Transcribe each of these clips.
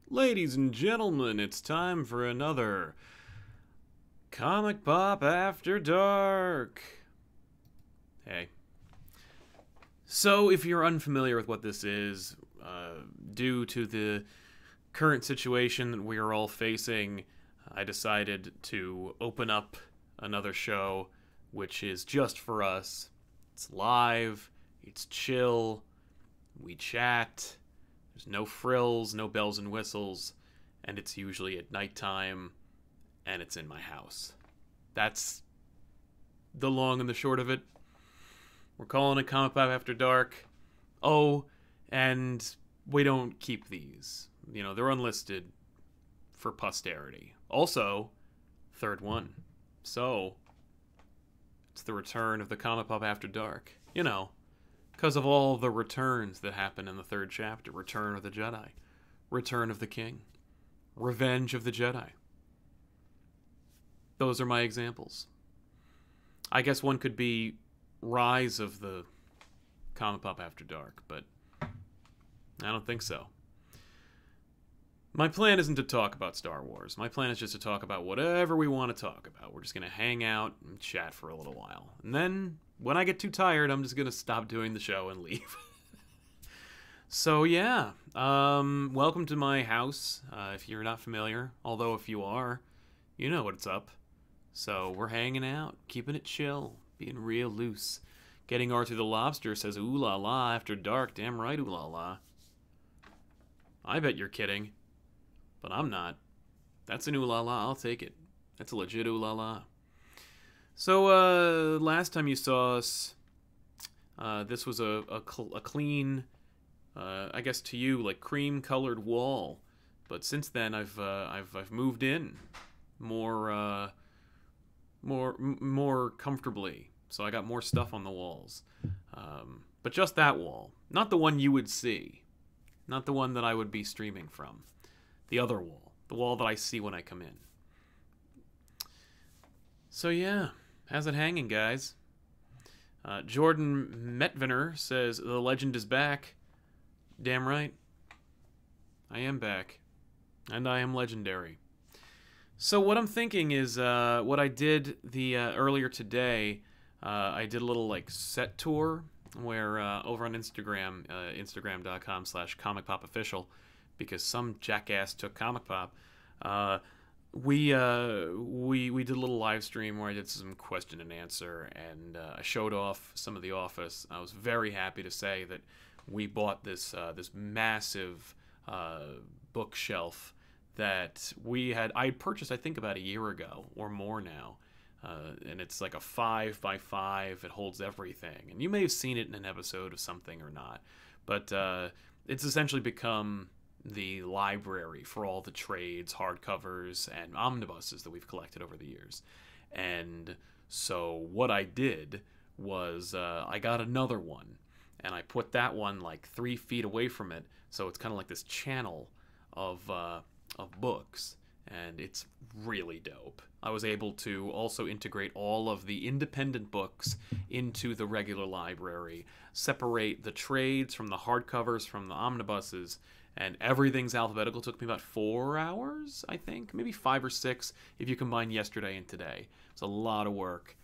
Ladies and gentlemen, it's time for another Comic Pop After Dark. Hey. So, if you're unfamiliar with what this is, due to the current situation that we are all facing, I decided to open up another show which is just for us. It's live, it's chill, we chat, there's no frills, no bells and whistles, and it's usually at nighttime, and it's in my house. That's the long and the short of it. We're calling it Comic Pop After Dark. Oh, and we don't keep these. You know, they're unlisted for posterity. Also, third one. So, it's the return of the Comic Pop After Dark. You know, because of all the returns that happen in the third chapter. Return of the Jedi. Return of the King. Revenge of the Jedi. Those are my examples. I guess one could be Rise of the Comic Pop After Dark, but I don't think so. My plan isn't to talk about Star Wars. My plan is just to talk about whatever we want to talk about. We're just going to hang out and chat for a little while. And then, when I get too tired, I'm just going to stop doing the show and leave. So, yeah. Welcome to my house, if you're not familiar. Although, if you are, you know what's up. So, we're hanging out, keeping it chill, being real loose. Getting Arthur the Lobster says, ooh la la, after dark. Damn right, ooh la la. I bet you're kidding. But I'm not. That's an ooh la la, I'll take it. That's a legit ooh la la. So, last time you saw us, this was a clean, I guess to you, like cream-colored wall. But since then, I've moved in more comfortably. So I got more stuff on the walls. But just that wall. Not the one you would see. Not the one that I would be streaming from. The other wall. The wall that I see when I come in. So yeah. How's it hanging, guys? Jordan Metviner says, the legend is back. Damn right. I am back. And I am legendary. So what I'm thinking is, what I did earlier today, I did a little like set tour where over on Instagram, Instagram.com/ComicPopOfficial, because some jackass took Comic Pop. We did a little live stream where I did some question and answer, and I showed off some of the office. I was very happy to say that we bought this massive bookshelf that I had purchased, I think, about a year ago or more now. And it's like a 5x5. It holds everything. And you may have seen it in an episode of something or not. But it's essentially become the library for all the trades, hardcovers, and omnibuses that we've collected over the years. And so what I did was I got another one. And I put that one like 3 feet away from it. So it's kind of like this channel of books. And it's really dope. I was able to also integrate all of the independent books into the regular library, separate the trades from the hardcovers from the omnibuses, and everything's alphabetical. It took me about 4 hours, I think, maybe 5 or 6 if you combine yesterday and today. It's a lot of work,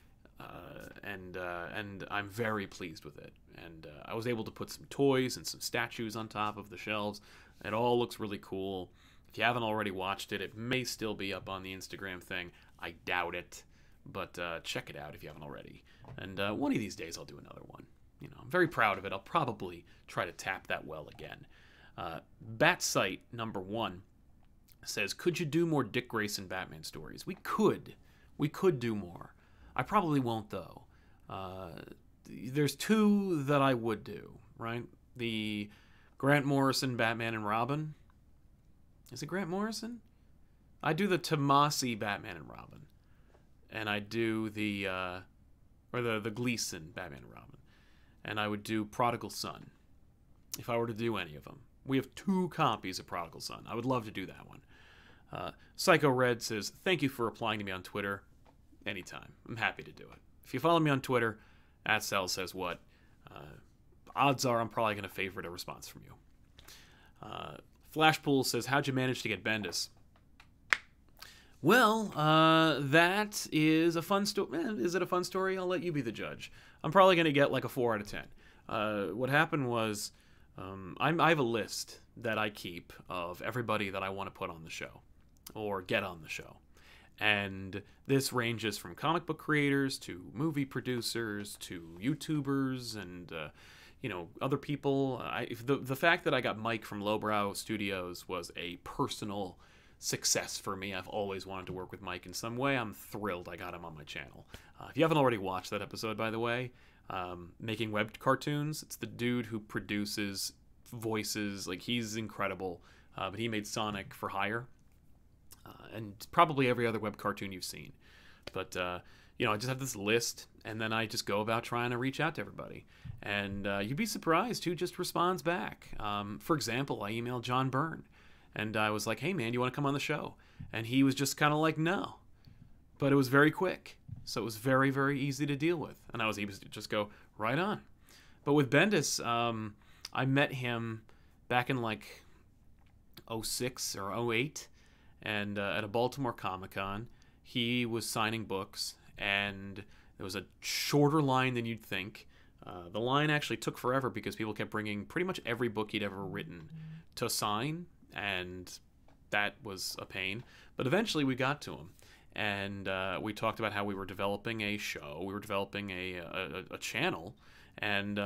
and I'm very pleased with it. And I was able to put some toys and some statues on top of the shelves. It all looks really cool. If you haven't already watched it, it may still be up on the Instagram thing. I doubt it, but check it out if you haven't already. And one of these days I'll do another one. You know, I'm very proud of it. I'll probably try to tap that well again. Batsight number 1 says, could you do more Dick Grayson Batman stories? We could. We could do more. I probably won't, though. There's 2 that I would do, right? The Grant Morrison Batman and Robin. Is it Grant Morrison? I do the Tomasi Batman and Robin. And I do the Gleason Batman and Robin. And I would do Prodigal Son, if I were to do any of them. We have 2 copies of Prodigal Son. I would love to do that one. Psycho Red says, thank you for replying to me on Twitter. Anytime. I'm happy to do it. If you follow me on Twitter, @SalSaysWhat, odds are I'm probably going to favorite a response from you. Flashpool says, how'd you manage to get Bendis? Well, that is a fun story. Is it a fun story? I'll let you be the judge. I'm probably going to get like a 4 out of 10. What happened was, I have a list that I keep of everybody that I want to put on the show or get on the show. And this ranges from comic book creators to movie producers to YouTubers and, other people. The fact that I got Mike from Lowbrow Studios was a personal success for me. I've always wanted to work with Mike in some way. I'm thrilled I got him on my channel. If you haven't already watched that episode, by the way, making web cartoons, it's the dude who produces voices. Like, he's incredible. But he made Sonic for Hire. And probably every other web cartoon you've seen. But, I just have this list, and then I just go about trying to reach out to everybody. And you'd be surprised who just responds back. For example, I emailed John Byrne, and I was like, hey, man, you want to come on the show? And he was just kind of like, no. But it was very quick, so it was very, very easy to deal with. And I was able to just go, right on. But with Bendis, I met him back in, like, 06 or 08. And at a Baltimore Comic-Con, he was signing books, and there was a shorter line than you'd think. The line actually took forever because people kept bringing pretty much every book he'd ever written to sign, and that was a pain. But eventually we got to him, and we talked about how we were developing a show, we were developing a channel, and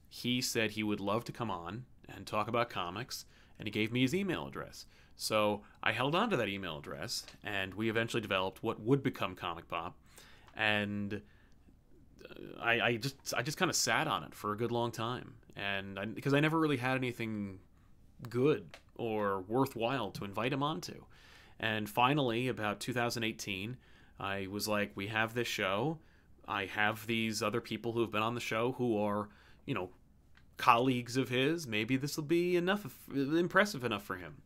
he said he would love to come on and talk about comics, and he gave me his email address. So I held on to that email address, and we eventually developed what would become ComicPOP, and I just kind of sat on it for a good long time, and because I never really had anything good or worthwhile to invite him onto. And finally, about 2018, I was like, we have this show. I have these other people who have been on the show who are, colleagues of his. Maybe this will be impressive enough for him.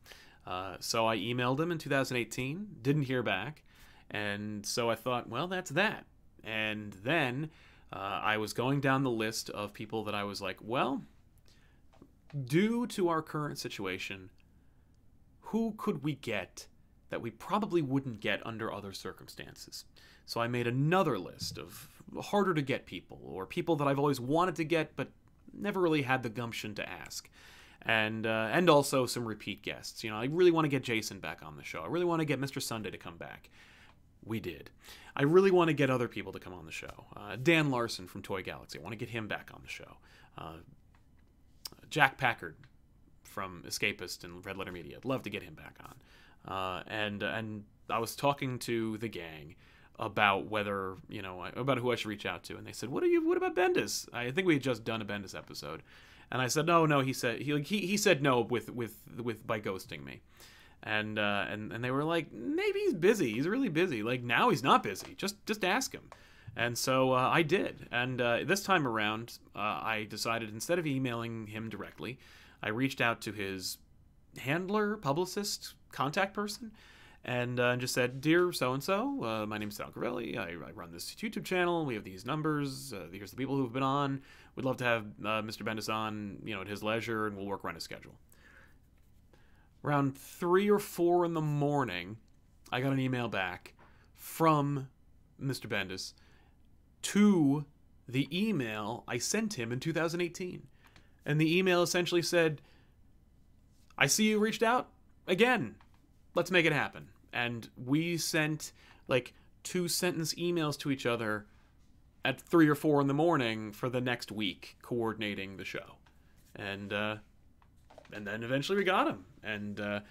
So I emailed him in 2018, didn't hear back, and so I thought, well, that's that. And then I was going down the list of people that I was like, well, due to our current situation, who could we get that we probably wouldn't get under other circumstances? So I made another list of harder to get people, or people that I've always wanted to get but never really had the gumption to ask. And also some repeat guests. I really want to get Jason back on the show. I really want to get Mr. Sunday to come back. We did. I really want to get other people to come on the show. Dan Larson from Toy Galaxy. I want to get him back on the show. Jack Packard from Escapist and Red Letter Media. I'd love to get him back on. And I was talking to the gang about whether, about who I should reach out to. And they said, what about Bendis? I think we had just done a Bendis episode. And I said, no. He said he said no by ghosting me, and they were like, maybe he's busy. He's really busy. Like, now he's not busy. Just ask him. And so I did. And this time around, I decided, instead of emailing him directly, I reached out to his handler, publicist, contact person, and just said, dear so-and-so, my name is Sal Corelli. I run this YouTube channel. We have these numbers. Here's the people who have been on. We'd love to have Mr. Bendis on, at his leisure, and we'll work around his schedule. Around 3 or 4 in the morning, I got an email back from Mr. Bendis to the email I sent him in 2018. And the email essentially said, I see you reached out again. Let's make it happen. And we sent like 2-sentence emails to each other at 3 or 4 in the morning for the next week, coordinating the show. And then eventually we got him. And it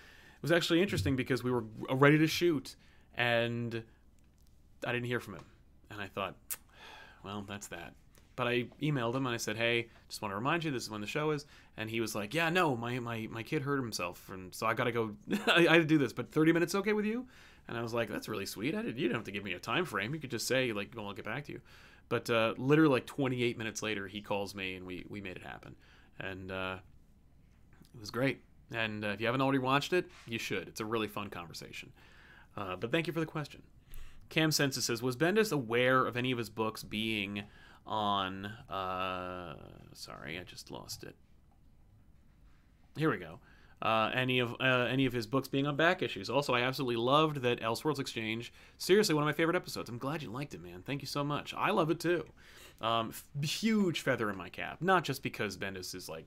was actually interesting because we were ready to shoot, and I didn't hear from him. And I thought, well, that's that. But I emailed him and I said, hey, just want to remind you, this is when the show is. And he was like, yeah, no, my kid hurt himself, and so I got to go. I had to do this, but 30 minutes okay with you? And I was like, that's really sweet. You didn't have to give me a time frame. You could just say, like, well, I'll get back to you. But literally like 28 minutes later, he calls me, and we made it happen. And it was great. And if you haven't already watched it, you should. It's a really fun conversation. But thank you for the question. Cam Census says, was Bendis aware of any of his books being on... sorry, I just lost it. Here we go. any of his books being on back issues. Also, I absolutely loved that Elseworlds Exchange. Seriously, one of my favorite episodes. I'm glad you liked it, man. Thank you so much. I love it too. Huge feather in my cap. Not just because Bendis is like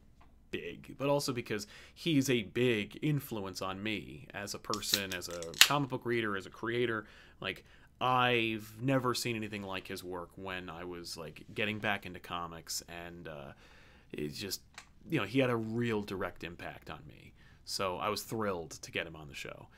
big, but also because he's a big influence on me as a person, as a comic book reader, as a creator. Like, I've never seen anything like his work when I was like getting back into comics, and it's just, he had a real direct impact on me. So I was thrilled to get him on the show.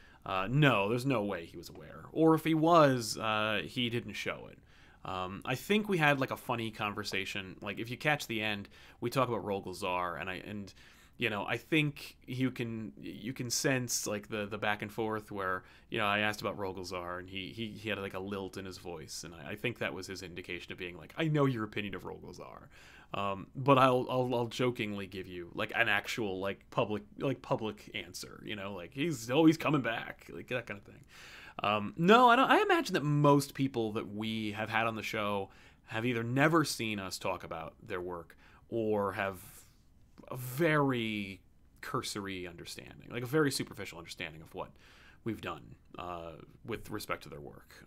No, there's no way he was aware. Or if he was, he didn't show it. I think we had like a funny conversation. Like, if you catch the end, we talk about Rolgazar, and I think you can sense like the back and forth where, I asked about Rolgazar, and he had like a lilt in his voice, and I think that was his indication of being like, I know your opinion of Rolgazar. But I'll jokingly give you like an actual like public answer, like he's always coming back, like that kind of thing. No, I don't. I imagine that most people that we have had on the show have either never seen us talk about their work or have a very cursory understanding, like a very superficial understanding of what we've done with respect to their work.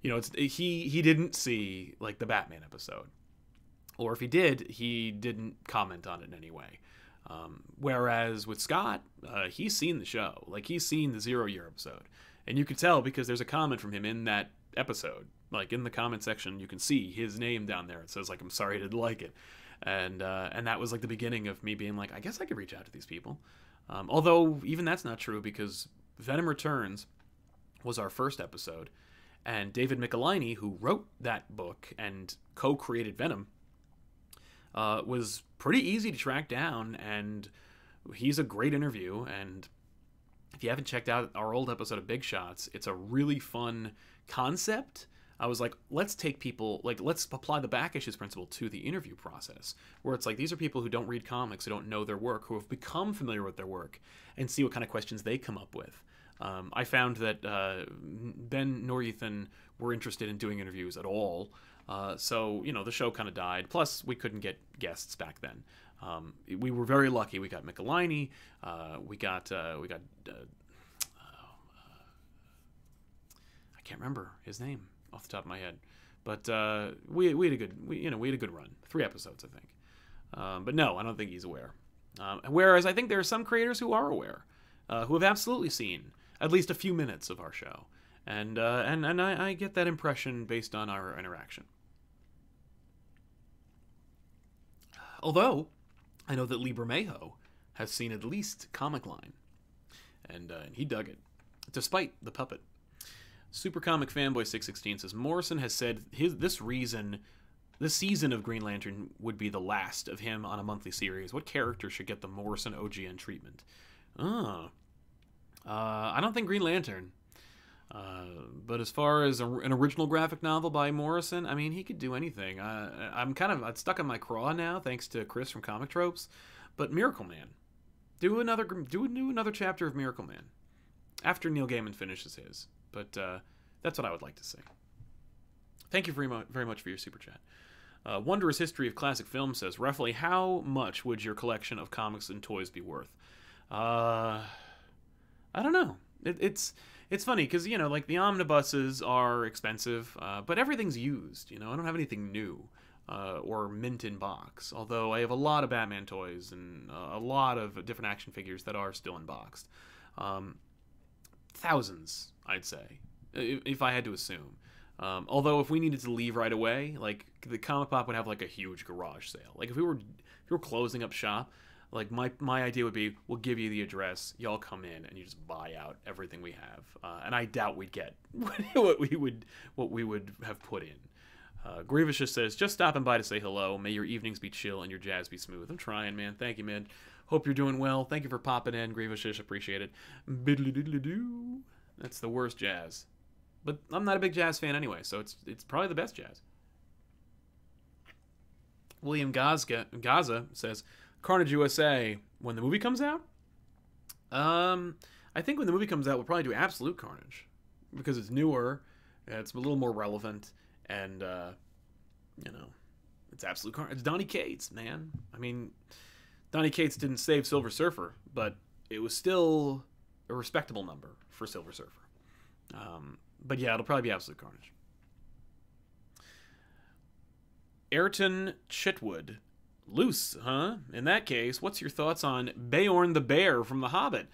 He didn't see like the Batman episode. Or if he did, he didn't comment on it in any way. Whereas with Scott, he's seen the show. Like, he's seen the 0 Year episode. And you could tell because there's a comment from him in that episode. Like, in the comment section, you can see his name down there. It says, like, I'm sorry I didn't like it. And that was, like, the beginning of me being like, I guess I could reach out to these people. Although, even that's not true because Venom Returns was our first episode. And David Michelinie, who wrote that book and co-created Venom, was pretty easy to track down, and he's a great interview. And if you haven't checked out our old episode of Big Shots, it's a really fun concept. I was like, let's take people, like, let's apply the back issues principle to the interview process, where it's like, these are people who don't read comics, who don't know their work, who have become familiar with their work, and see what kind of questions they come up with. I found that Ben nor Ethan were interested in doing interviews at all. So, the show kind of died. Plus, we couldn't get guests back then. We were very lucky. We got Michelinie. We got I can't remember his name off the top of my head, but we had a good run. 3 episodes, I think. But no, I don't think he's aware. Whereas I think there are some creators who are aware, who have absolutely seen at least a few minutes of our show, and I get that impression based on our interaction. Although, I know that Lee Bermejo has seen at least Comic Line, and he dug it, despite the puppet. Super Comic Fanboy 616 says, Morrison has said this season of Green Lantern would be the last of him on a monthly series. What character should get the Morrison OGN treatment? I don't think Green Lantern. But as far as an original graphic novel by Morrison, I mean, he could do anything. I'm stuck on my craw now, thanks to Chris from Comic Tropes. But Miracle Man, do another chapter of Miracle Man after Neil Gaiman finishes his. But that's what I would like to see. Thank you very much for your super chat. Wondrous History of Classic Film says, roughly how much would your collection of comics and toys be worth? I don't know. It's funny because, like the omnibuses are expensive, but everything's used. I don't have anything new or mint in box, although I have a lot of Batman toys and a lot of different action figures that are still unboxed. Thousands, I'd say, if I had to assume. Although if we needed to leave right away, like the ComicPOP would have like a huge garage sale. Like if we were closing up shop, like my idea would be, we'll give you the address, y'all come in and you just buy out everything we have, and I doubt we'd get what we would have put in. Grievous just says, just stopping by to say hello. May your evenings be chill and your jazz be smooth. I'm trying, man. Thank you, man. Hope you're doing well. Thank you for popping in, Grievous. Appreciate it. Biddly diddly doo. That's the worst jazz, but I'm not a big jazz fan anyway, so it's probably the best jazz. William Gaza says, Carnage USA, when the movie comes out? I think when the movie comes out, we'll probably do Absolute Carnage, because it's newer, it's a little more relevant, and, it's Absolute Carnage. It's Donny Cates, man. I mean, Donny Cates didn't save Silver Surfer, but it was still a respectable number for Silver Surfer. But yeah, it'll probably be Absolute Carnage. Ayrton Chitwood. Loose, huh? In that case, what's your thoughts on Beorn the Bear from The Hobbit?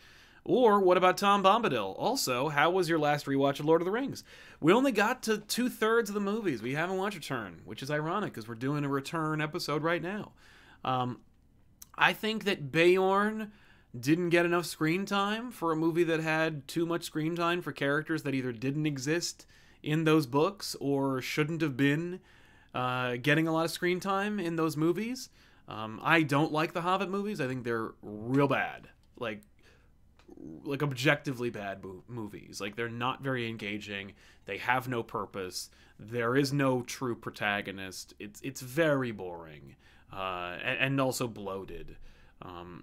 Or what about Tom Bombadil? Also, how was your last rewatch of Lord of the Rings? We only got to 2/3 of the movies. We haven't watched Return, which is ironic because we're doing a Return episode right now. I think that Beorn didn't get enough screen time for a movie that had too much screen time for characters that either didn't exist in those books or shouldn't have been getting a lot of screen time in those movies. I don't like the Hobbit movies. I think they're real bad. Like objectively bad movies. Like, they're not very engaging. They have no purpose. There is no true protagonist. It's very boring, and also bloated.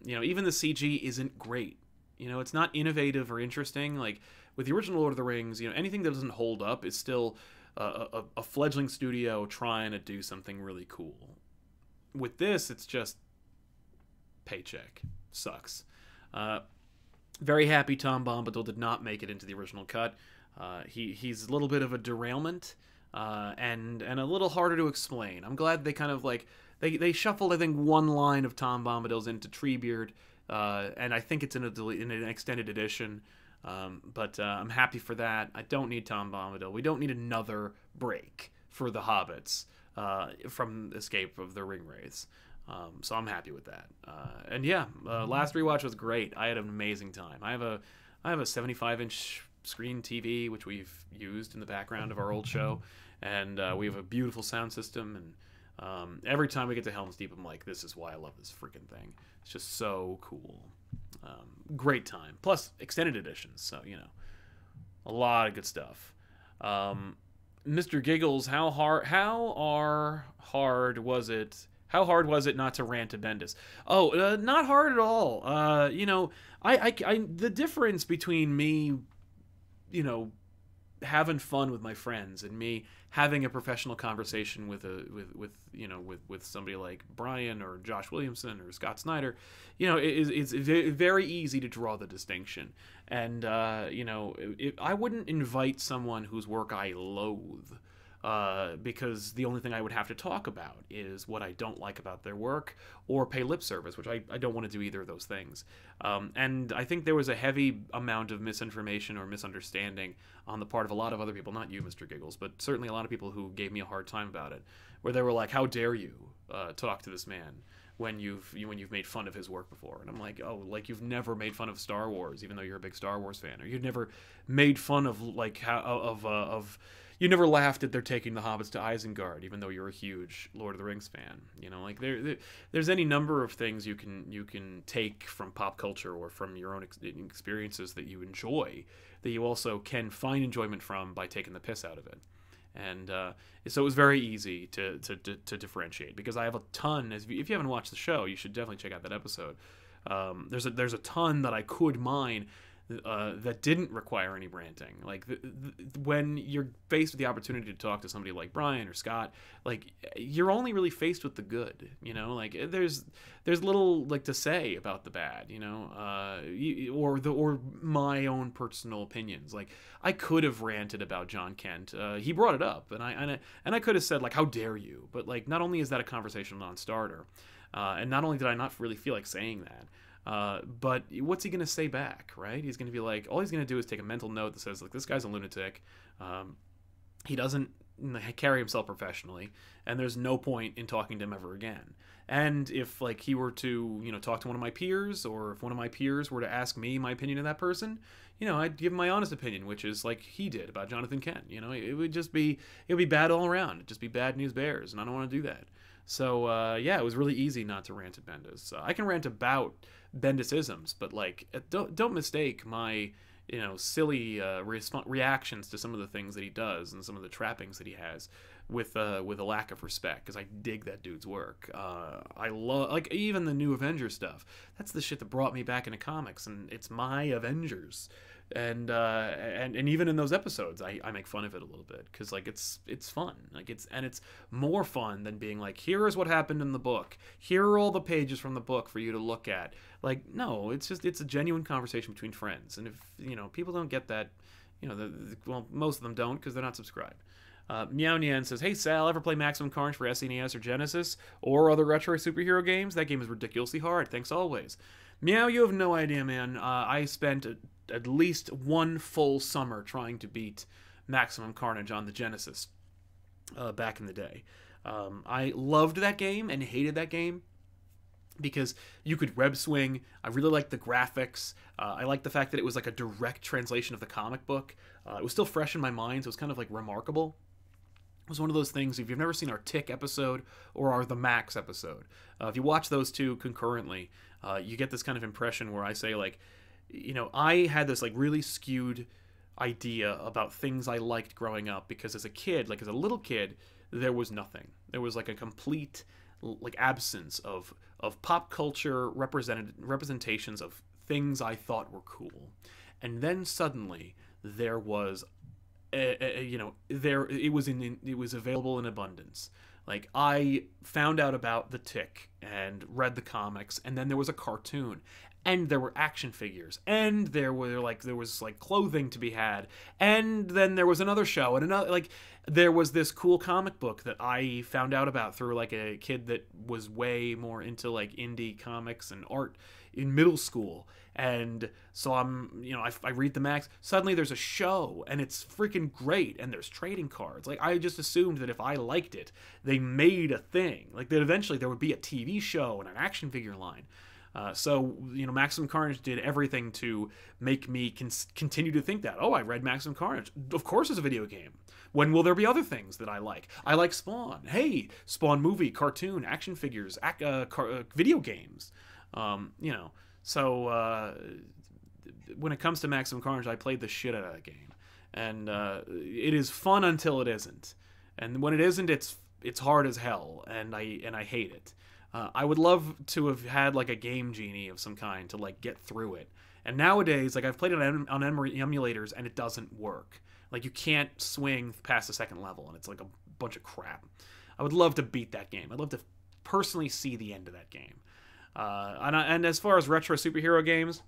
Even the CG isn't great. It's not innovative or interesting. Like, with the original Lord of the Rings, anything that doesn't hold up is still a fledgling studio trying to do something really cool. With this, it's just paycheck. Sucks. Very happy Tom Bombadil did not make it into the original cut. He's a little bit of a derailment, and a little harder to explain. I'm glad they kind of they shuffled, I think, one line of Tom Bombadil's into Treebeard, and I think it's in an extended edition. But I'm happy for that. I don't need Tom Bombadil. We don't need another break for the Hobbits from Escape of the Ringwraiths. So I'm happy with that. And yeah, last rewatch was great. I had an amazing time. I have a 75-inch screen TV, which we've used in the background of our old show, and we have a beautiful sound system. And every time we get to Helm's Deep, I'm like, this is why I love this freaking thing. It's just so cool. Great time. Plus extended editions, so a lot of good stuff. Mr. Giggles, how hard was it? How hard was it not to rant to Bendis? Oh, not hard at all. The difference between me, having fun with my friends and me having a professional conversation with somebody like Brian or Josh Williamson or Scott Snyder, it's very easy to draw the distinction. And I wouldn't invite someone whose work I loathe, because the only thing I would have to talk about is what I don't like about their work, or pay lip service, which I don't want to do either of those things. And I think there was a heavy amount of misinformation or misunderstanding on the part of a lot of other people, not you, Mr. Giggles, but certainly a lot of people who gave me a hard time about it, where they were like, how dare you talk to this man when you've made fun of his work before? And I'm like, oh, like, you've never made fun of Star Wars, even though you're a big Star Wars fan, or you've never made fun of you never laughed at their taking the hobbits to Isengard, even though you're a huge Lord of the Rings fan. There's any number of things you can take from pop culture or from your own experiences that you enjoy, that you also can find enjoyment from by taking the piss out of it. And so it was very easy to differentiate, because I have a ton. If you haven't watched the show, you should definitely check out that episode. There's a ton that I could mine that didn't require any ranting. Like, when you're faced with the opportunity to talk to somebody like Brian or Scott, like, you're only really faced with the good. Like, there's little to say about the bad. Or my own personal opinions. Like, I could have ranted about John Kent. He brought it up, and I could have said, like, how dare you? But, like, not only is that a conversation non-starter, and not only did I not really feel like saying that, but what's he going to say back, right? He's going to be like, all he's going to do is take a mental note that says, like, this guy's a lunatic. He doesn't carry himself professionally, and there's no point in talking to him ever again. And if, like, he were to, talk to one of my peers, or if one of my peers were to ask me my opinion of that person, I'd give him my honest opinion, which is like he did about Jonathan Kent. It would be bad all around. It'd just be bad news bears, and I don't want to do that. So, yeah, it was really easy not to rant at Bendis. I can rant about Bendis-isms, but, like, don't mistake my, silly reactions to some of the things that he does and some of the trappings that he has with a lack of respect, because I dig that dude's work. I love, like, even the new Avengers stuff. That's the shit that brought me back into comics, and it's my Avengers. And even in those episodes, I make fun of it a little bit, because like it's fun, like it's more fun than being like, here is what happened in the book, here are all the pages from the book for you to look at. Like, no, it's a genuine conversation between friends, and if people don't get that, well, most of them don't, because they're not subscribed. Meow Nyan says, hey Sal, ever play Maximum Carnage for SNES or Genesis or other retro superhero games? That game is ridiculously hard. Thanks always. Meow, you have no idea, man. I spent at least one full summer trying to beat Maximum Carnage on the Genesis back in the day. I loved that game and hated that game because you could web swing. I really liked the graphics. I liked the fact that it was like a direct translation of the comic book. It was still fresh in my mind, so it was kind of like remarkable. It was one of those things, if you've never seen our Tick episode or our The Max episode, if you watch those two concurrently, you get this kind of impression where I say, like, I had this like really skewed idea about things I liked growing up, because as a kid, like as a little kid, there was nothing. There was like a complete like absence of pop culture representations of things I thought were cool. And then suddenly there was it was available in abundance. Like, I found out about the Tick and read the comics, and then there was a cartoon, and there were action figures, and there was clothing to be had, and then there was another show, and another, like, there was this cool comic book that I found out about through like a kid that was way more into like indie comics and art in middle school. And so I read the Max. Suddenly there's a show, and it's freaking great, and there's trading cards. Like, I just assumed that if I liked it, they made a thing. Like, that eventually there would be a TV show and an action figure line. So Maximum Carnage did everything to make me continue to think that, oh, I read Maximum Carnage. Of course it's a video game. When will there be other things that I like? I like Spawn. Hey, Spawn movie, cartoon, action figures, video games. So when it comes to Maximum Carnage, I played the shit out of that game. And it is fun until it isn't. And when it isn't, it's hard as hell, and I hate it. I would love to have had like a game genie of some kind to like get through it. And nowadays, like, I've played it on emulators, and it doesn't work. Like, you can't swing past the second level, and it's like a bunch of crap. I would love to beat that game. I'd love to personally see the end of that game. And as far as retro superhero games,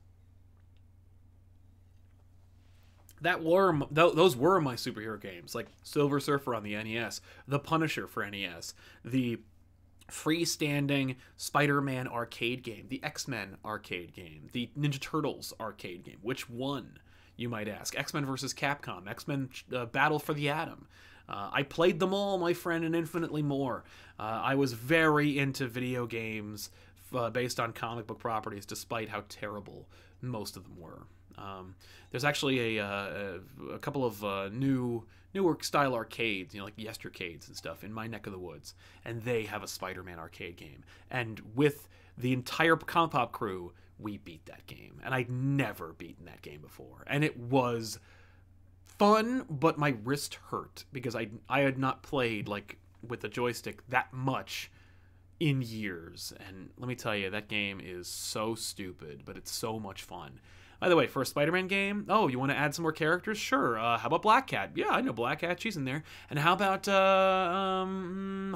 those were my superhero games, like Silver Surfer on the NES, The Punisher for NES, the freestanding Spider-Man arcade game, the X-Men arcade game, the Ninja Turtles arcade game. Which one, you might ask? X-Men vs. Capcom, X-Men Battle for the Atom. I played them all, my friend, and infinitely more. I was very into video games based on comic book properties, despite how terrible most of them were. There's actually a couple of newer style arcades, like Yestercades and stuff, in my neck of the woods, and they have a Spider-Man arcade game. And with the entire ComicPOP crew, we beat that game, and I'd never beaten that game before, and it was fun, but my wrist hurt because I had not played like with the joystick that much in years. And let me tell you, that game is so stupid, but it's so much fun. By the way, for a Spider-Man game, oh, you want to add some more characters? Sure. How about Black Cat? Yeah, I know Black Cat. She's in there. And how about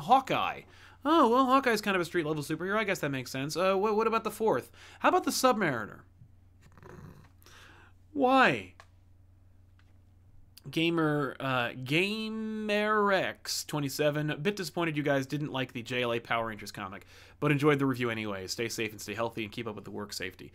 Hawkeye? Oh, well, Hawkeye's kind of a street-level superhero. I guess that makes sense. What about the fourth? How about the Submariner? Why? GamerX27, a bit disappointed you guys didn't like the JLA Power Rangers comic, but enjoyed the review anyway. Stay safe and stay healthy and keep up with the work safety.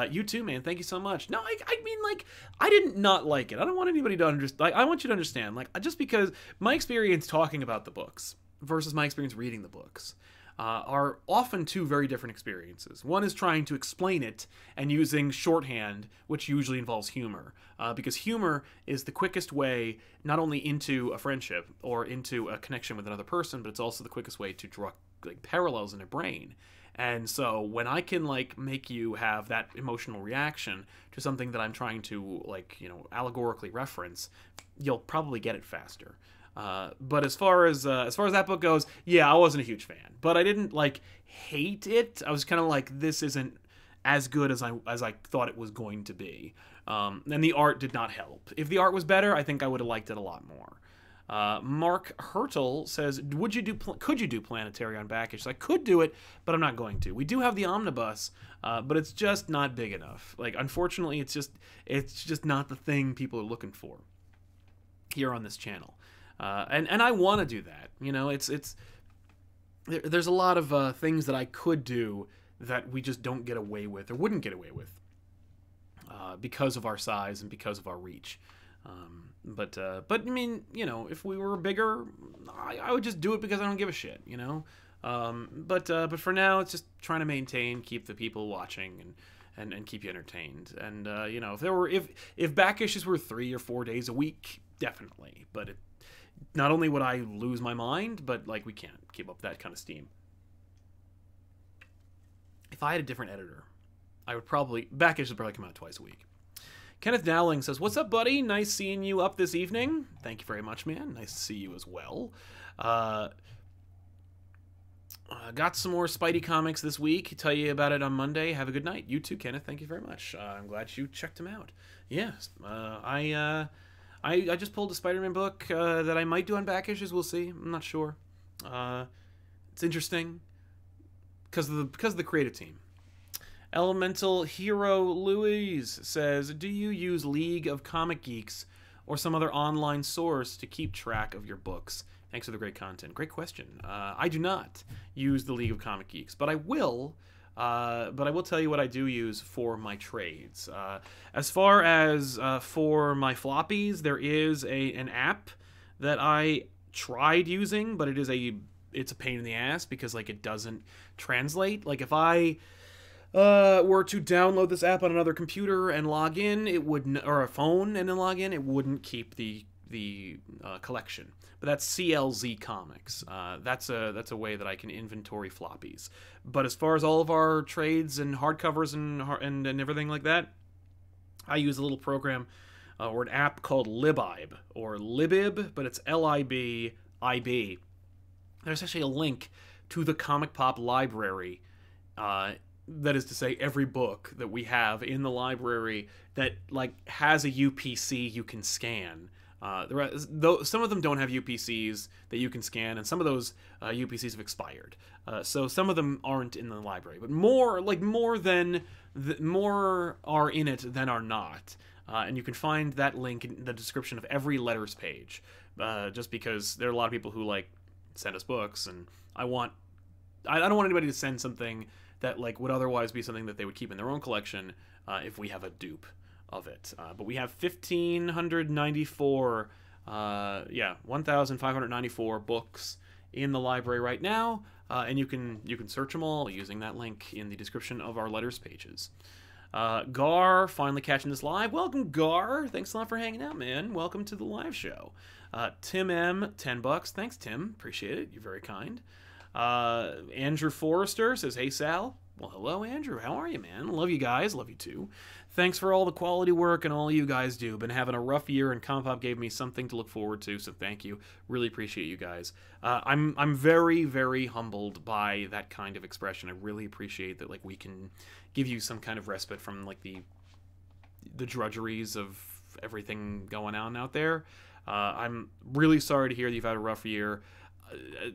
You too, man. Thank you so much. No, I mean, like, I didn't not like it. I don't want anybody to understand. Like, I want you to understand, like, just because my experience talking about the books versus my experience reading the books are often two very different experiences. One is trying to explain it and using shorthand, which usually involves humor, because humor is the quickest way not only into a friendship or into a connection with another person, but it's also the quickest way to draw like parallels in a brain. And so when I can like make you have that emotional reaction to something that I'm trying to like, allegorically reference, you'll probably get it faster. But as far as that book goes, yeah, I wasn't a huge fan, but I didn't like hate it. I was kind of like, this isn't as good as I thought it was going to be. And the art did not help. If the art was better, I think I would have liked it a lot more. Mark Hurtle says, could you do Planetary on back issues? I could do it, but I'm not going to. We do have the omnibus, but it's just not big enough. Like, unfortunately, it's just not the thing people are looking for here on this channel. And I want to do that. You know, there's a lot of things that I could do that we just don't get away with or wouldn't get away with because of our size and because of our reach. But I mean, you know, if we were bigger, I would just do it because I don't give a shit, you know. But for now, it's just trying to keep the people watching and keep you entertained. And you know, if back issues were 3 or 4 days a week, definitely. But not only would I lose my mind, but like we can't keep up that kind of steam. If I had a different editor, I would back issues would probably come out twice a week. Kenneth Dowling says, "What's up, buddy? Nice seeing you up this evening." Thank you very much, man. Nice to see you as well. Got some more Spidey comics this week. Tell you about it on Monday. Have a good night. You too, Kenneth. Thank you very much. I'm glad you checked them out. Yes, I just pulled a Spider-Man book that I might do on back issues. We'll see. I'm not sure. It's interesting because of the creative team. Elemental Hero Louise says, do you use League of Comic Geeks or some other online source to keep track of your books? Thanks for the great content. Great question. I do not use the League of Comic Geeks, but I will tell you what I do use for my trades. As far as for my floppies, there is an app that I tried using, but it's a pain in the ass because like it doesn't translate. Like if I were to download this app on another computer and log in, it would, or a phone and then log in, it wouldn't keep the collection. But that's CLZ Comics. That's a way that I can inventory floppies. But as far as all of our trades and hardcovers and everything like that, I use a little program or an app called Libib or Libib, but it's LIBIB. There's actually a link to the ComicPOP library. That is to say, every book that we have in the library that like has a UPC you can scan. Some of them don't have UPCs that you can scan, and some of those UPCs have expired. So some of them aren't in the library, but more are in it than are not. And you can find that link in the description of every letters page. Just because there are a lot of people who like send us books, and I don't want anybody to send something that like would otherwise be something that they would keep in their own collection if we have a dupe of it. But we have 1,594 books in the library right now, and you can search them all using that link in the description of our letters pages. Gar, finally catching this live. Welcome, Gar. Thanks a lot for hanging out, man. Welcome to the live show. Tim M, $10. Thanks, Tim. Appreciate it. You're very kind. Andrew Forrester says, hey, Sal. Well, hello, Andrew. How are you, man? Love you guys. Love you, too. Thanks for all the quality work and all you guys do. Been having a rough year, and ComicPOP gave me something to look forward to, so thank you. Really appreciate you guys. I'm very, very humbled by that kind of expression. I really appreciate that, like, we can give you some kind of respite from, like, the drudgeries of everything going on out there. I'm really sorry to hear that you've had a rough year.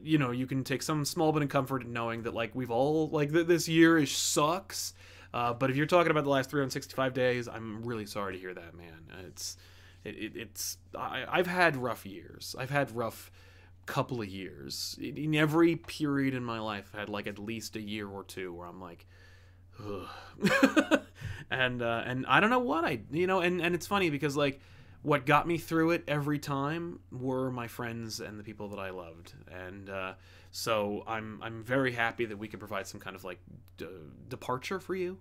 You know, you can take some small bit of comfort in knowing that, like, we've all, like, this year sucks. But if you're talking about the last 365 days, I'm really sorry to hear that, man. I've had rough years. I've had rough couple of years. In every period in my life, I had, like, at least a year or two where I'm like, ugh. and I don't know what and it's funny because, like, what got me through it every time were my friends and the people that I loved. And so I'm very happy that we can provide some kind of, like, departure for you.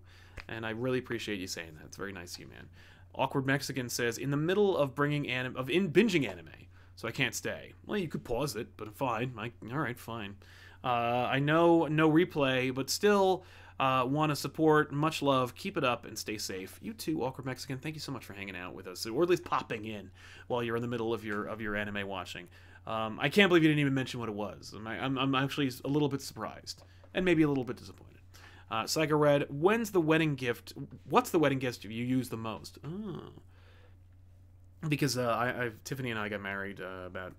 And I really appreciate you saying that. It's very nice of you, man. Awkward Mexican says, in the middle of binging anime, so I can't stay. Well, you could pause it, but fine. All right, fine. I know no replay, but still want to support. Much love. Keep it up and stay safe. You too, Awkward Mexican. Thank you so much for hanging out with us, or at least popping in while you're in the middle of your anime watching. I can't believe you didn't even mention what it was. I'm actually a little bit surprised and maybe a little bit disappointed. Psycho Red, what's the wedding gift you use the most? Oh. Because Tiffany and I got married about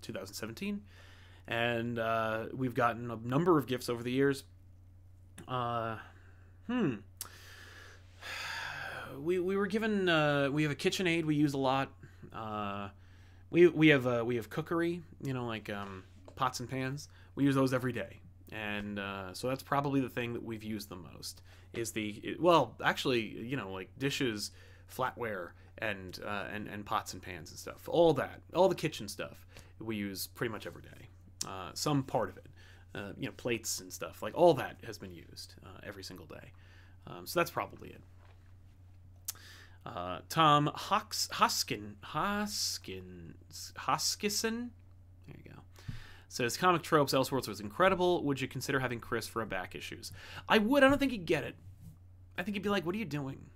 2017, and we've gotten a number of gifts over the years. We were given we have a KitchenAid we use a lot. We have cookery, like pots and pans. We use those every day, and so that's probably the thing that we've used the most. Is actually, like dishes, flatware, and pots and pans and stuff. All the kitchen stuff we use pretty much every day. Some part of it, plates and stuff, like all that has been used every single day. So that's probably it. Tom Hoskison, there you go, says Comic Tropes Elseworlds was incredible. Would you consider having Chris for a back issues? I would. I don't think he'd get it. I think he'd be like, what are you doing?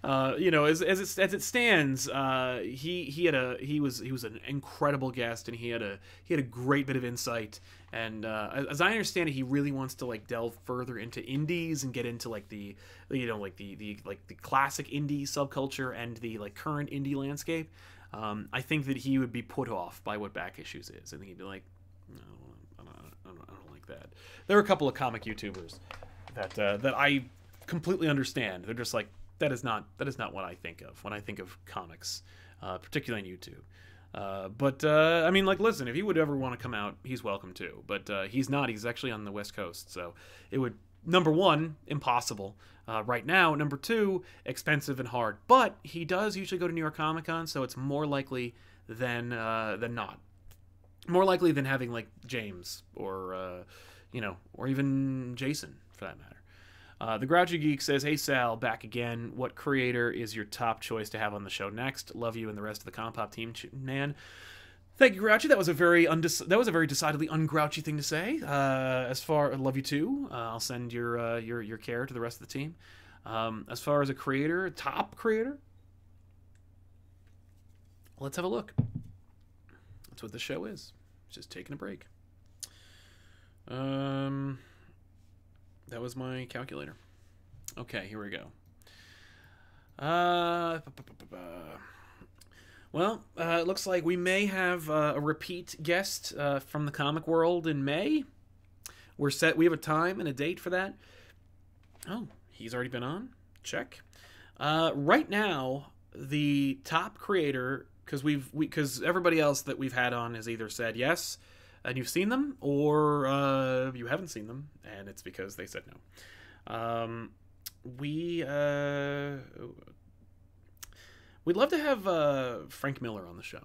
As it stands, he was an incredible guest, and he had a great bit of insight. And as I understand it, he really wants to delve further into indies and get into the classic indie subculture and the current indie landscape. I think that he would be put off by what back issues is. I think he'd be like, no, I don't like that. There are a couple of comic YouTubers that I completely understand. They're just like, that is not what I think of when I think of comics, particularly on YouTube. Listen, if he would ever want to come out, he's welcome to. But he's not. He's actually on the West Coast, so it would, number one, impossible right now. Number two, expensive and hard. But he does usually go to New York Comic Con, so it's more likely than not. More likely than having James or even Jason for that matter. The Grouchy Geek says, "Hey Sal, back again. What creator is your top choice to have on the show next? Love you and the rest of the ComicPOP team, man." Thank you, Grouchy. That was a very decidedly ungrouchy thing to say. Love you too. I'll send your care to the rest of the team. As far as a creator, top creator, let's have a look. That's what the show is. It's just taking a break. That was my calculator. Okay, here we go. It looks like we may have a repeat guest from the comic world in May. We have a time and a date for that. Oh, he's already been on. Check. Right now, the top creator, because everybody else that we've had on has either said yes, and you've seen them, or you haven't seen them, and it's because they said no. We'd love to have Frank Miller on the show.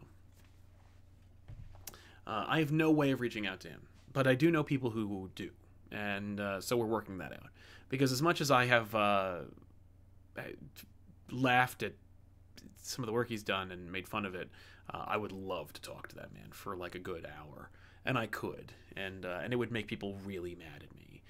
I have no way of reaching out to him, but I do know people who do, and so we're working that out. Because as much as I have laughed at some of the work he's done and made fun of it, I would love to talk to that man for a good hour. And I could, and it would make people really mad at me.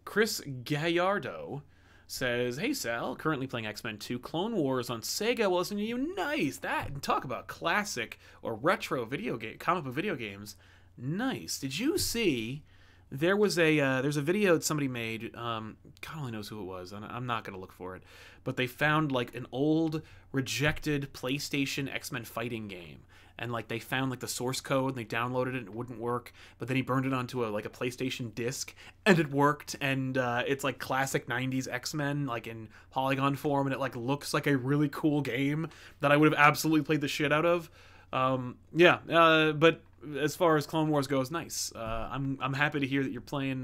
Chris Gallardo says, "Hey Sal, currently playing X-Men 2 Clone Wars on Sega while listening to you." Nice! That, talk about classic or retro comic book video games. Nice. Did you see? There's a video that somebody made. God only knows who it was, and I'm not gonna look for it. But they found an old rejected PlayStation X-Men fighting game. And they found the source code, and they downloaded it, and it wouldn't work. But then he burned it onto a PlayStation disc, and it worked. And it's classic '90s X-Men, in polygon form, and it looks like a really cool game that I would have absolutely played the shit out of. But as far as Clone Wars goes, nice. I'm happy to hear that you're playing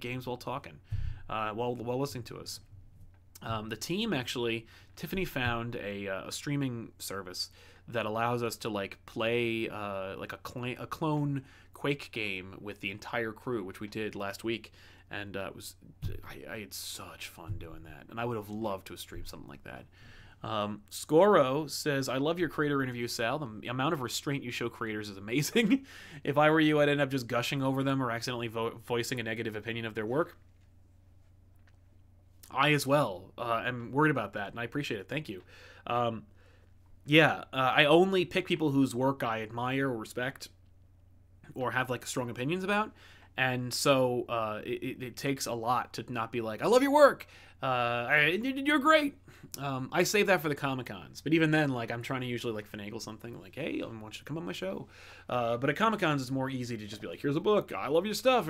games while talking, while listening to us. The team actually, Tiffany found a streaming service that allows us to play a clone Quake game with the entire crew, which we did last week, and I had such fun doing that, and I would have loved to have streamed something like that. Scoro says, "I love your creator interview, Sal. The amount of restraint you show creators is amazing. If I were you, I'd end up just gushing over them or accidentally voicing a negative opinion of their work." I as well am worried about that, and I appreciate it. Thank you. yeah, I only pick people whose work I admire or respect or have like strong opinions about. And so it takes a lot to not be like, I love your work. You're great. I save that for the Comic Cons, but even then, like, I'm trying to usually like finagle something like, hey, I want you to come on my show. But at Comic Cons, it's more easy to just be like, here's a book, I love your stuff.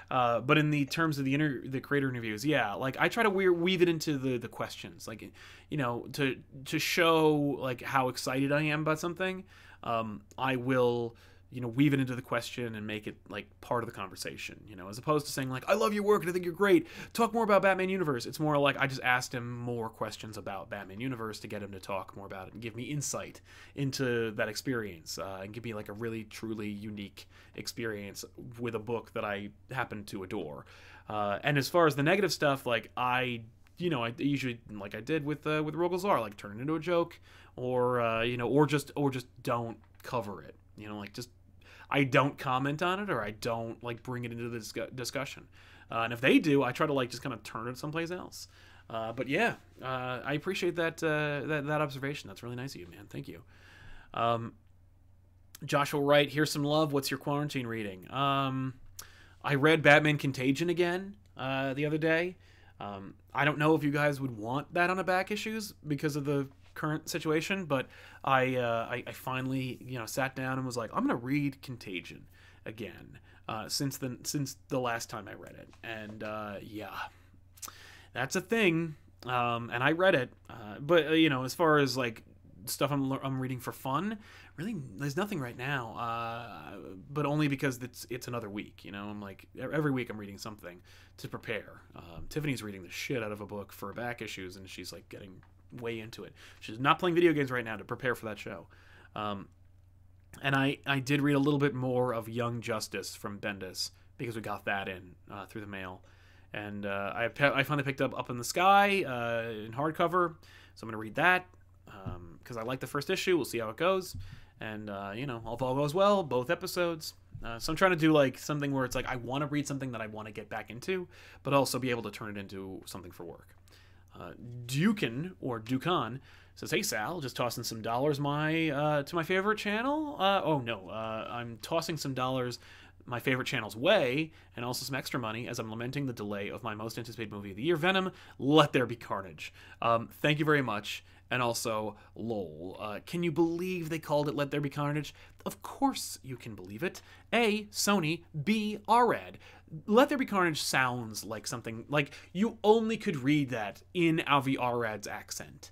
But in the terms of the creator interviews, yeah, like I try to weave it into the questions, like, you know, to show like how excited I am about something. I will, you know, weave it into the question and make it like part of the conversation, you know, as opposed to saying like, I love your work and I think you're great, talk more about Batman Universe. It's more like I just asked him more questions about Batman Universe to get him to talk more about it and give me insight into that experience, and give me like a really truly unique experience with a book that I happen to adore. And as far as the negative stuff, like I usually, like I did with Rogolzar, like turn it into a joke, or you know, or just don't cover it. You know, like just I don't comment on it, or I don't like bring it into the discussion. And if they do, I try to like just kind of turn it someplace else. But yeah, I appreciate that observation. That's really nice of you, man. Thank you. Joshua Wright, here's some love. What's your quarantine reading? I read Batman Contagion again the other day. I don't know if you guys would want that on a back issues because of the current situation, but I finally, you know, sat down and was like, I'm gonna read Contagion again since the last time I read it, and yeah, that's a thing. And I read it, but you know, as far as like stuff I'm reading for fun, really there's nothing right now, but only because it's another week, you know. I'm like, every week I'm reading something to prepare. Tiffany's reading the shit out of a book for back issues, and she's like getting way into it. She's not playing video games right now to prepare for that show. And I did read a little bit more of Young Justice from Bendis because we got that in through the mail. And I finally picked up in the Sky in hardcover, so I'm going to read that because I like the first issue. We'll see how it goes. And, you know, if all goes well, both episodes. So I'm trying to do like something where it's like I want to read something that I want to get back into, but also be able to turn it into something for work. Dukin or Dukan says, "Hey Sal, just tossing some dollars to my favorite channel. I'm tossing some dollars my favorite channel's way, and also some extra money as I'm lamenting the delay of my most anticipated movie of the year, Venom. Let there be carnage." Thank you very much. And also, lol. Can you believe they called it Let There Be Carnage? Of course you can believe it. A, Sony. B, RAD. Let There Be Carnage sounds like something, like you only could read that in Avi Arad's accent.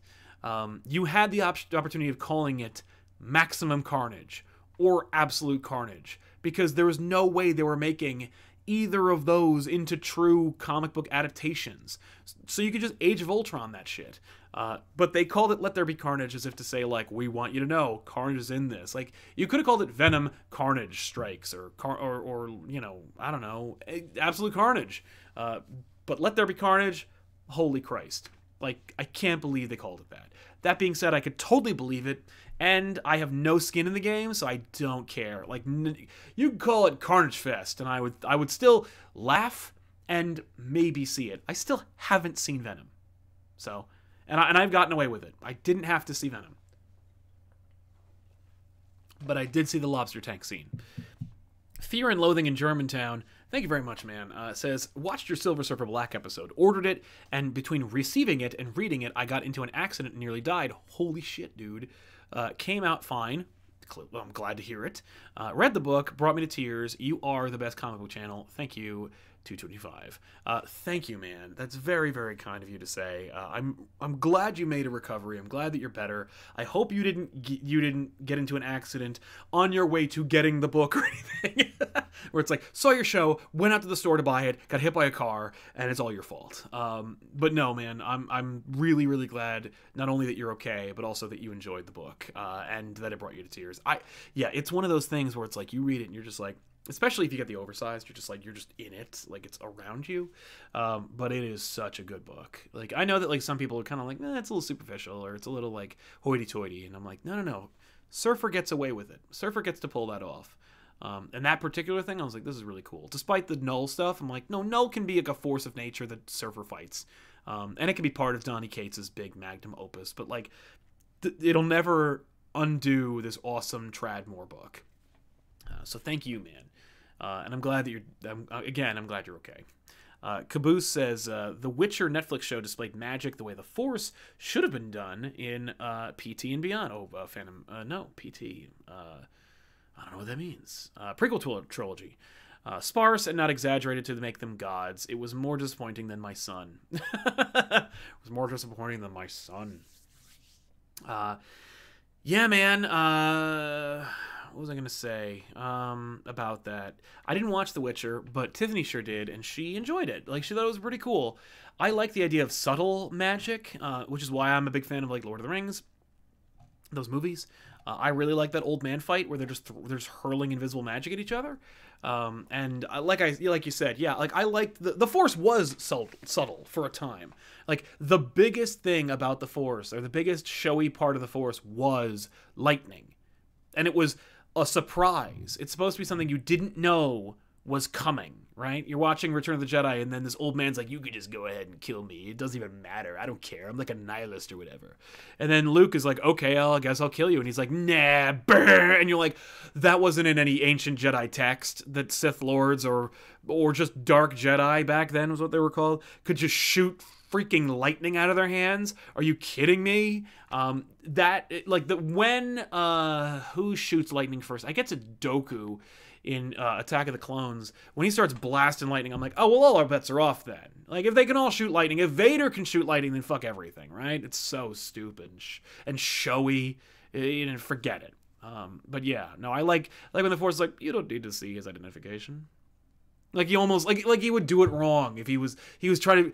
You had the opportunity of calling it Maximum Carnage or Absolute Carnage, because there was no way they were making either of those into true comic book adaptations. So you could just Age of Ultron that shit. But they called it Let There Be Carnage as if to say, like, we want you to know Carnage is in this. Like, you could have called it Venom Carnage Strikes, or you know, I don't know, Absolute Carnage. But Let There Be Carnage, holy Christ. Like, I can't believe they called it that. That being said, I could totally believe it, and I have no skin in the game, so I don't care. Like, you could call it Carnage Fest, and I would still laugh and maybe see it. I still haven't seen Venom. So, and I've gotten away with it. I didn't have to see Venom. But I did see the lobster tank scene. Fear and Loathing in Germantown, thank you very much, man, says, watched your Silver Surfer Black episode, ordered it, and between receiving it and reading it, I got into an accident and nearly died. Holy shit, dude. Came out fine. I'm glad to hear it. Read the book, brought me to tears. You are the best comic book channel. Thank you. 225. Thank you, man. That's very, very kind of you to say. I'm glad you made a recovery. I'm glad that you're better. I hope you didn't get into an accident on your way to getting the book or anything, where it's like, saw your show, went out to the store to buy it, got hit by a car, and it's all your fault. But no, man, I'm really, really glad not only that you're okay, but also that you enjoyed the book, and that it brought you to tears. Yeah, it's one of those things where it's like you read it and you're just like, especially if you get the oversized, you're just in it, like it's around you. But it is such a good book. Like, I know that like some people are kind of like, it's a little superficial, or it's a little like hoity-toity, and I'm like, no. Surfer gets away with it. Surfer gets to pull that off. And that particular thing, I was like, this is really cool. Despite the Null stuff, I'm like, no, Null can be like a force of nature that Surfer fights. And it can be part of Donny Cates' big magnum opus, but like, it'll never undo this awesome Tradmore book. So thank you, man. And I'm glad that I'm glad you're okay. Caboose says, The Witcher Netflix show displayed magic the way the Force should have been done in PT and beyond. Oh, Phantom, no, PT. I don't know what that means. Prequel trilogy. Sparse and not exaggerated to make them gods. It was more disappointing than my son. It was more disappointing than my son. Yeah, man. What was I going to say about that? I didn't watch The Witcher, but Tiffany sure did, and she enjoyed it. Like, she thought it was pretty cool. I like the idea of subtle magic, which is why I'm a big fan of, like, Lord of the Rings, those movies. I really like that old man fight where they're just hurling invisible magic at each other. And like you said, yeah, like I liked the Force was subtle for a time. Like the biggest thing about the Force, or the biggest showy part of the Force, was lightning, and it was a surprise. It's supposed to be something you didn't know was coming, right? You're watching Return of the Jedi, and then this old man's like, you could just go ahead and kill me. It doesn't even matter. I don't care. I'm like a nihilist or whatever. And then Luke is like, okay, I guess I'll kill you. And he's like, nah, brr. And you're like, that wasn't in any ancient Jedi text that Sith Lords or just Dark Jedi back then was what they were called, could just shoot freaking lightning out of their hands. Are you kidding me? Who shoots lightning first? I get to Dooku in Attack of the Clones. When he starts blasting lightning, I'm like, oh, well, all our bets are off then. Like, if they can all shoot lightning, if Vader can shoot lightning, then fuck everything, right? It's so stupid and showy. Forget it. But yeah, no, I like when the Force is like, you don't need to see his identification. Like he almost like he would do it wrong if he was trying to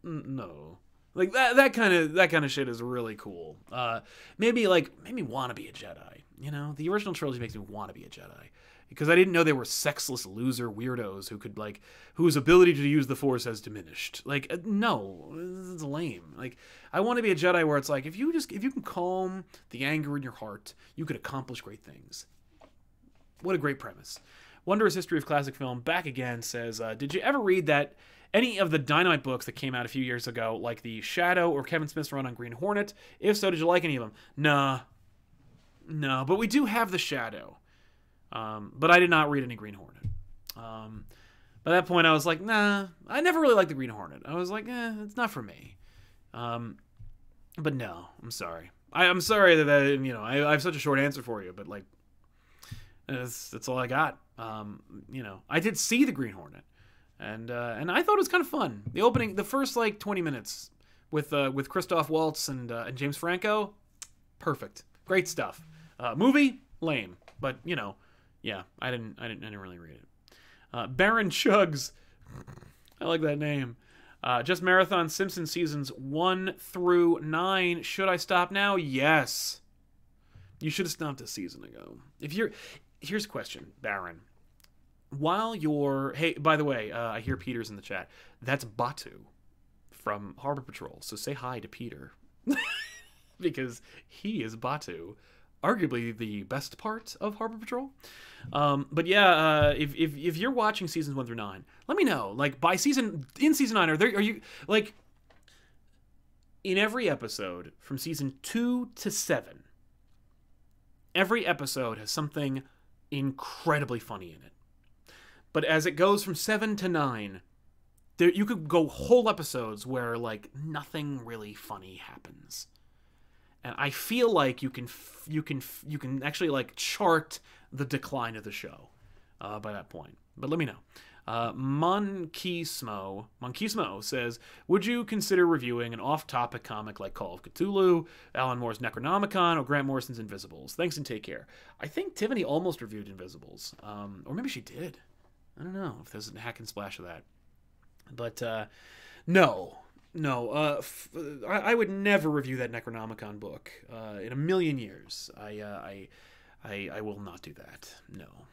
no. Like that kind of shit is really cool. Made me want to be a Jedi. You know, the original trilogy makes me want to be a Jedi because I didn't know they were sexless loser weirdos whose ability to use the Force has diminished. Like, no, this is lame. Like, I want to be a Jedi where it's like if you can calm the anger in your heart, you could accomplish great things. What a great premise. Wondrous History of Classic Film back again says, did you ever read that any of the Dynamite books that came out a few years ago, like the Shadow or Kevin Smith's run on Green Hornet? If so, did you like any of them? Nah. No, but we do have the Shadow. But I did not read any Green Hornet. By that point, I was like, nah, I never really liked the Green Hornet. I was like, it's not for me. But no, I'm sorry. I'm sorry that I have such a short answer for you, but like, that's all I got. I did see the Green Hornet, and I thought it was kind of fun. The first like 20 minutes with Christoph Waltz and James Franco, perfect, great stuff. Movie lame, but yeah, I didn't really read it. Baron Chugs, I like that name. Just marathon Simpsons seasons 1 through 9. Should I stop now? Yes. You should have stopped a season ago. Here's a question, Baron. Hey, by the way, I hear Peter's in the chat. That's Batu from Harbor Patrol. So say hi to Peter. Because he is Batu. Arguably the best part of Harbor Patrol. But yeah, if you're watching seasons 1 through 9, let me know. Like in season 9, are you like in every episode from season 2 to 7? Every episode has something incredibly funny in it. But as it goes from 7 to 9, you could go whole episodes where like nothing really funny happens. And I feel like you can actually like chart the decline of the show by that point. But let me know. Monkismo says, would you consider reviewing an off-topic comic like Call of Cthulhu, Alan Moore's Necronomicon, or Grant Morrison's Invisibles? Thanks and take care. I think Tiffany almost reviewed Invisibles. Or maybe she did. I don't know if there's a hack and splash of that. But no. I would never review that Necronomicon book in a million years. I will not do that. No,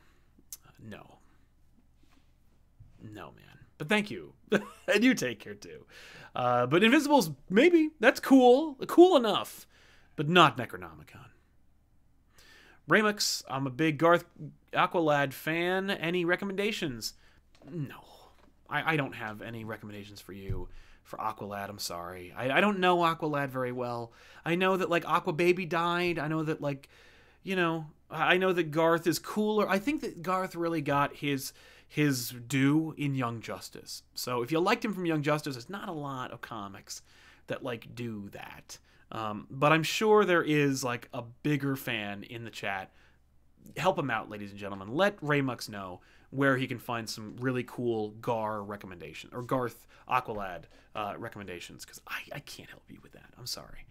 man. But thank you. And you take care too. But Invisibles, maybe. That's cool. Cool enough. But not Necronomicon. Ramux, I'm a big Garth Aqualad fan. Any recommendations? No. I don't have any recommendations for you for Aqualad. I'm sorry. I don't know Aqualad very well. I know that, like, Aqua Baby died. I know that, like, I know that Garth is cooler. I think that Garth really got his due in Young Justice. So if you liked him from Young Justice, there's not a lot of comics that, like, do that. But I'm sure there is, like, a bigger fan in the chat. Help him out, ladies and gentlemen. Let Raymux know where he can find some really cool Gar recommendation or Garth Aqualad recommendations, because I can't help you with that. I'm sorry.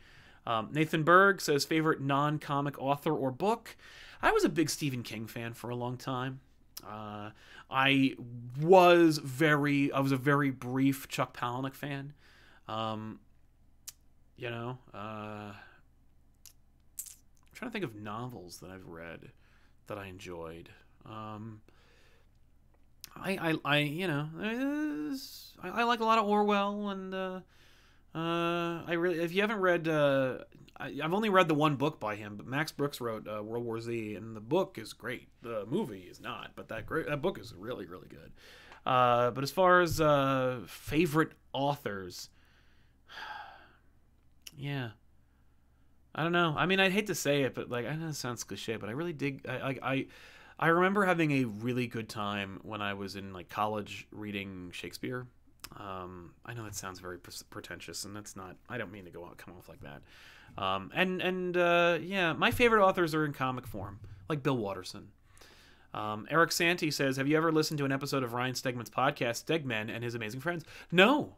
Nathan Berg says, favorite non-comic author or book? I was a big Stephen King fan for a long time. I was a very brief Chuck Palahniuk fan. I'm trying to think of novels that I've read that I enjoyed. I like a lot of Orwell, and if you haven't read, I've only read the one book by him, but Max Brooks wrote World War Z, and the book is great. The movie is not, but that book is really, really good. But as far as favorite authors, yeah, I don't know. I mean, I'd hate to say it, but, like, I know it sounds cliche, but I really dig. I remember having a really good time when I was in, like, college reading Shakespeare. I know that sounds very pretentious, and that's not. I don't mean to come off like that. Yeah, my favorite authors are in comic form, like Bill Watterson. Eric Santi says, have you ever listened to an episode of Ryan Stegman's podcast, Stegman and His Amazing Friends? No,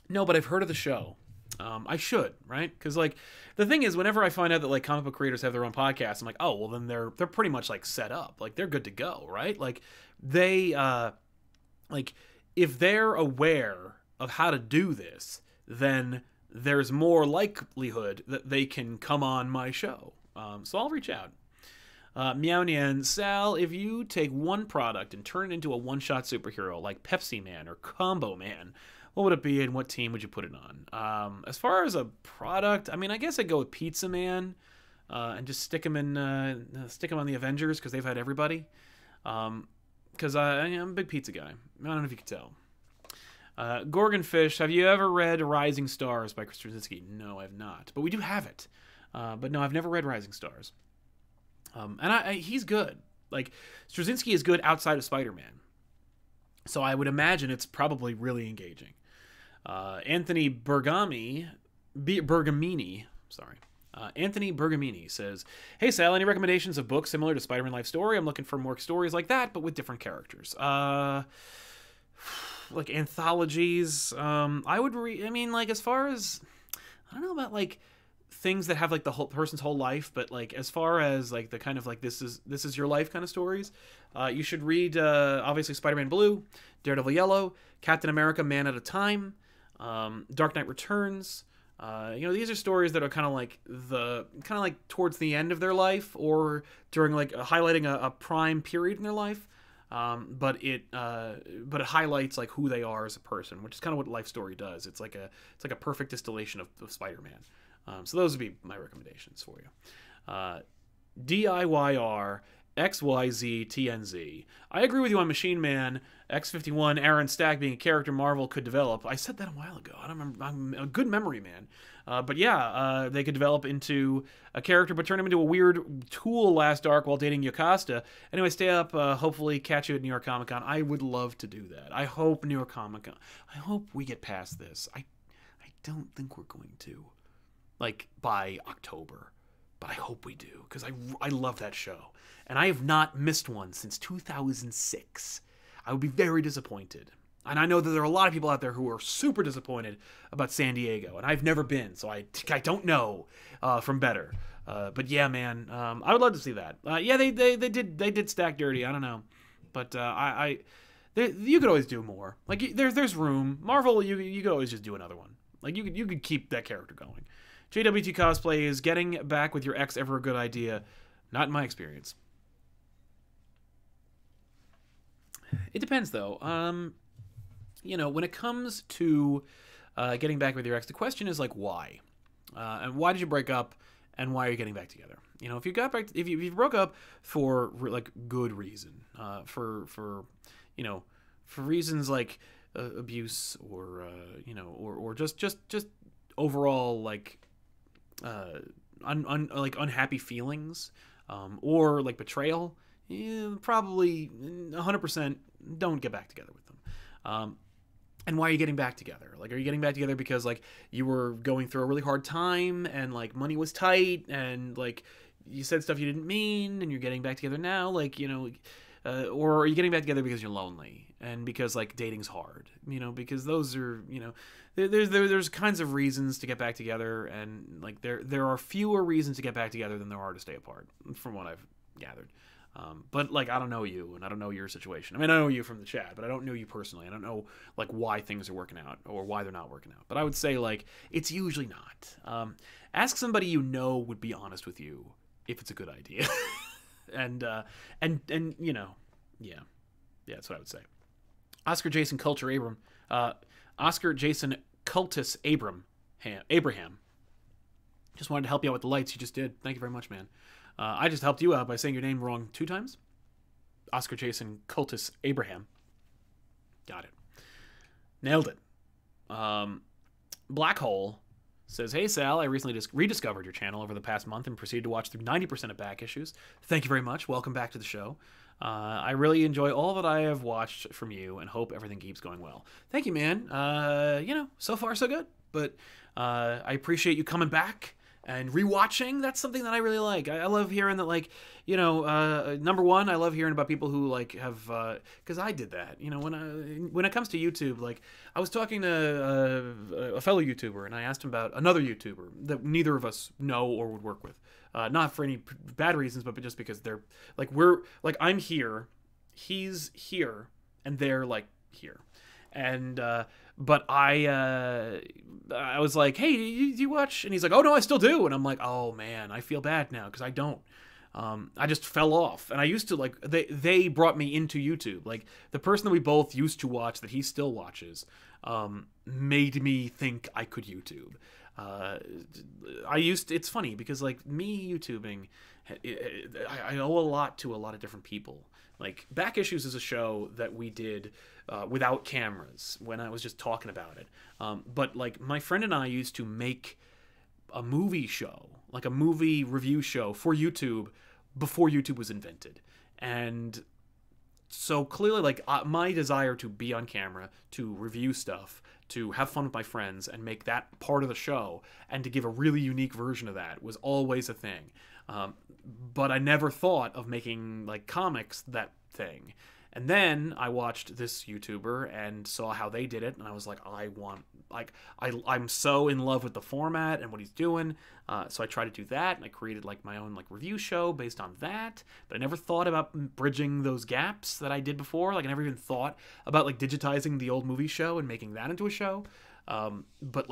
but I've heard of the show. I should, right? Because, like, the thing is, whenever I find out that, like, comic book creators have their own podcasts, I'm like, oh, well, then they're pretty much, like, set up. Like, they're good to go, right? Like, they, like, if they're aware of how to do this, then there's more likelihood that they can come on my show. So I'll reach out. Meow Nian, Sal, if you take one product and turn it into a one-shot superhero like Pepsi Man or Combo Man, what would it be, and what team would you put it on? As far as a product, I mean, I guess I'd go with Pizza Man, and just stick him on the Avengers, because they've had everybody. Because I'm a big pizza guy. I don't know if you can tell. Gorgonfish, have you ever read Rising Stars by Chris Straczynski? No, I've not. But we do have it. But no, I've never read Rising Stars. And he's good. Like, Straczynski is good outside of Spider-Man. So I would imagine it's probably really engaging. Anthony Bergamini, Anthony Bergamini says, hey Sal, any recommendations of books similar to Spider-Man Life Story? I'm looking for more stories like that, but with different characters. Like anthologies. I would I mean, like, as far as, I don't know about, like, things that have, like, the whole person's whole life, but, like, as far as, like, the kind of, like, this is your life kind of stories, you should read obviously Spider-Man Blue, Daredevil Yellow, Captain America Man at a Time, Dark Knight Returns. These are stories that are kind of like towards the end of their life, or during, like, highlighting a prime period in their life. But it highlights, like, who they are as a person, which is kind of what Life Story does. It's like a perfect distillation of Spider-Man. So those would be my recommendations for you. DIYR XYZTNZ. I agree with you on Machine Man, X-51, Aaron Stack being a character Marvel could develop. I said that a while ago. I don't remember. I'm a good memory man. But yeah, they could develop into a character, but turn him into a weird tool last arc while dating Yocasta. Anyway, stay up. Hopefully catch you at New York Comic Con. I would love to do that. I hope New York Comic Con. I hope we get past this. I don't think we're going to, like, by October. But I hope we do, because I love that show. And I have not missed one since 2006. I would be very disappointed. And I know that there are a lot of people out there who are super disappointed about San Diego. And I've never been, so I don't know from better. But yeah, man, I would love to see that. Yeah, they did Stack dirty. I don't know. But you could always do more. Like, there's room. Marvel, you could always just do another one. Like, you could keep that character going. JWT Cosplay, is getting back with your ex ever a good idea? Not in my experience. It depends, though. When it comes to getting back with your ex, the question is, like, why? And why did you break up, and why are you getting back together? If you broke up for, like, good reason, for reasons like abuse or you know, or just overall like like unhappy feelings, or like betrayal, probably 100% don't get back together with them. And why are you getting back together? Like, are you getting back together because like you were going through a really hard time and like money was tight and like you said stuff you didn't mean and you're getting back together now? Like, you know, or are you getting back together because you're lonely and because like dating's hard? You know, because those are, you know, there's kinds of reasons to get back together, and like there are fewer reasons to get back together than there are to stay apart, from what I've gathered. But like, I don't know you, and I don't know your situation. I mean, I know you from the chat, but I don't know you personally. I don't know like why things are working out or why they're not working out. But I would say like it's usually not. Ask somebody you know would be honest with you if it's a good idea. and you know, yeah, that's what I would say. Oscar Jason Cultus Abraham. Just wanted to help you out with the lights. You just did. Thank you very much, man. I just helped you out by saying your name wrong 2 times. Oscar Jason Cultus Abraham. Got it. Nailed it. Black Hole says, hey, Sal, I recently just rediscovered your channel over the past month and proceeded to watch through 90% of back issues. Thank you very much. Welcome back to the show. I really enjoy all that I have watched from you and hope everything keeps going well. Thank you, man. You know, so far so good. But I appreciate you coming back and rewatching. That's something that I really like. I love hearing that, like, you know, number one, I love hearing about people who like have, because I did that. You know, when it comes to YouTube, like I was talking to a fellow YouTuber and I asked him about another YouTuber that neither of us know or would work with. Not for any bad reasons, but just because they're like, I'm here, he's here, and they're like here. And but I was like, hey, do you watch? And he's like, oh no, I still do. And I'm like, oh man, I feel bad now because I don't. I just fell off. And I used to, like, they brought me into YouTube. Like the person that we both used to watch that he still watches made me think I could YouTube. It's funny because like me YouTubing, I owe a lot to a lot of different people. Like Back Issues is a show that we did without cameras when I was just talking about it. But like my friend and I used to make a movie show, like a movie review show for YouTube before YouTube was invented. And so clearly, like my desire to be on camera, to review stuff, to have fun with my friends and make that part of the show and to give a really unique version of that was always a thing. But I never thought of making like comics that thing. And then I watched this YouTuber and saw how they did it, and I was like, I'm so in love with the format and what he's doing. So I tried to do that, and I created like my own like review show based on that. But I never thought about bridging those gaps that I did before. Like I never even thought about like digitizing the old movie show and making that into a show. But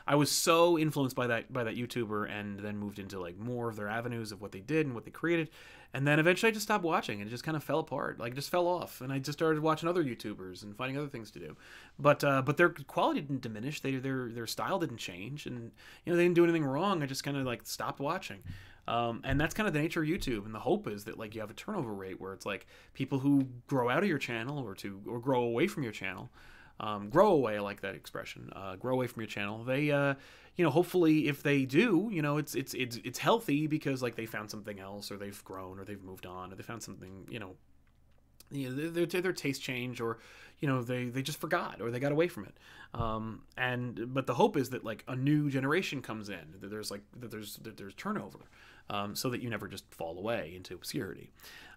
I was so influenced by that YouTuber, and then moved into like more of their avenues of what they did and what they created. And then eventually I just stopped watching, and it just kind of fell apart. Like, it just fell off, and I just started watching other YouTubers and finding other things to do. But their quality didn't diminish. Their style didn't change, and you know, they didn't do anything wrong. I just kind of like stopped watching. And that's kind of the nature of YouTube. And the hope is that like you have a turnover rate where it's like people who grow out of your channel or grow away from your channel. Grow away, I like that expression. Grow away from your channel. They, you know, hopefully if they do, you know, it's healthy because like they found something else, or they've grown, or they've moved on, or they found something, you know, their taste change, or you know, they just forgot, or they got away from it. But the hope is that like a new generation comes in, that there's turnover, so that you never just fall away into obscurity.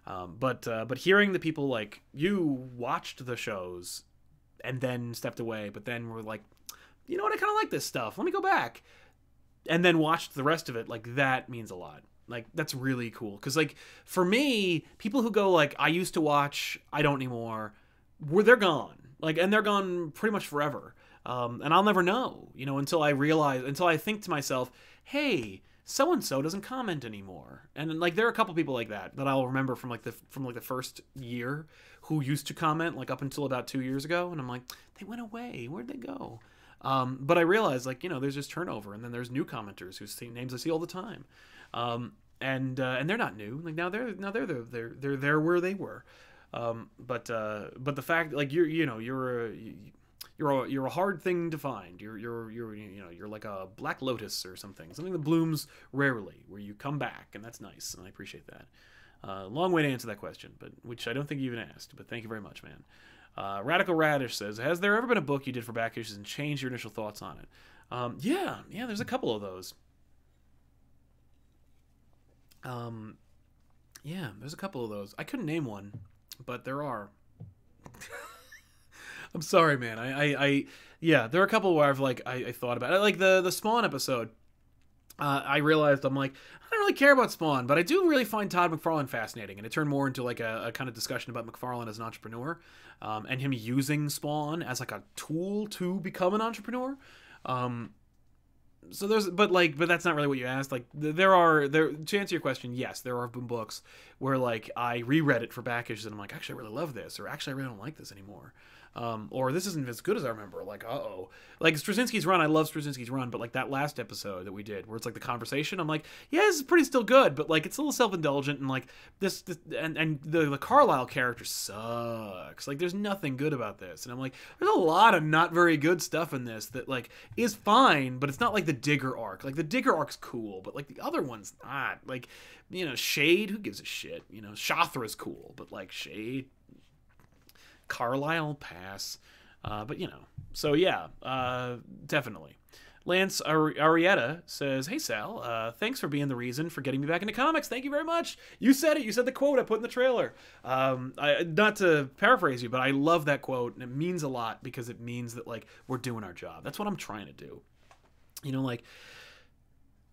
But hearing the people like you watched the shows and then stepped away, but then we're like, you know what, I kind of like this stuff, let me go back, and then watched the rest of it, like that means a lot. Like that's really cool, because like for me, people who go like I used to watch, I don't anymore, they're gone, like, and they're gone pretty much forever, and I'll never know, you know, until I think to myself, hey, so and so doesn't comment anymore. And like there are a couple people like that I'll remember from the first year, who used to comment like up until about 2 years ago, and I'm like, they went away, where'd they go? But I realized, like, you know, there's just turnover, and then there's new commenters whose names I see all the time, and they're not new. Like now they're there where they were, But the fact, like, you're a hard thing to find. You're like a black lotus or something that blooms rarely, where you come back, and that's nice, and I appreciate that. Long way to answer that question, but which I don't think you even asked. But thank you very much, man. Radical Radish says, has there ever been a book you did for back issues and changed your initial thoughts on it? Yeah, there's a couple of those. Yeah, there's a couple of those. I couldn't name one, but there are. I'm sorry, man. Yeah, there are a couple where I've I thought about it. Like the Spawn episode. I realized I don't really care about Spawn, but I do really find Todd McFarlane fascinating, and it turned more into like a kind of discussion about McFarlane as an entrepreneur, and him using Spawn as like a tool to become an entrepreneur. So but that's not really what you asked. Like to answer your question, yes, there have been books where like I reread it for back issues and I'm like, actually I really love this, or actually I really don't like this anymore. Or this isn't as good as I remember. Like, like Straczynski's run. I love Straczynski's run, but like that last episode that we did, where it's like the conversation, I'm like, yeah, this is pretty still good, but like it's a little self-indulgent, and like this and the Carlisle character sucks. Like, there's nothing good about this, and I'm like, there's a lot of not very good stuff in this that like is fine, but it's not like the Digger arc. Like the Digger arc's cool, but like the other one's not. Like, Shade, who gives a shit? Shathra's cool, but like Shade. Carlisle, pass. But so yeah, definitely. Lance Arietta says, hey Sal, thanks for being the reason for getting me back into comics. Thank you very much. You said it. You said the quote I put in the trailer. Not to paraphrase you, but I love that quote, and it means a lot because it means that like we're doing our job. That's what I'm trying to do. Like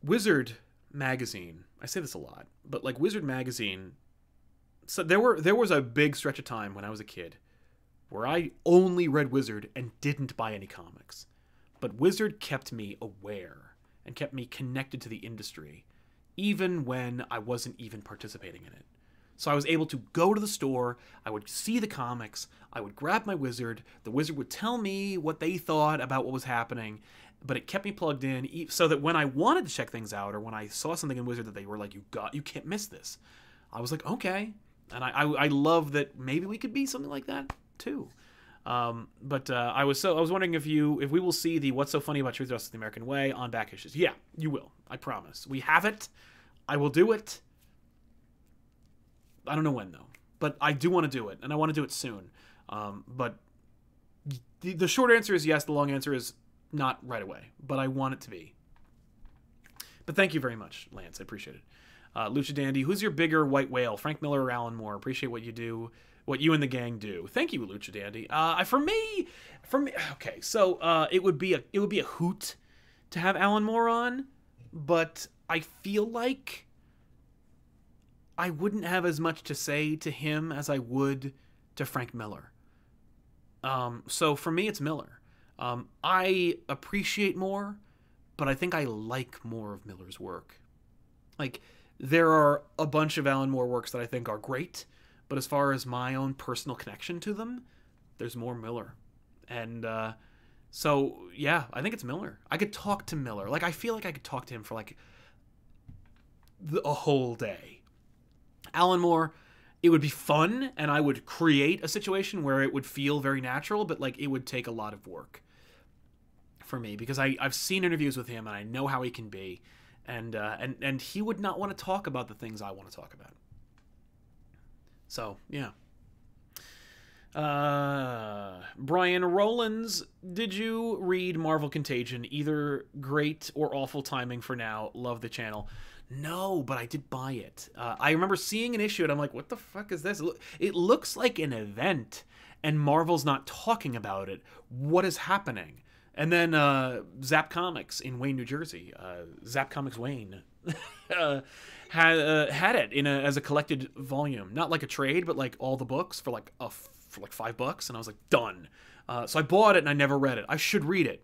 Wizard magazine. I say this a lot, but like Wizard magazine. So there was a big stretch of time when I was a kid where I only read Wizard and didn't buy any comics. But Wizard kept me aware and kept me connected to the industry, even when I wasn't even participating in it. So I was able to go to the store, I would see the comics, I would grab my Wizard, the Wizard would tell me what they thought about what was happening, but it kept me plugged in so that when I wanted to check things out, or when I saw something in Wizard that they were like, you can't miss this, I was like, okay. And I love that maybe we could be something like that too. But I was wondering if we will see the What's So Funny About Truth Justice the American Way on back issues. Yeah, you will. I promise. We have it. I will do it. I don't know when though, but I do want to do it, and I want to do it soon. But the short answer is yes. The long answer is not right away, but I want it to be. But thank you very much, Lance. I appreciate it. Lucha Dandy, who's your bigger white whale, Frank Miller or Alan Moore? Appreciate what you do, what you and the gang do. Thank you, Lucha Dandy. For me, okay, so it would be a hoot to have Alan Moore on, but I feel like I wouldn't have as much to say to him as I would to Frank Miller. So for me, it's Miller. I appreciate Moore, but I think I like more of Miller's work. Like, there are a bunch of Alan Moore works that I think are great, but as far as my own personal connection to them, there's more Miller. And so, yeah, I think it's Miller. I could talk to Miller. Like, I feel like I could talk to him for, like, a whole day. Alan Moore, it would be fun, and I would create a situation where it would feel very natural, but, like, it would take a lot of work for me, because I've seen interviews with him, and I know how he can be. And he would not want to talk about the things I want to talk about. So, yeah. Brian Rollins, did you read Marvel Contagion? Either great or awful timing for now. Love the channel. No, but I did buy it. I remember seeing an issue, and I'm like, what the fuck is this? It looks like an event, and Marvel's not talking about it. What is happening? And then Zap Comics in Wayne, New Jersey, Zap Comics Wayne, had it as a collected volume, not like a trade, but like all the books for like $5, and I was like, done. So I bought it and I never read it. I should read it.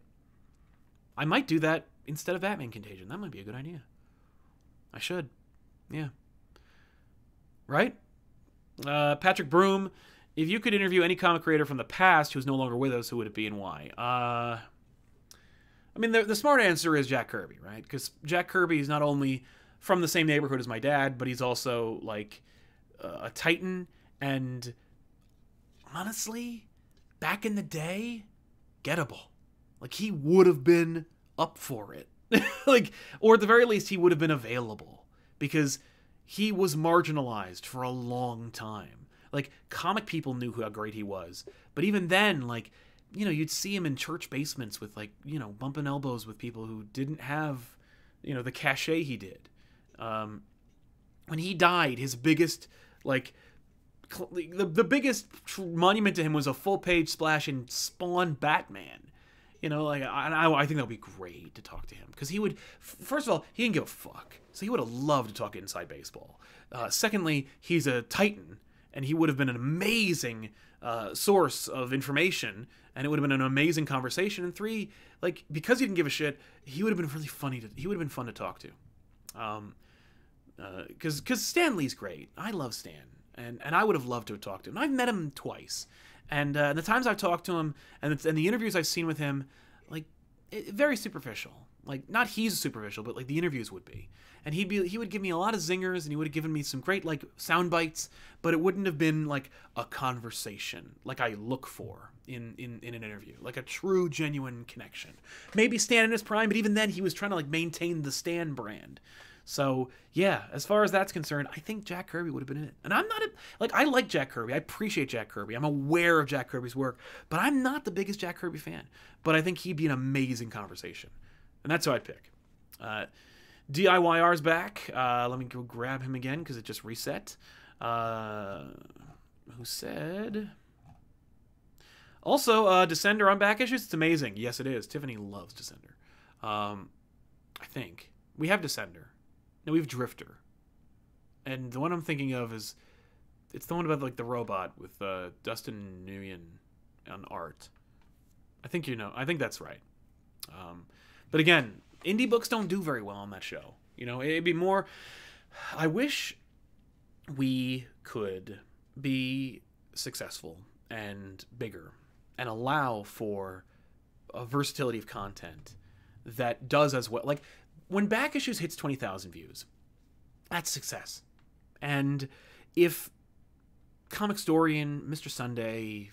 I might do that instead of Batman Contagion. That might be a good idea. I should, yeah. Right? Patrick Broom, if you could interview any comic creator from the past who's no longer with us, who would it be and why? I mean, the smart answer is Jack Kirby, right? Because Jack Kirby is not only from the same neighborhood as my dad, but he's also, like, a titan, and honestly, back in the day, gettable. Like, he would have been up for it. Like, or at the very least, he would have been available. Because he was marginalized for a long time. Like, comic people knew how great he was. But even then, like, you know, you'd see him in church basements with, like, you know, bumping elbows with people who didn't have, you know, the cachet he did. When he died, his biggest, like, the biggest monument to him was a full-page splash in Spawn Batman. You know, like, I think that would be great to talk to him. Because he would, first of all, he didn't give a fuck. So he would have loved to talk inside baseball. Secondly, he's a titan. And he would have been an amazing source of information. And it would have been an amazing conversation. And three, like, because he didn't give a shit, he would have been really funny. He would have been fun to talk to. Because Stan Lee's great. I love Stan. And I would have loved to have talked to him. I've met him twice. And the times I've talked to him and the interviews I've seen with him, like, very superficial. Like, not he's superficial, but, like, the interviews would be. And he would give me a lot of zingers, and he would have given me some great, like, sound bites, but it wouldn't have been, like, a conversation like I look for in an interview. Like, a true, genuine connection. Maybe Stan in his prime, but even then he was trying to, like, maintain the Stan brand. So, yeah, as far as that's concerned, I think Jack Kirby would have been in it. And I'm not, I like Jack Kirby. I appreciate Jack Kirby. I'm aware of Jack Kirby's work, but I'm not the biggest Jack Kirby fan. But I think he'd be an amazing conversation. And that's who I'd pick. DIYR's back. Let me go grab him again because it just reset. Who said... Also, Descender on back issues. It's amazing. Yes, it is. Tiffany loves Descender. I think. We have Descender. No, we have Drifter. And the one I'm thinking of is... It's the one about, like, the robot with Dustin Nguyen on art. I think you know. I think that's right. But again, indie books don't do very well on that show. You know, it'd be more... I wish we could be successful and bigger and allow for a versatility of content that does as well. Like, when Back Issues hits 20,000 views, that's success. And if Comic Storian, Mr. Sunday,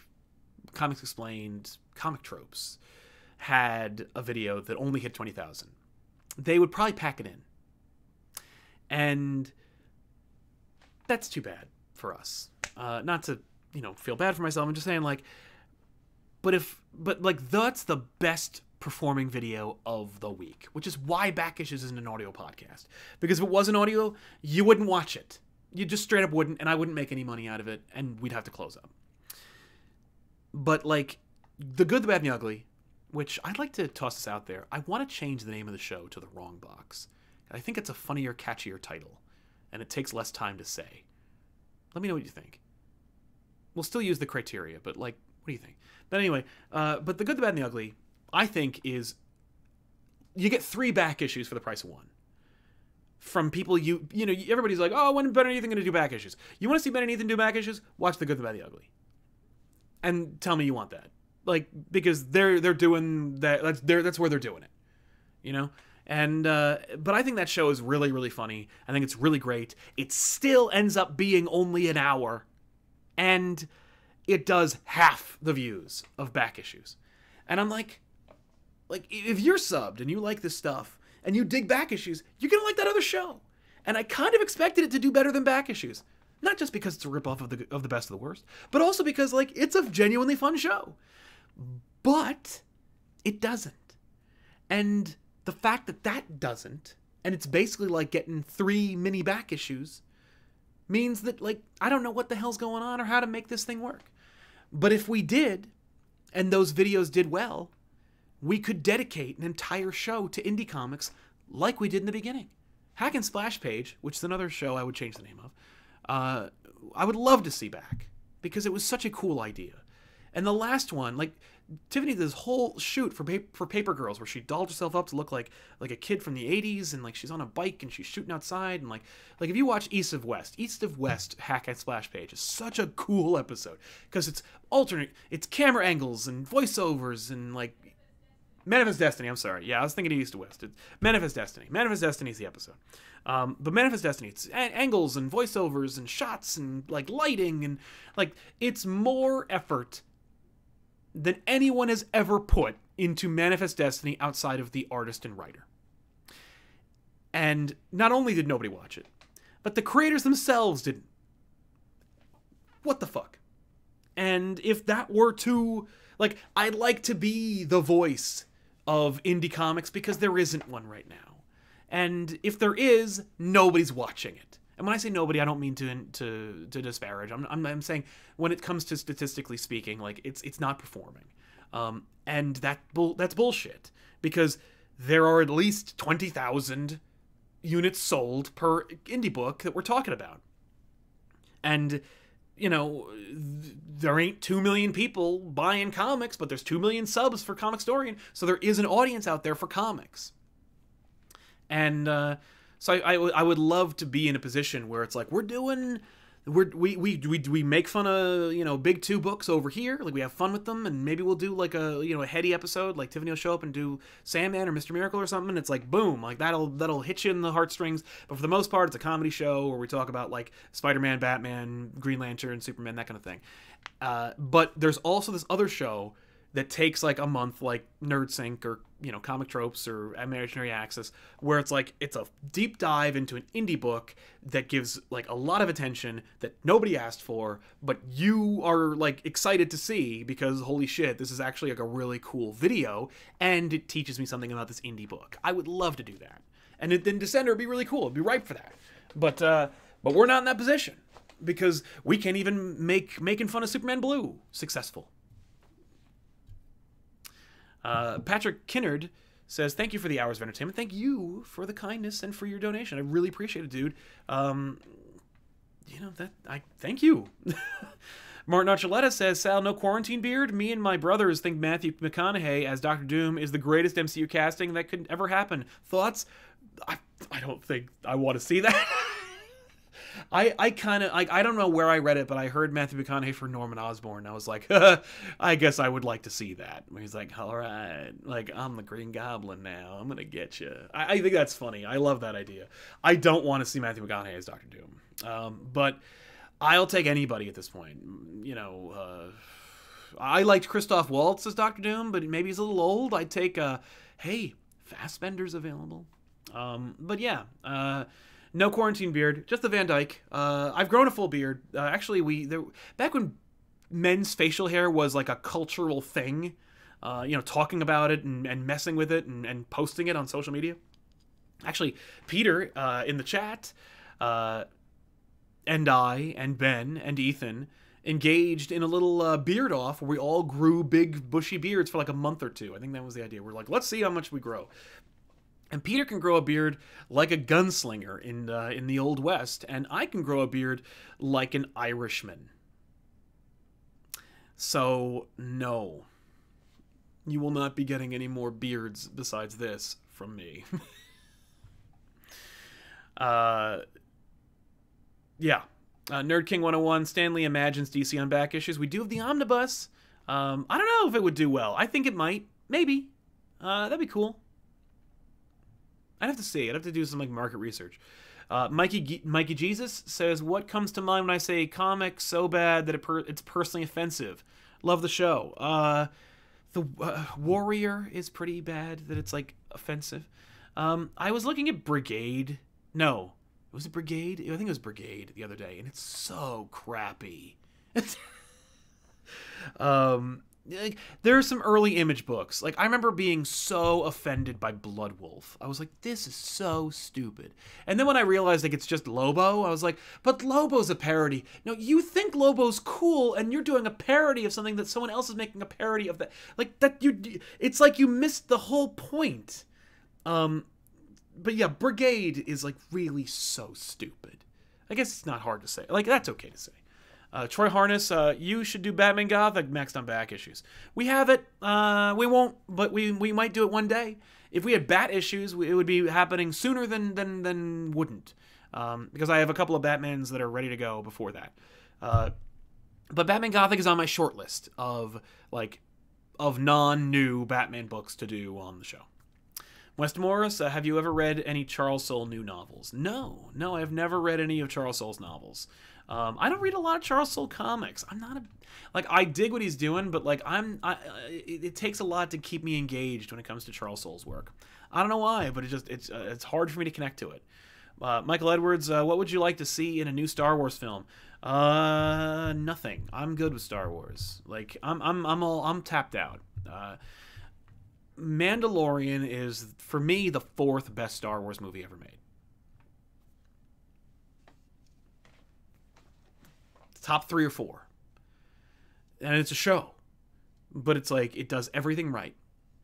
Comics Explained, Comic Tropes had a video that only hit 20,000, they would probably pack it in. And that's too bad for us. Not to, you know, feel bad for myself. I'm just saying, like, but that's the best performing video of the week, which is why Back Issues isn't an audio podcast. Because if it was an audio, you wouldn't watch it. You just straight up wouldn't, and I wouldn't make any money out of it, and we'd have to close up. But, like, The Good, the Bad, and the Ugly, which I'd like to toss this out there. I want to change the name of the show to The Wrong Box. I think it's a funnier, catchier title, and it takes less time to say. Let me know what you think. We'll still use the criteria, but, like, what do you think? But anyway, but The Good, the Bad, and the Ugly, I think, is... You get 3 back issues for the price of 1. From people you know, everybody's like, oh, when Ben and Ethan going to do back issues? You want to see Ben and Ethan do back issues? Watch The Good, the Bad, and the Ugly. And tell me you want that. Like, because they're doing that. That's where they're doing it. You know? And, but I think that show is really, really funny. I think it's really great. It still ends up being only an hour. And it does half the views of back issues. And I'm like, if you're subbed and you like this stuff and you dig back issues, you're going to like that other show. And I kind of expected it to do better than back issues. Not just because it's a ripoff of the best of the worst, but also because, like, it's a genuinely fun show. But it doesn't. And the fact that doesn't, and it's basically like getting 3 mini back issues, means that, like, I don't know what the hell's going on or how to make this thing work. But if we did, and those videos did well, we could dedicate an entire show to indie comics like we did in the beginning. Hack and Splash Page, which is another show I would change the name of, I would love to see back, because it was such a cool idea. And the last one, like, Tiffany did this whole shoot for Paper Girls where she dolled herself up to look like a kid from the 80s, and, like, she's on a bike and she's shooting outside, and like if you watch East of West Hack and Splash Page is such a cool episode because it's alternate, it's camera angles and voiceovers and, like, Manifest Destiny, I'm sorry. Yeah, I was thinking East to West. It's Manifest Destiny. Manifest Destiny is the episode. But Manifest Destiny, it's angles and voiceovers and shots and, like, lighting and, like, it's more effort than anyone has ever put into Manifest Destiny outside of the artist and writer. And not only did nobody watch it, but the creators themselves didn't. What the fuck? And if that were to, like, I'd like to be the voice of indie comics because there isn't one right now. And if there is, nobody's watching it. And when I say nobody, I don't mean to disparage. I'm saying when it comes to statistically speaking, like, it's not performing. And that's bullshit, because there are at least 20,000 units sold per indie book that we're talking about. And, you know, there ain't 2 million people buying comics, but there's 2 million subs for Comicstorian, so there is an audience out there for comics. And so I would love to be in a position where it's like we make fun of, you know, big 2 books over here, like we have fun with them, and maybe we'll do like a, you know, a heady episode, like Tiffany will show up and do Sandman or Mr. Miracle or something, and it's like boom, like that'll hit you in the heartstrings. But for the most part, it's a comedy show where we talk about like Spider-Man, Batman, Green Lantern, Superman, that kind of thing. But there's also this other show that takes like a month, like NerdSync or, you know, Comic Tropes or Imaginary Access, where it's like it's a deep dive into an indie book that gives like a lot of attention that nobody asked for, but you are like excited to see because holy shit, this is actually like a really cool video and it teaches me something about this indie book. I would love to do that, and then Descender would be really cool. It'd be ripe for that, but we're not in that position because we can't even make making fun of Superman Blue successful. Patrick Kinnard says, thank you for the hours of entertainment. Thank you for the kindness and for your donation. I really appreciate it, dude. You know, thank you. Martin Archuleta says, Sal, no quarantine beard? Me and my brothers think Matthew McConaughey as Dr. Doom is the greatest MCU casting that could ever happen. Thoughts? I don't think I want to see that. I kind of, I don't know where I read it, but I heard Matthew McConaughey for Norman Osborn. I was like, I guess I would like to see that. He's like, all right, like, I'm the Green Goblin now. I'm going to get you. I think that's funny. I love that idea. I don't want to see Matthew McConaughey as Dr. Doom. But I'll take anybody at this point. You know, I liked Christoph Waltz as Dr. Doom, but maybe he's a little old. I'd take, hey, Fassbender's available. But yeah, no quarantine beard, just the Van Dyke. I've grown a full beard. Actually, back when men's facial hair was like a cultural thing, you know, talking about it and messing with it and posting it on social media. Actually, Peter in the chat, and I and Ben and Ethan engaged in a little beard off where we all grew big bushy beards for like a month or 2. I think that was the idea. We're like, let's see how much we grow. And Peter can grow a beard like a gunslinger in the Old West, and I can grow a beard like an Irishman. So, no. You will not be getting any more beards besides this from me. Yeah. Nerd King 101, Stanley imagines DC on back issues. We do have the Omnibus. I don't know if it would do well. I think it might. Maybe. That'd be cool. I'd have to see. I'd have to do some like market research. Mikey Jesus says, what comes to mind when I say comic so bad that it's personally offensive? Love the show. The Warrior is pretty bad that it's like offensive. I was looking at Brigade. No. Was it Brigade? I think it was Brigade the other day, and it's so crappy. Like, there are some early Image books. Like, I remember being so offended by Blood Wolf. I was like, this is so stupid. And then when I realized, like, it's just Lobo, I was like, but Lobo's a parody. No, you think Lobo's cool, and you're doing a parody of something that someone else is making a parody of. That, like, it's like you missed the whole point. But yeah, Brigade is, like, really so stupid. I guess it's not hard to say. Like, that's okay to say. Troy Harness, you should do Batman Gothic next on back issues. We have it. We won't, but we might do it one day. If we had Bat issues, it would be happening sooner than wouldn't. Because I have a couple of Batmans that are ready to go before that. But Batman Gothic is on my short list of, like, of non-new Batman books to do on the show. West Morris, have you ever read any Charles Soule new novels? No, I've never read any of Charles Soule's novels. I don't read a lot of Charles Soule comics. I'm not I dig what he's doing, but it takes a lot to keep me engaged when it comes to Charles Soule's work. I don't know why, but it's hard for me to connect to it. Michael Edwards, what would you like to see in a new Star Wars film? Nothing. I'm good with Star Wars. I'm tapped out. Mandalorian is, for me, the 4th best Star Wars movie ever made. Top 3 or 4. And it's a show. But it's it does everything right.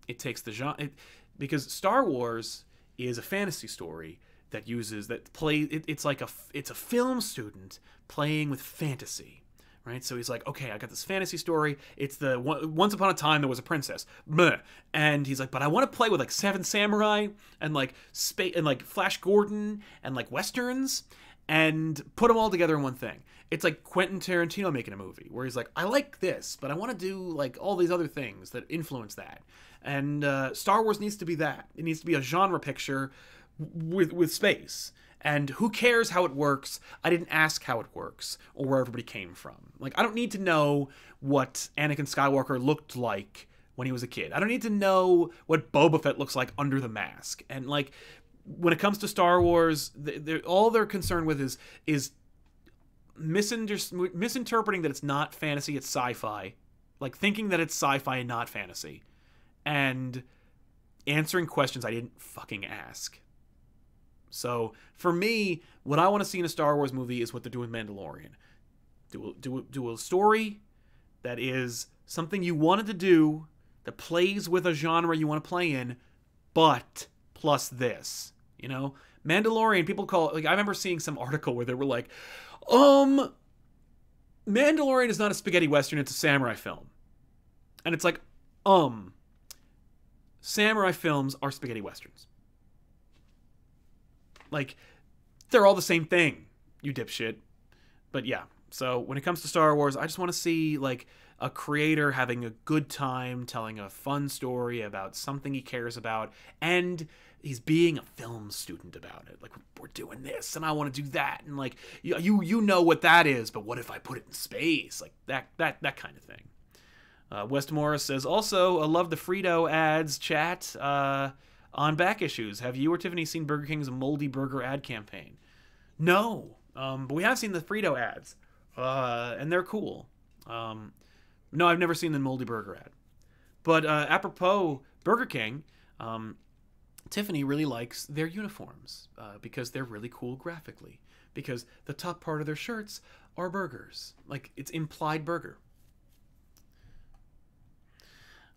It takes the genre... because Star Wars is a fantasy story it's a film student playing with fantasy, right? So he's like, okay, I got this fantasy story. It's the once upon a time there was a princess, and he's like, but I want to play with 7 samurai and Flash Gordon and westerns and put them all together in one thing. It's like Quentin Tarantino making a movie where he's like, I like this, but I want to do all these other things that influence that. And Star Wars needs to be that. It needs to be a genre picture with space. And who cares how it works? I didn't ask how it works or where everybody came from. I don't need to know what Anakin Skywalker looked like when he was a kid. I don't need to know what Boba Fett looks like under the mask. And when it comes to Star Wars, all they're concerned with is misinterpreting that it's not fantasy, it's sci-fi. Thinking that it's sci-fi and not fantasy. And answering questions I didn't fucking ask. So, for me, what I want to see in a Star Wars movie is what they're doing with Mandalorian. Do a story that is something you wanted to do, that plays with a genre you want to play in, but plus this. Mandalorian, people call it... I remember seeing some article where they were like, Mandalorian is not a spaghetti western, it's a samurai film. And it's samurai films are spaghetti westerns. They're all the same thing, you dipshit. But yeah, so when it comes to Star Wars, I just want to see, a creator having a good time telling a fun story about something he cares about, and he's being a film student about it. We're doing this, and I want to do that, and, you know what that is, but what if I put it in space? That kind of thing. West Morris says, also, I love the Frito ads, chat, on back issues. Have you or Tiffany seen Burger King's Moldy Burger ad campaign? No, but we have seen the Frito ads, and they're cool. No, I've never seen the Moldy Burger ad. But apropos Burger King, Tiffany really likes their uniforms because they're really cool graphically. Because the top part of their shirts are burgers. It's implied burger.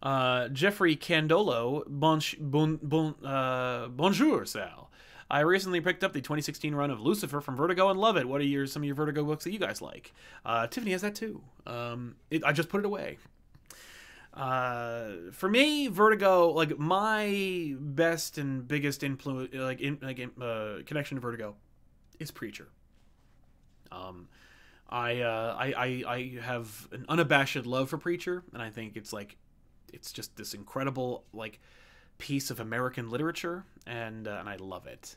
Jeffrey Candolo, bonjour, Sal. I recently picked up the 2016 run of Lucifer from Vertigo and love it. What are some of your Vertigo books that you guys like? Tiffany has that too. I just put it away. For me, Vertigo, my best and biggest influence, connection to Vertigo is Preacher. I have an unabashed love for Preacher, and I think it's just this incredible piece of American literature, and I love it.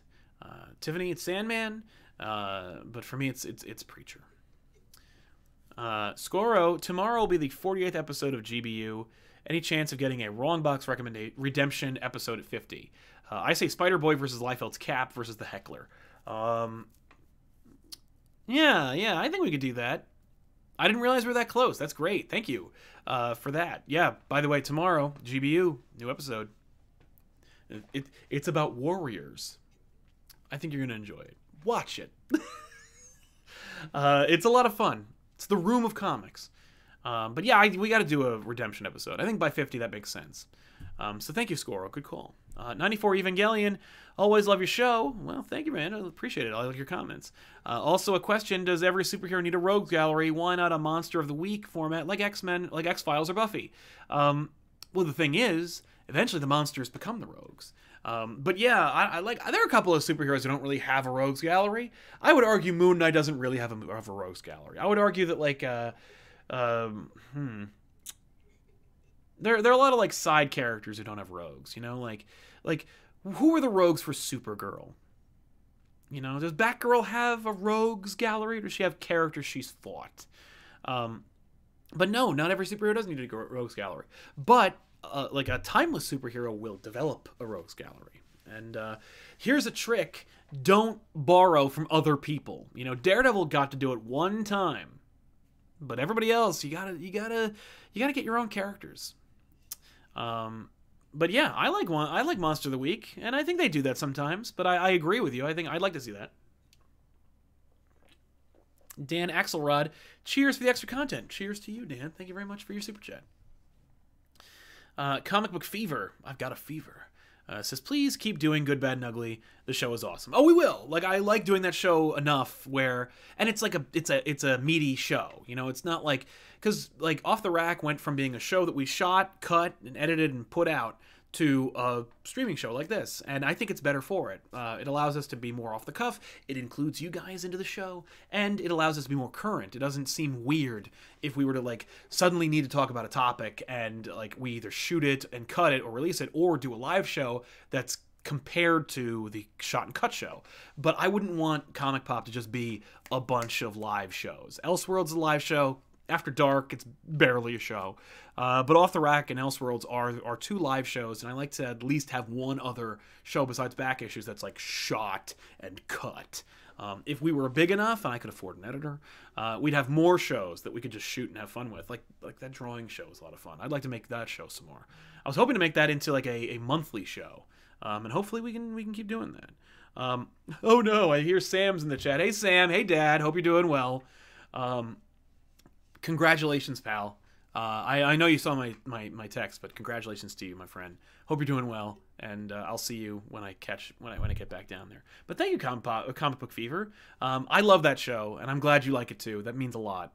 Tiffany, it's Sandman, but for me, it's Preacher. Scoro, tomorrow will be the 48th episode of GBU. Any chance of getting a Wrong Box Redemption episode at 50? I say Spider-Boy versus Liefeld's Cap versus the Heckler. Yeah, I think we could do that. I didn't realize we were that close. That's great. Thank you for that. Yeah, by the way, tomorrow, GBU, new episode. It's about warriors. I think you're going to enjoy it. Watch it. It's a lot of fun. It's the room of comics. But yeah, we got to do a redemption episode. I think by 50 that makes sense. So thank you, Scoro. Good call. 94 Evangelion. Always love your show. Well, thank you, man. I appreciate it. I like your comments. Also a question, does every superhero need a rogues gallery? Why not a monster of the week format like X-Men, like X-Files or Buffy? Well, the thing is, eventually the monsters become the rogues. But yeah, I like, there are a couple of superheroes who don't really have a rogues gallery. I would argue Moon Knight doesn't really have a rogues gallery. I would argue that there are a lot of like side characters who don't have rogues. You know, like who are the rogues for Supergirl? You know, does Batgirl have a rogues gallery, or does she have characters she's fought? But no, not every superhero does need a rogues gallery. But like a timeless superhero will develop a rogues gallery. And here's a trick: don't borrow from other people. You know, Daredevil got to do it one time, but everybody else, you gotta get your own characters. But yeah, I like Monster of the Week, and I think they do that sometimes. But I agree with you. I think I'd like to see that. Dan Axelrod, cheers for the extra content. Cheers to you, Dan. Thank you very much for your super chat. Comic Book Fever. I've got a fever. Says, please keep doing Good, Bad, and Ugly. The show is awesome. Oh, we will. Like, I like doing that show enough where, and it's like it's a meaty show. You know, it's not like, because like Off the Rack went from being a show that we shot, cut, and edited and put out to a streaming show like this, and I think it's better for it. It allows us to be more off the cuff, it includes you guys into the show, and it allows us to be more current. It doesn't seem weird if we were to like suddenly need to talk about a topic and like we either shoot it and cut it or release it, or do a live show that's compared to the shot and cut show. But I wouldn't want Comic Pop to just be a bunch of live shows. Elseworlds is a live show. After Dark, it's barely a show. But Off the Rack and Elseworlds are two live shows, and I like to at least have one other show besides Back Issues that's like shot and cut. If we were big enough and I could afford an editor, we'd have more shows that we could just shoot and have fun with. Like that drawing show is a lot of fun. I'd like to make that show some more. I was hoping to make that into like a monthly show, and hopefully we can keep doing that. Oh no, I hear Sam's in the chat. Hey Sam, hey Dad, hope you're doing well. Congratulations, pal. I know you saw my text, but congratulations to you, my friend. Hope you're doing well, and I'll see you when I get back down there. But thank you, Comic Book Fever. I love that show, and I'm glad you like it too. That means a lot.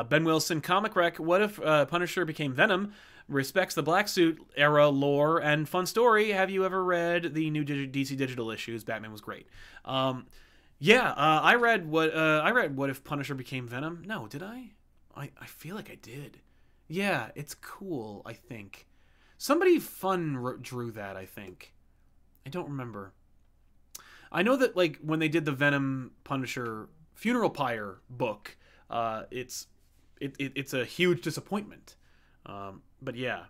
Ben Wilson, Comic Rec. What if Punisher became Venom? Respects the Black Suit era lore and fun story. Have you ever read the new DC Digital issues? Batman was great. Yeah, I read What If Punisher Became Venom? No, did I? I feel like I did. Yeah, it's cool, I think. Somebody fun drew that, I think. I don't remember. I know that like when they did the Venom Punisher Funeral Pyre book, it's a huge disappointment. But yeah.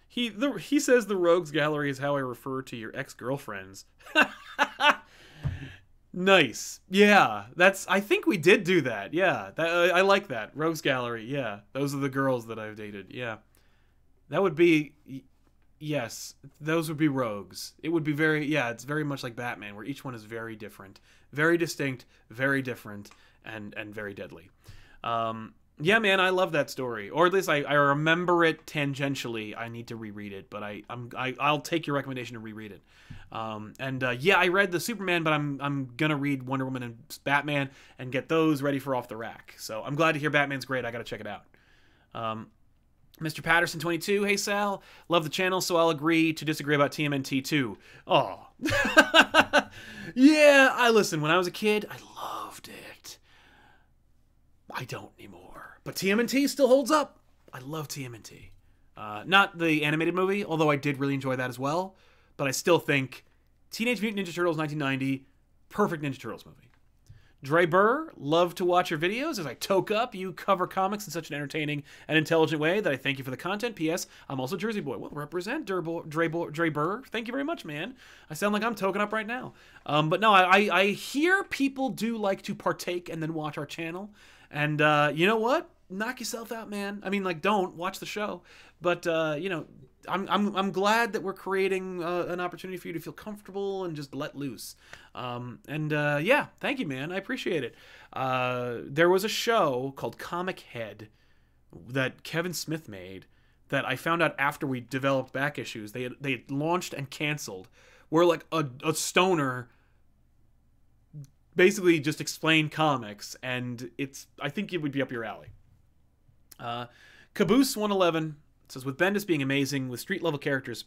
He says the Rogues Gallery is how I refer to your ex-girlfriends. Nice. Yeah, I think we did do that. Yeah, I like that. Rogues Gallery. Yeah, those are the girls that I've dated. Yeah, that would be. Yes, those would be rogues. It would be very. Yeah, it's very much like Batman, where each one is very different, very distinct, very different, and very deadly. Yeah, man, I love that story, or at least I remember it tangentially. I need to reread it, but I'll take your recommendation to reread it. Yeah, I read the Superman, but I'm gonna read Wonder Woman and Batman and get those ready for Off the Rack. So I'm glad to hear Batman's great. I gotta check it out. Mr. Patterson 22, hey Sal, love the channel, so I'll agree to disagree about TMNT too. Oh, yeah. Listen. When I was a kid, I loved it. I don't anymore. But TMNT still holds up. I love TMNT. Not the animated movie, although I did really enjoy that as well. But I still think Teenage Mutant Ninja Turtles 1990, perfect Ninja Turtles movie. Dre Burr, love to watch your videos. As I toke up, you cover comics in such an entertaining and intelligent way that I thank you for the content. P.S. I'm also Jersey boy. Well, represent Dre Burr. Thank you very much, man. I sound like I'm toking up right now. But no, I hear people do like to partake and then watch our channel. And you know what? Knock yourself out, man. I mean, like, don't watch the show, but you know, I'm glad that we're creating an opportunity for you to feel comfortable and just let loose. Yeah, thank you, man. I appreciate it. There was a show called Comic Head that Kevin Smith made that I found out after we developed Back Issues. They had launched and canceled. Where like a stoner basically just explained comics, and I think it would be up your alley. Caboose 111 says, with Bendis being amazing with street level characters,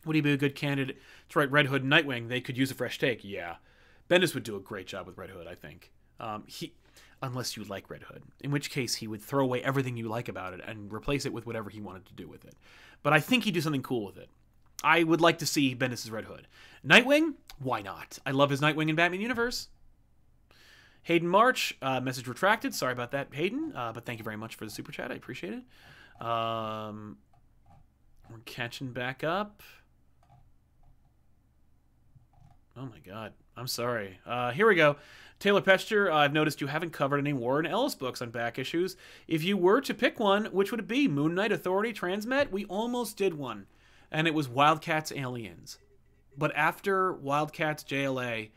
would he be a good candidate to write Red Hood and Nightwing? They could use a fresh take. Yeah, Bendis would do a great job with Red Hood, I think. unless you like Red Hood, in which case he would throw away everything you like about it and replace it with whatever he wanted to do with it. But I think he'd do something cool with it. I would like to see Bendis' Red Hood. Nightwing? Why not? I love his Nightwing in Batman Universe. Hayden March, message retracted. Sorry about that, Hayden. But thank you very much for the super chat. I appreciate it. We're catching back up. Oh my god. I'm sorry. Here we go. Taylor Petcher, I've noticed you haven't covered any Warren Ellis books on back issues. If you were to pick one, which would it be? Moon Knight, Authority, Transmet? We almost did one. And it was Wildcats Aliens. But after Wildcats JLA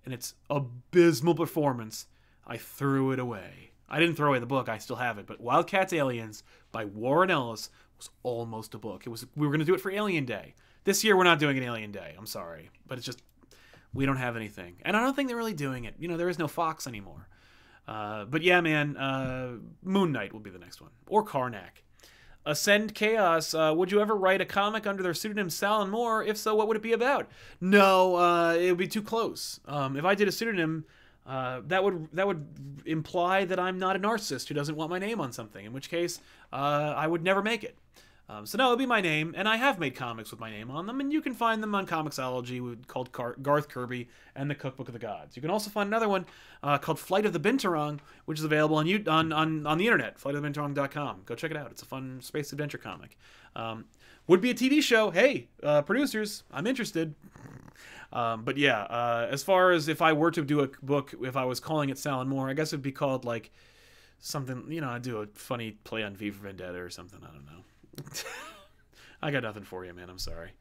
and its abysmal performance, I threw it away. I didn't throw away the book, I still have it, but Wildcats Aliens by Warren Ellis was almost a book. We were going to do it for Alien Day. This year we're not doing an Alien Day, I'm sorry. But it's just, we don't have anything. And I don't think they're really doing it. You know, there is no Fox anymore. But yeah, man, Moon Knight will be the next one. Or Karnak. Ascend Chaos, would you ever write a comic under their pseudonym Sal and Moore? If so, what would it be about? No, it would be too close. If I did a pseudonym, that would imply that I'm not a narcissist who doesn't want my name on something, in which case I would never make it. So no, it'll be my name, and I have made comics with my name on them, and you can find them on Comixology called Garth Kirby and the Cookbook of the Gods. You can also find another one called Flight of the Binturong, which is available on the internet, flightofthebinturong.com. Go check it out. It's a fun space adventure comic. Would be a TV show. Hey, producers, I'm interested. But yeah, as far as if I were to do a book, if I was calling it Sal and Moore, I guess it'd be called like something, you know, I'd do a funny play on V for Vendetta or something. I don't know. I got nothing for you, man. I'm sorry.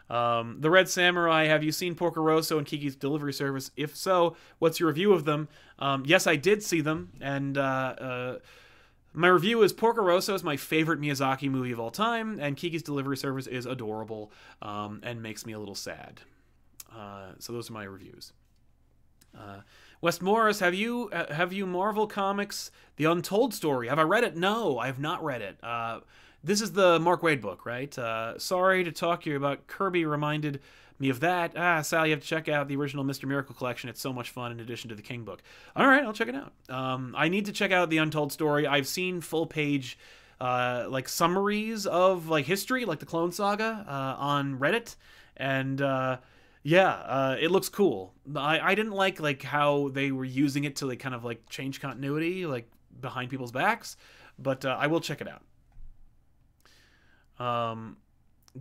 The Red Samurai, have you seen Porco Rosso and Kiki's Delivery Service? If so, what's your review of them? Yes, I did see them, and my review is Porco Rosso is my favorite Miyazaki movie of all time, and Kiki's Delivery Service is adorable and makes me a little sad. So those are my reviews. West Morris, have you Marvel Comics The Untold Story? Have I read it? No, I have not read it. This is the Mark Waid book, right? Sorry to talk to you about Kirby, reminded me of that. Sal, you have to check out the original Mr. Miracle collection. It's so much fun in addition to the King book. All right, I'll check it out. I need to check out The Untold Story. I've seen full page like summaries of like history, like the Clone Saga on Reddit, and yeah, it looks cool. I didn't like how they were using it to like kind of like change continuity like behind people's backs, but I will check it out.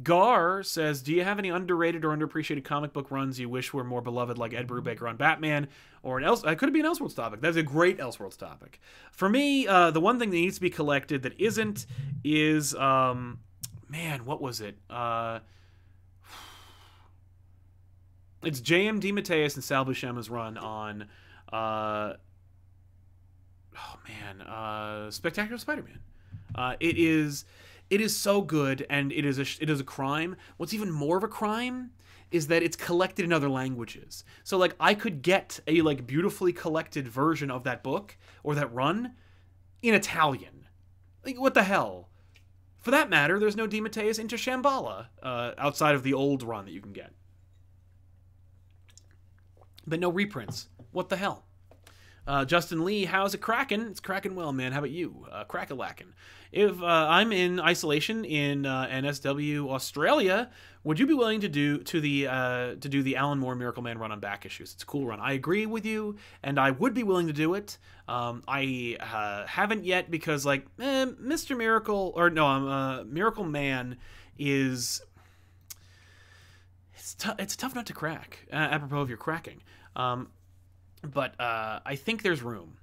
Gar says, do you have any underrated or underappreciated comic book runs you wish were more beloved, like Ed Brubaker on Batman, or could it be an Elseworlds topic? That's a great Elseworlds topic. For me, the one thing that needs to be collected that isn't is, man, what was it? It's J.M. DeMatteis and Sal Buscema's run on, Spectacular Spider-Man. It is so good, and it is a crime. What's even more of a crime is that it's collected in other languages. So like I could get a like beautifully collected version of that book or that run in Italian. Like what the hell? For that matter, there's no DeMatteis into Shambhala outside of the old run that you can get. But no reprints. What the hell? Justin Lee, how's it cracking? It's cracking well, man. How about you? Crack-a-lackin'. If I'm in isolation in NSW Australia, would you be willing to do the Alan Moore Miracle Man run on back issues? It's a cool run. I agree with you, and I would be willing to do it. I haven't yet because like Mr. Miracle Miracle Man is it's a tough nut to crack. Apropos of your cracking. But I think there's room.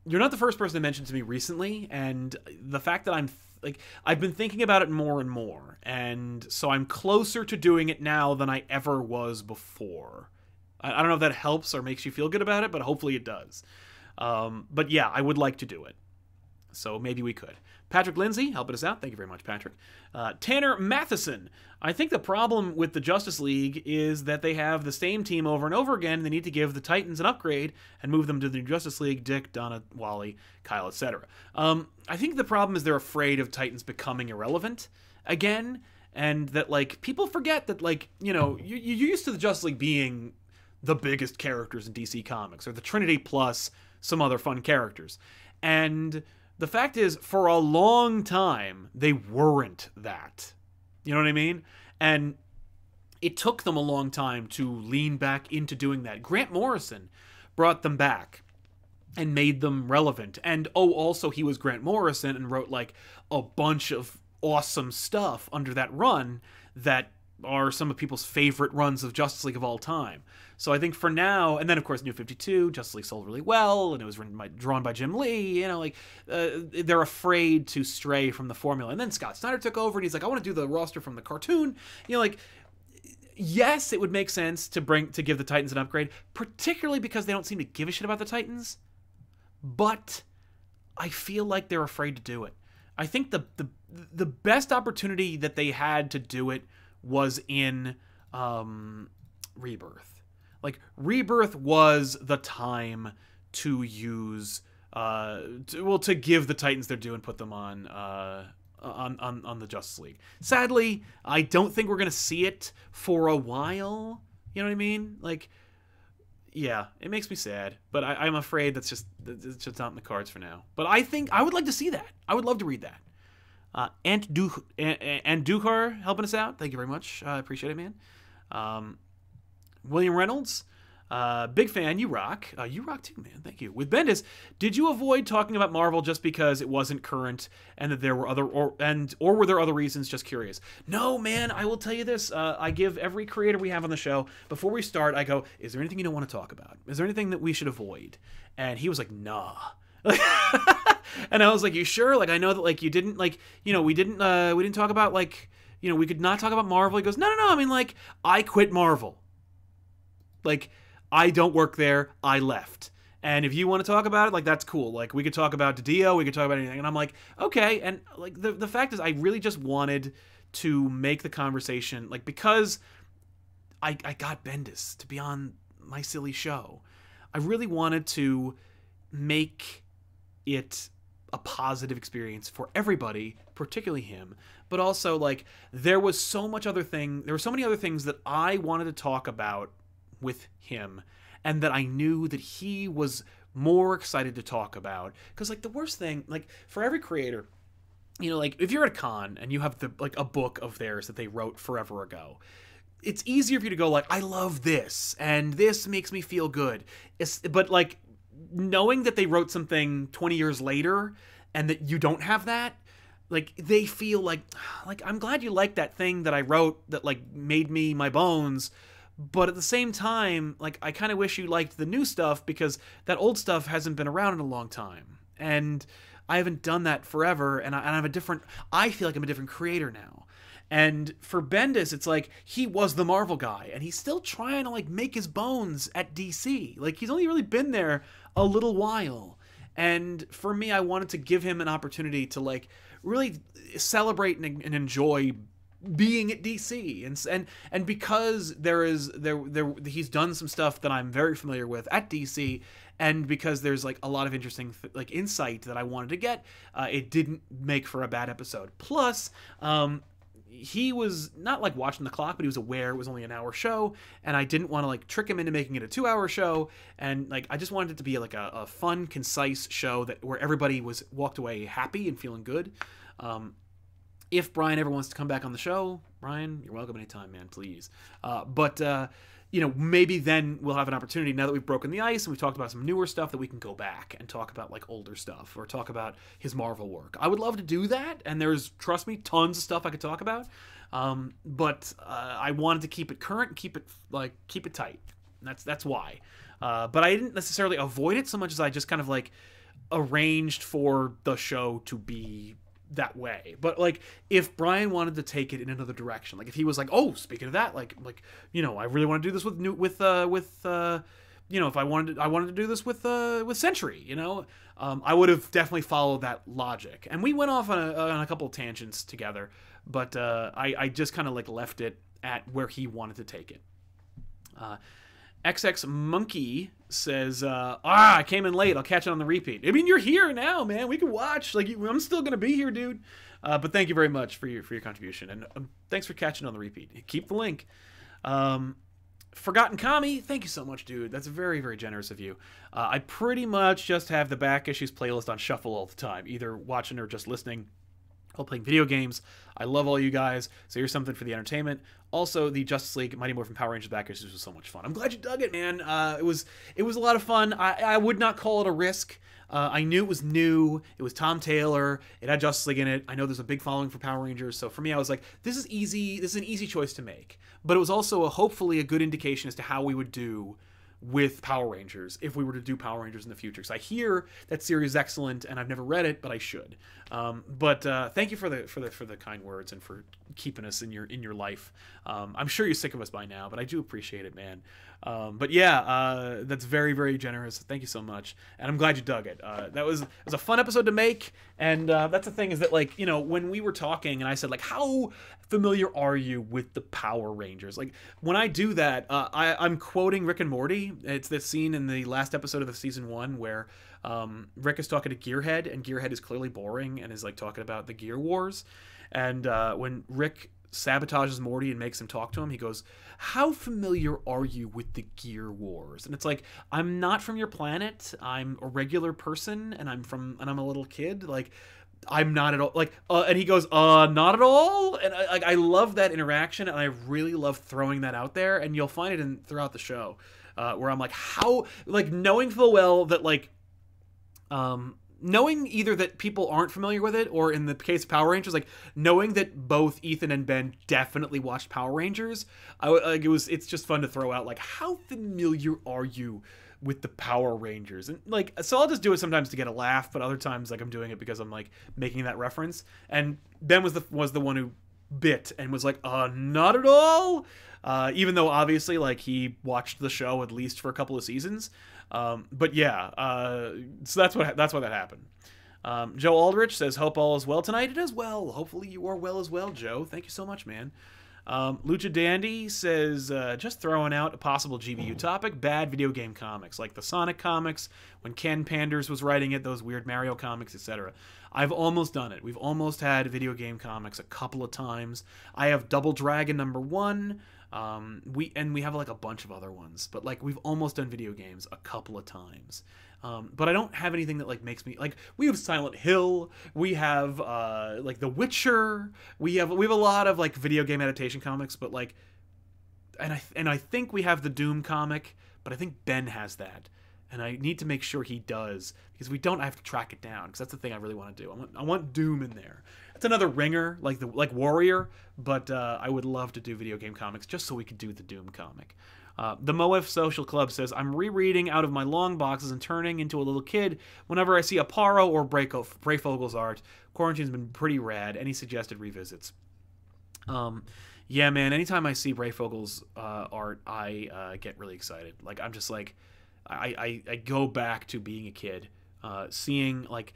You're not the first person to mention to me recently, and the fact that I've been thinking about it more and more, and so I'm closer to doing it now than I ever was before. I don't know if that helps or makes you feel good about it, but hopefully it does. But yeah, I would like to do it. So maybe we could. Patrick Lindsay, helping us out. Thank you very much, Patrick. Tanner Matheson. I think the problem with the Justice League is that they have the same team over and over again. They need to give the Titans an upgrade and move them to the Justice League. Dick, Donna, Wally, Kyle, etc. I think the problem is they're afraid of Titans becoming irrelevant again, and that like people forget that like you know you're used to the Justice League being the biggest characters in DC Comics, or the Trinity plus some other fun characters. And the fact is, for a long time, they weren't that. You know what I mean? And it took them a long time to lean back into doing that. Grant Morrison brought them back and made them relevant. And also he was Grant Morrison and wrote like a bunch of awesome stuff under that run that are some of people's favorite runs of Justice League of all time. So I think for now, and then of course New 52, Justice League sold really well, and it was drawn by Jim Lee, you know, like, they're afraid to stray from the formula. And then Scott Snyder took over, and he's like, I want to do the roster from the cartoon. You know, like, yes, it would make sense to give the Titans an upgrade, particularly because they don't seem to give a shit about the Titans, but I feel like they're afraid to do it. I think the best opportunity that they had to do it was in Rebirth. Like, Rebirth was the time to use to give the Titans their due and put them on the Justice League. Sadly, I don't think we're gonna see it for a while. You know what I mean? Like, yeah, it makes me sad, but I'm afraid it's just not in the cards for now. But I think I would like to see that. I would love to read that. And Duhar helping us out. Thank you very much. I appreciate it, man. William Reynolds, big fan. You rock. You rock too, man. Thank you. With Bendis, did you avoid talking about Marvel just because it wasn't current and that there were or were there other reasons? Just curious. No, man. I will tell you this. I give every creator we have on the show, before we start, I go, is there anything you don't want to talk about? Is there anything that we should avoid? And he was like, nah. And I was like, you sure? Like, I know that, like, you didn't, like, you know, we didn't talk about, like, you know, we could not talk about Marvel. He goes, no. I mean, like, I quit Marvel. Like, I don't work there. I left. And if you want to talk about it, like, that's cool. Like, we could talk about DiDio. We could talk about anything. And I'm like, okay. And, like, the fact is, I really just wanted to make the conversation, like, because I got Bendis to be on my silly show. I really wanted to make it a positive experience for everybody, particularly him. But also, like, there were so many other things that I wanted to talk about with him, and that I knew that he was more excited to talk about. Because, like, the worst thing, like, for every creator, you know, like, if you're at a con and you have a book of theirs that they wrote forever ago, it's easier for you to go, like, I love this and this makes me feel good. But, like, knowing that they wrote something 20 years later and that you don't have that, like, they feel like I'm glad you liked that thing that I wrote that, like, made me my bones. But at the same time, like, I kind of wish you liked the new stuff, because that old stuff hasn't been around in a long time. And I haven't done that forever, and I feel like I'm a different creator now. And for Bendis, it's like, he was the Marvel guy, and he's still trying to, like, make his bones at DC. Like, he's only really been there a little while. And for me, I wanted to give him an opportunity to, like, really celebrate and enjoy being at DC, and because he's done some stuff that I'm very familiar with at DC, and because there's, like, a lot of interesting like insight that I wanted to get, it didn't make for a bad episode. Plus, he was not, like, watching the clock, but he was aware it was only an hour show, and I didn't want to, like, trick him into making it a 2-hour show. And, like, I just wanted it to be, like, a fun, concise show where everybody walked away happy and feeling good. If Brian ever wants to come back on the show, Brian, you're welcome anytime, man, please. But you know, maybe then we'll have an opportunity, now that we've broken the ice and we've talked about some newer stuff, that we can go back and talk about, like, older stuff, or talk about his Marvel work. I would love to do that, and there's, trust me, tons of stuff I could talk about. But I wanted to keep it current, and keep it tight. And that's why. But I didn't necessarily avoid it so much as I just kind of, like, arranged for the show to be that way. But, like, if Brian wanted to take it in another direction, like, if he was like, oh, speaking of that, like, you know, I really want to do this with you know, if I wanted to do this with Century, you know, I would have definitely followed that logic. And we went off on a couple of tangents together, but I just kind of, like, left it at where he wanted to take it. XX Monkey says, I came in late. I'll catch it on the repeat. I mean, you're here now, man. We can watch. Like, I'm still going to be here, dude. But thank you very much for your contribution. And thanks for catching on the repeat. Keep the link. Forgotten Kami, thank you so much, dude. That's very, very generous of you. I pretty much just have the Back Issues playlist on shuffle all the time, either watching or just listening while playing video games. I love all you guys, so here's something for the entertainment. Also, the Justice League Mighty Morphin Power Rangers Back Issues was so much fun. I'm glad you dug it, man. It was a lot of fun. I would not call it a risk. I knew it was new. It was Tom Taylor. It had Justice League in it. I know there's a big following for Power Rangers, so for me, I was like, this is easy. This is an easy choice to make. But it was also hopefully a good indication as to how we would do with Power Rangers if we were to do Power Rangers in the future. Because I hear that series is excellent, and I've never read it, but I should. But thank you for the kind words and for keeping us in your life. I'm sure you're sick of us by now, but I do appreciate it, man. But yeah, that's very, very generous. Thank you so much, and I'm glad you dug it. It was a fun episode to make, and that's the thing is that, like, you know, when we were talking and I said, like, how familiar are you with the Power Rangers? Like, when I do that, I'm quoting Rick and Morty. It's this scene in the last episode of the season 1 where Rick is talking to Gearhead, and Gearhead is clearly boring and is like talking about the Gear Wars. And when Rick sabotages Morty and makes him talk to him, he goes, how familiar are you with the Gear Wars? And it's like, I'm not from your planet. I'm a regular person, and I'm a little kid. Like, I'm not at all, like, and he goes, not at all. And I love that interaction, and I really love throwing that out there. And you'll find it throughout the show, where I'm like, how, like, knowing full well that, like, knowing either that people aren't familiar with it, or in the case of Power Rangers, like, knowing that both Ethan and Ben definitely watched Power Rangers, it's just fun to throw out, like, how familiar are you with the Power Rangers? And, like, so I'll just do it sometimes to get a laugh, but other times, like, I'm doing it because I'm, like, making that reference. And Ben was the one who bit and was like, not at all. Even though obviously, like, he watched the show at least for a couple of seasons. But yeah, so that's why that happened. Joe Aldrich says, hope all is well tonight. It is well. Hopefully you are well as well, Joe. Thank you so much, man. Lucha Dandy says, just throwing out a possible GBU topic, bad video game comics, like the Sonic comics, when Ken Panders was writing it, those weird Mario comics, etc. I've almost done it. We've almost had video game comics a couple of times. I have Double Dragon #1. We have like a bunch of other ones, but like we've almost done video games a couple of times. But I don't have anything that like makes me like, we have Silent Hill, we have like The Witcher, we have a lot of like video game adaptation comics, but like, and I think we have the Doom comic, but I think Ben has that, and I need to make sure he does, because we don't, I have to track it down, because that's the thing I really want to do. I want Doom in there. It's another ringer, like Warrior, but I would love to do video game comics just so we could do the Doom comic. The Moef Social Club says, I'm rereading out of my long boxes and turning into a little kid whenever I see Aparo or Brayfogel's art. Quarantine's been pretty rad. Any suggested revisits? Yeah, man, anytime I see Brayfogel's art, I get really excited. Like, I'm just like, I go back to being a kid, seeing, like,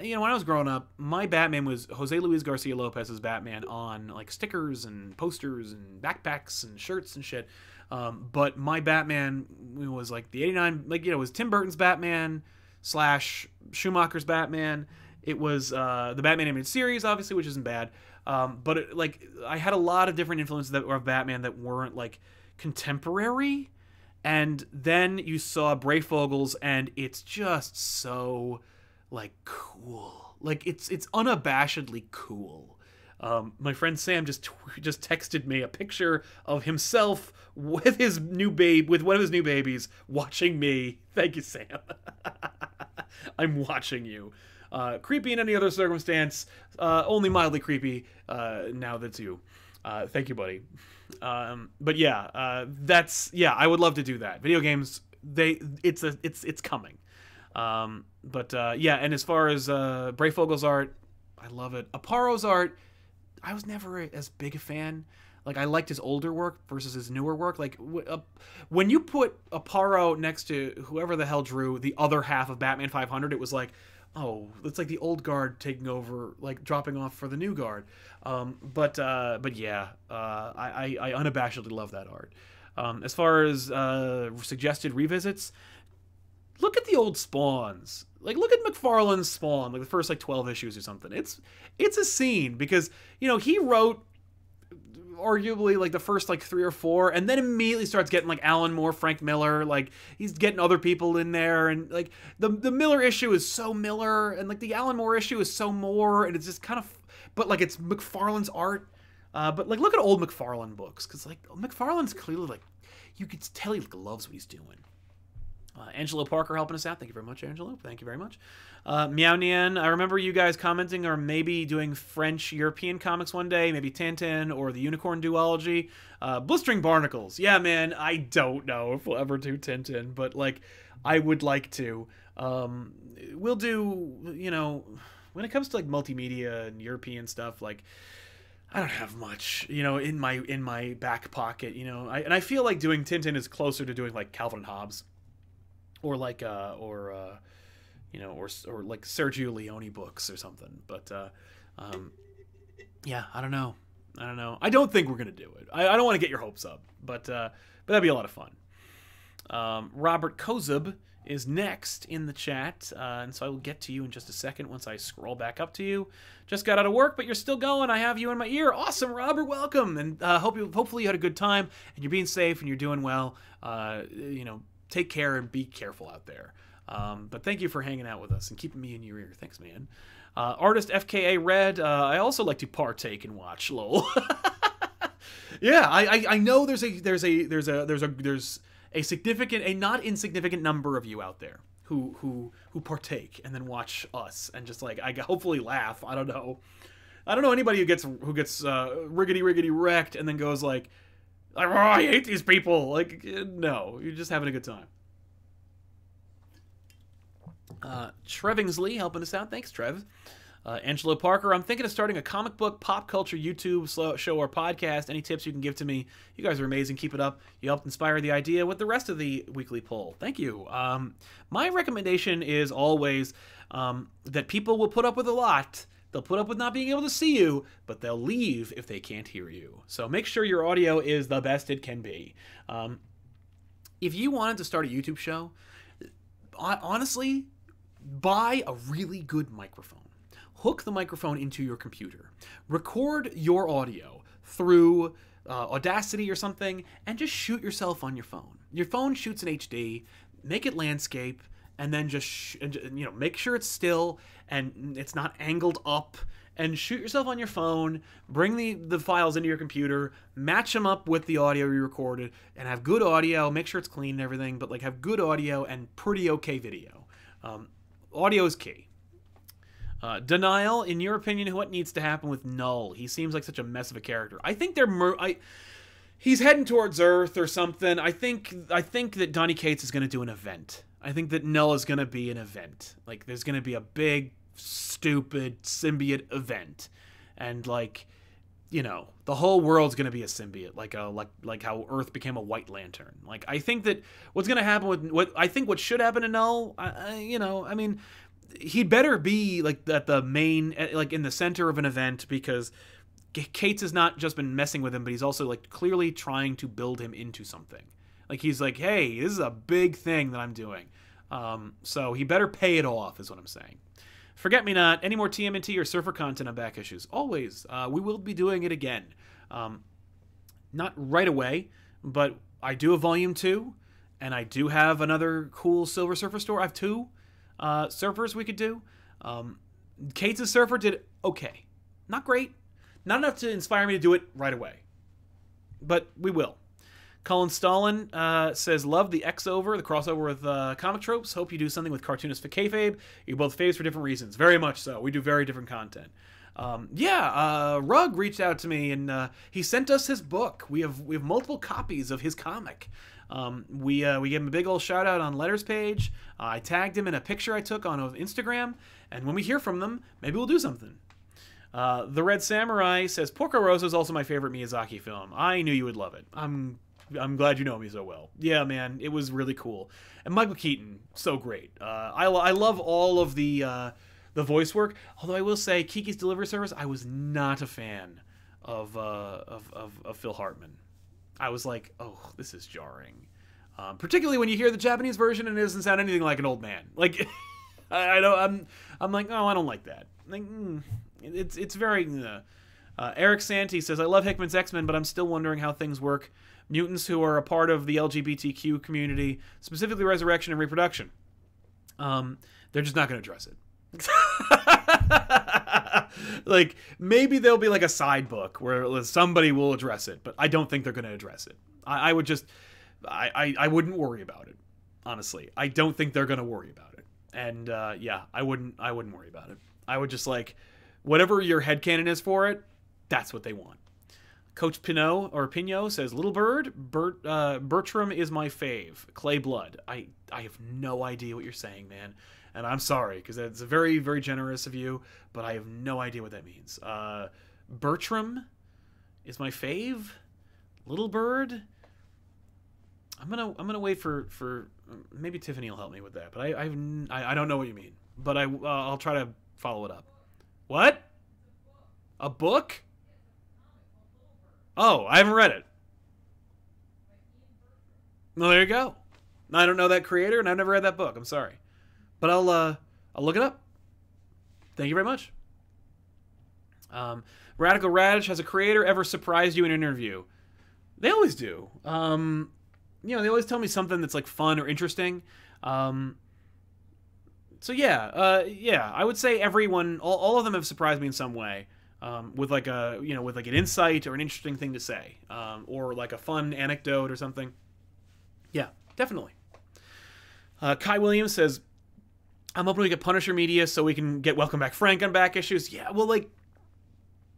you know, when I was growing up, my Batman was Jose Luis Garcia Lopez's Batman on, like, stickers and posters and backpacks and shirts and shit. But my Batman was, like, the 89, like, you know, it was Tim Burton's Batman / Schumacher's Batman. It was the Batman animated series, obviously, which isn't bad. But, it, like, I had a lot of different influences that were of Batman that weren't, like, contemporary. And then you saw Brayfogel's, and it's just so, like, cool. Like, it's unabashedly cool. My friend Sam just texted me a picture of himself with his new with one of his new babies watching me. Thank you, Sam. I'm watching you. Creepy in any other circumstance, only mildly creepy now that it's you. Thank you, buddy. But yeah, I would love to do that. Video games, it's coming. But yeah, and as far as Brayfogel's art, I love it. Aparo's art, I was never as big a fan. Like, I liked his older work versus his newer work. Like, when you put Aparo next to whoever the hell drew the other half of Batman 500, it was like, oh, it's like the old guard taking over, like dropping off for the new guard. But yeah, I unabashedly love that art. As far as suggested revisits, look at the old Spawns. Like, look at McFarlane's Spawn, like the first like 12 issues or something. It's a scene, because, you know, he wrote arguably like the first like 3 or 4, and then immediately starts getting like Alan Moore, Frank Miller, like he's getting other people in there, and like the Miller issue is so Miller, and like the Alan Moore issue is so Moore, and it's just kind of, but like it's McFarlane's art, but like look at old McFarlane books, because like McFarlane's clearly like, you could tell he like loves what he's doing. Angelo Parker helping us out. Thank you very much, Angelo. Thank you very much. Meow Nian, I remember you guys commenting or maybe doing French European comics one day, maybe Tintin or the Unicorn Duology. Blistering Barnacles. Yeah, man, I don't know if we'll ever do Tintin, but like, I would like to. We'll do, you know, when it comes to like multimedia and European stuff, like, I don't have much, you know, in my back pocket, you know. And I feel like doing Tintin is closer to doing like Calvin and Hobbes. Or like, you know, or like Sergio Leone books or something. But, yeah, I don't know. I don't think we're gonna do it. I don't want to get your hopes up, but that'd be a lot of fun. Robert Kozub is next in the chat, and so I will get to you in just a second once I scroll back up to you. Just got out of work, but you're still going. I have you in my ear. Awesome, Robert. Welcome, and hopefully you had a good time and you're being safe and you're doing well. You know. Take care and be careful out there. But thank you for hanging out with us and keeping me in your ear. Thanks, man. Artist FKA Red. I also like to partake and watch. Lol. Yeah, I know there's a significant, a not insignificant number of you out there who partake and then watch us and just like I hopefully laugh. I don't know anybody who gets riggedy wrecked and then goes like, oh, I hate these people. Like, no, you're just having a good time. Trevingsley helping us out. Thanks, Trev. Angelo Parker, I'm thinking of starting a comic book pop culture YouTube show or podcast. Any tips you can give to me? You guys are amazing. Keep it up. You helped inspire the idea with the rest of the weekly poll. Thank you. My recommendation is always that people will put up with a lot. They'll put up with not being able to see you, but they'll leave if they can't hear you. So make sure your audio is the best it can be. If you wanted to start a YouTube show, honestly, buy a really good microphone. Hook the microphone into your computer. Record your audio through Audacity or something, and just shoot yourself on your phone. Your phone shoots in HD, make it landscape, and then just, you know, make sure it's still and it's not angled up, and shoot yourself on your phone, bring the files into your computer, match them up with the audio you recorded, and have good audio, make sure it's clean and everything, but like have good audio and pretty okay video. Audio is key. Denial, in your opinion, what needs to happen with Null? He seems like such a mess of a character. I think he's heading towards Earth or something. I think that Donny Cates is going to do an event. I think that Null is going to be an event. Like, there's going to be a big, stupid symbiote event. And, like, you know, the whole world's going to be a symbiote. Like how Earth became a White Lantern. Like, I think that what's going to happen with... what should happen to Null, you know, I mean, he'd better be, like, at the main... like, in the center of an event, because Cates has not just been messing with him, but he's also, like, clearly trying to build him into something. Like, he's like, hey, this is a big thing that I'm doing. So he better pay it off, is what I'm saying. Forget Me Not, any more TMNT or Surfer content on back issues? Always. We will be doing it again. Not right away, but I do a volume 2, and I do have another cool Silver Surfer store. I have 2 Surfers we could do. Cates' Surfer did okay. Not great. Not enough to inspire me to do it right away. But we will. Colin Stalin says, love the X-Over, the crossover with comic tropes. Hope you do something with cartoonist for kayfabe. You're both faves for different reasons. Very much so. We do very different content. Rug reached out to me, and he sent us his book. We have multiple copies of his comic. We gave him a big old shout out on Letters page. I tagged him in a picture I took on Instagram, and when we hear from them, maybe we'll do something. The Red Samurai says, Porco Rosso is also my favorite Miyazaki film. I knew you would love it. I'm glad you know me so well. Yeah, man, it was really cool. And Michael Keaton, so great. I love all of the voice work. Although I will say, Kiki's Delivery Service, I was not a fan of Phil Hartman. I was like, oh, this is jarring. Particularly when you hear the Japanese version and it doesn't sound anything like an old man. Like, I'm like, oh, I don't like that. Like, it's very. Eric Santee says, I love Hickman's X-Men, but I'm still wondering how things work. Mutants who are a part of the LGBTQ community, specifically resurrection and reproduction. They're just not going to address it. Like, maybe there'll be like a side book where somebody will address it, but I don't think they're going to address it. I would just, I wouldn't worry about it, honestly. I don't think they're going to worry about it. And yeah, I wouldn't worry about it. I would just like, whatever your headcanon is for it, that's what they want. Coach Pinot says, Little Bird, Bertram is my fave. Clay Blood. I have no idea what you're saying, man. And I'm sorry, because it's very, very generous of you, but I have no idea what that means. Bertram is my fave. Little Bird. I'm gonna wait for maybe Tiffany will help me with that, but I don't know what you mean. But I'll try to follow it up. What? A book? Oh, I haven't read it. Well, there you go. I don't know that creator, and I've never read that book. I'm sorry. But I'll look it up. Thank you very much. Radical Radish, has a creator ever surprised you in an interview? They always do. You know, they always tell me something that's like fun or interesting. So yeah, yeah, I would say everyone, all of them have surprised me in some way. With like a, you know, with like an insight or an interesting thing to say, or like a fun anecdote or something. Yeah, definitely. Kai Williams says, I'm hoping we get Punisher media so we can get Welcome Back Frank on back issues. Yeah, well, like,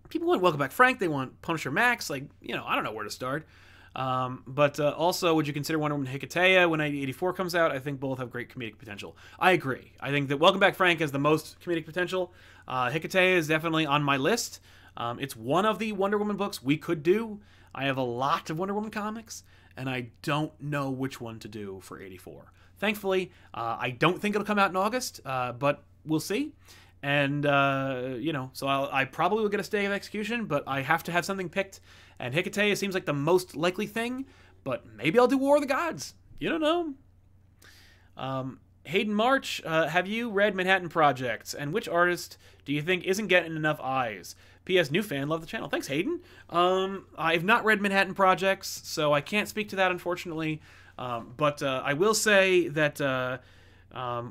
people want Welcome Back Frank, they want Punisher Max, like, you know, I don't know where to start. But also, would you consider Wonder Woman Hikateya when 1984 comes out? I think both have great comedic potential. I agree. I think that Welcome Back Frank has the most comedic potential. Hikateya is definitely on my list. It's one of the Wonder Woman books we could do. I have a lot of Wonder Woman comics, and I don't know which one to do for 84. Thankfully, I don't think it'll come out in August, but we'll see. And, you know, so I probably will get a stay of execution, but I have to have something picked. And Hikateya seems like the most likely thing, but maybe I'll do War of the Gods. You don't know. Hayden March, have you read Manhattan Projects? And which artist do you think isn't getting enough eyes? P.S. New fan, love the channel. Thanks, Hayden. I've not read Manhattan Projects, so I can't speak to that, unfortunately. But I will say that...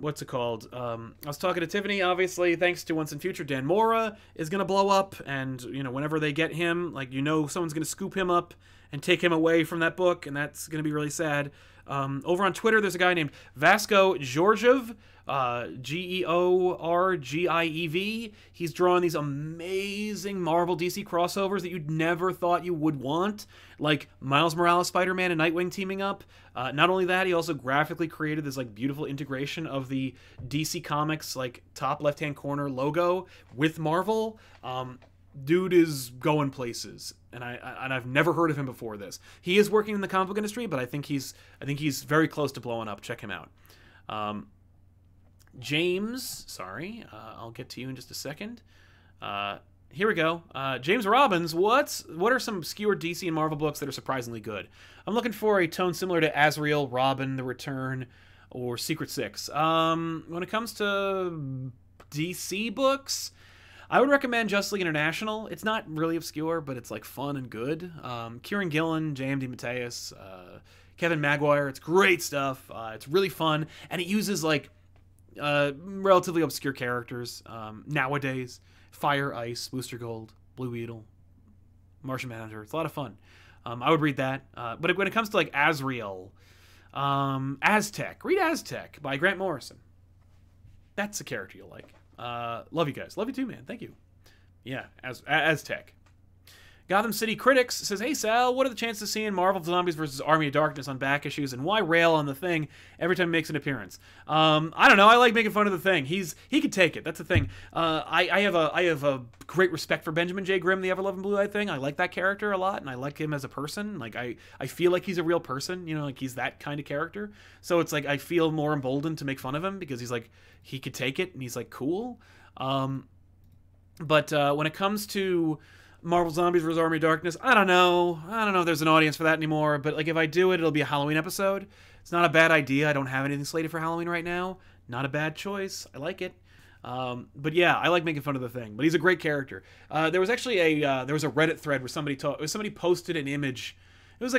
what's it called? I was talking to Tiffany, obviously, thanks to Once and Future, Dan Mora is going to blow up, and, you know, whenever they get him, like, you know, someone's going to scoop him up and take him away from that book, and that's going to be really sad. Over on Twitter, there's a guy named Vasco Georgiev, Georgiev. He's drawing these amazing Marvel DC crossovers that you'd never thought you would want, like Miles Morales, Spider-Man, and Nightwing teaming up. Not only that, he also graphically created this like beautiful integration of the DC Comics like top left-hand corner logo with Marvel. Dude is going places, and I've never heard of him before this. He is working in the comic book industry, but I think he's very close to blowing up. Check him out. James, sorry, I'll get to you in just a second. Here we go. James Robbins, what are some obscure DC and Marvel books that are surprisingly good? I'm looking for a tone similar to Azrael, Robin, The Return, or Secret Six. When it comes to DC books, I would recommend Justice League International. It's not really obscure, but it's like fun and good. Kieran Gillen, J.M.D. Mateus, Kevin Maguire. It's great stuff. It's really fun, and it uses like relatively obscure characters nowadays. Fire, Ice, Booster Gold, Blue Beetle, Martian Manhunter. It's a lot of fun. I would read that. But when it comes to like Azrael, Aztec, read Aztec by Grant Morrison. That's a character you'll like. Love you guys. Love you too, man. Thank you. Yeah, Aztec. Gotham City Critics says, hey Sal, what are the chances of seeing Marvel Zombies vs. Army of Darkness on back issues, and why rail on the Thing every time he makes an appearance? I don't know. I like making fun of the Thing. He could take it. That's the thing. I have a great respect for Benjamin J. Grimm, the ever-loving blue-eyed Thing. I like that character a lot, and I like him as a person. Like I feel like he's a real person. You know, like he's that kind of character. So it's like I feel more emboldened to make fun of him because he's like he could take it and he's like cool. But when it comes to Marvel Zombies vs. Army of Darkness, I don't know if there's an audience for that anymore, but like if I do it, it'll be a Halloween episode. It's not a bad idea. I don't have anything slated for Halloween right now. Not a bad choice. I like it. But yeah, I like making fun of the Thing. But he's a great character. There was actually a Reddit thread where somebody posted an image. It was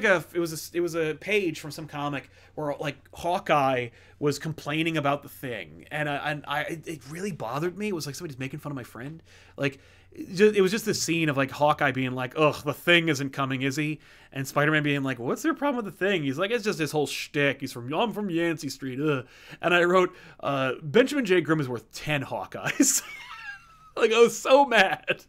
a page from some comic where like Hawkeye was complaining about the Thing, and it really bothered me. It was like somebody's making fun of my friend. Like it was just this scene of like Hawkeye being like, "Ugh, the Thing isn't coming, is he?" And Spider-Man being like, "What's their problem with the Thing?" He's like, "It's just this whole shtick. I'm from Yancey Street." Ugh. And I wrote, Benjamin J. Grimm is worth 10 Hawkeyes. Like I was so mad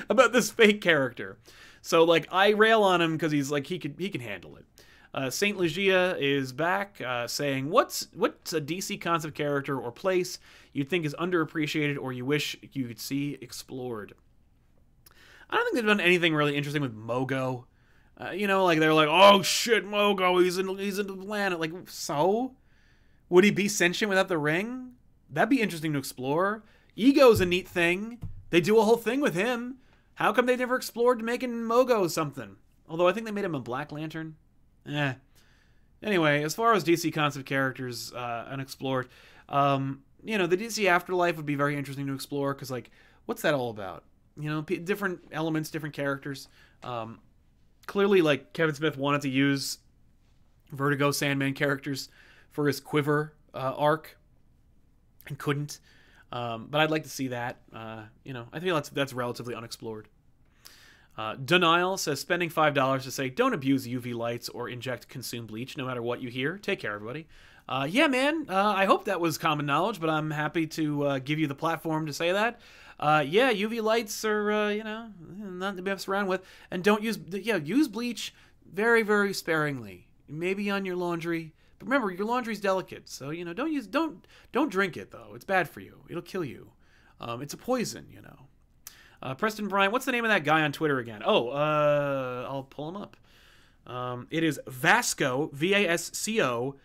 about this fake character. So like I rail on him because he's like he can handle it. Saint Legia is back, saying what's a DC concept character or place you think is underappreciated or you wish you could see explored. I don't think they've done anything really interesting with Mogo. Like they're like, oh shit, Mogo, he's in the planet. Like, so would he be sentient without the ring? That'd be interesting to explore. Ego's a neat thing. They do a whole thing with him. How come they never explored making Mogo something? Although I think they made him a Black Lantern. Anyway, as far as DC concept characters unexplored, the DC Afterlife would be very interesting to explore because, like, what's that all about? Different elements, different characters. Clearly, like, Kevin Smith wanted to use Vertigo Sandman characters for his Quiver arc and couldn't. But I'd like to see that. I feel that's relatively unexplored. Denial says spending $5 to say don't abuse UV lights or inject consume bleach no matter what you hear. Take care, everybody. Yeah, man. I hope that was common knowledge, but I'm happy to give you the platform to say that. Yeah, UV lights are not to be messed around with, and don't use bleach very, very sparingly. Maybe on your laundry. But remember, your laundry's delicate, so don't drink it though. It's bad for you. It'll kill you. It's a poison, Preston Bryant, what's the name of that guy on Twitter again? I'll pull him up. It is Vasco, Vasco,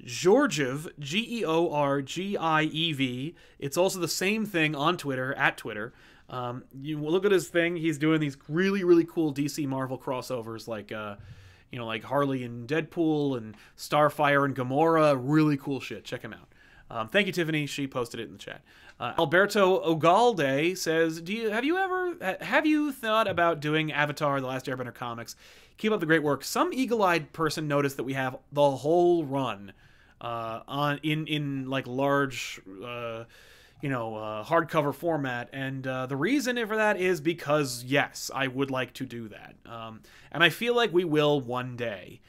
Georgiev, Georgiev. It's also the same thing on Twitter, at Twitter. You look at his thing. He's doing these really, really cool DC Marvel crossovers like like Harley and Deadpool and Starfire and Gamora. Really cool shit. Check him out. Thank you, Tiffany. She posted it in the chat. Alberto Ogalde says, have you thought about doing Avatar: The Last Airbender comics? Keep up the great work. Some eagle-eyed person noticed that we have the whole run in like large hardcover format, and the reason for that is because yes, I would like to do that, and I feel like we will one day.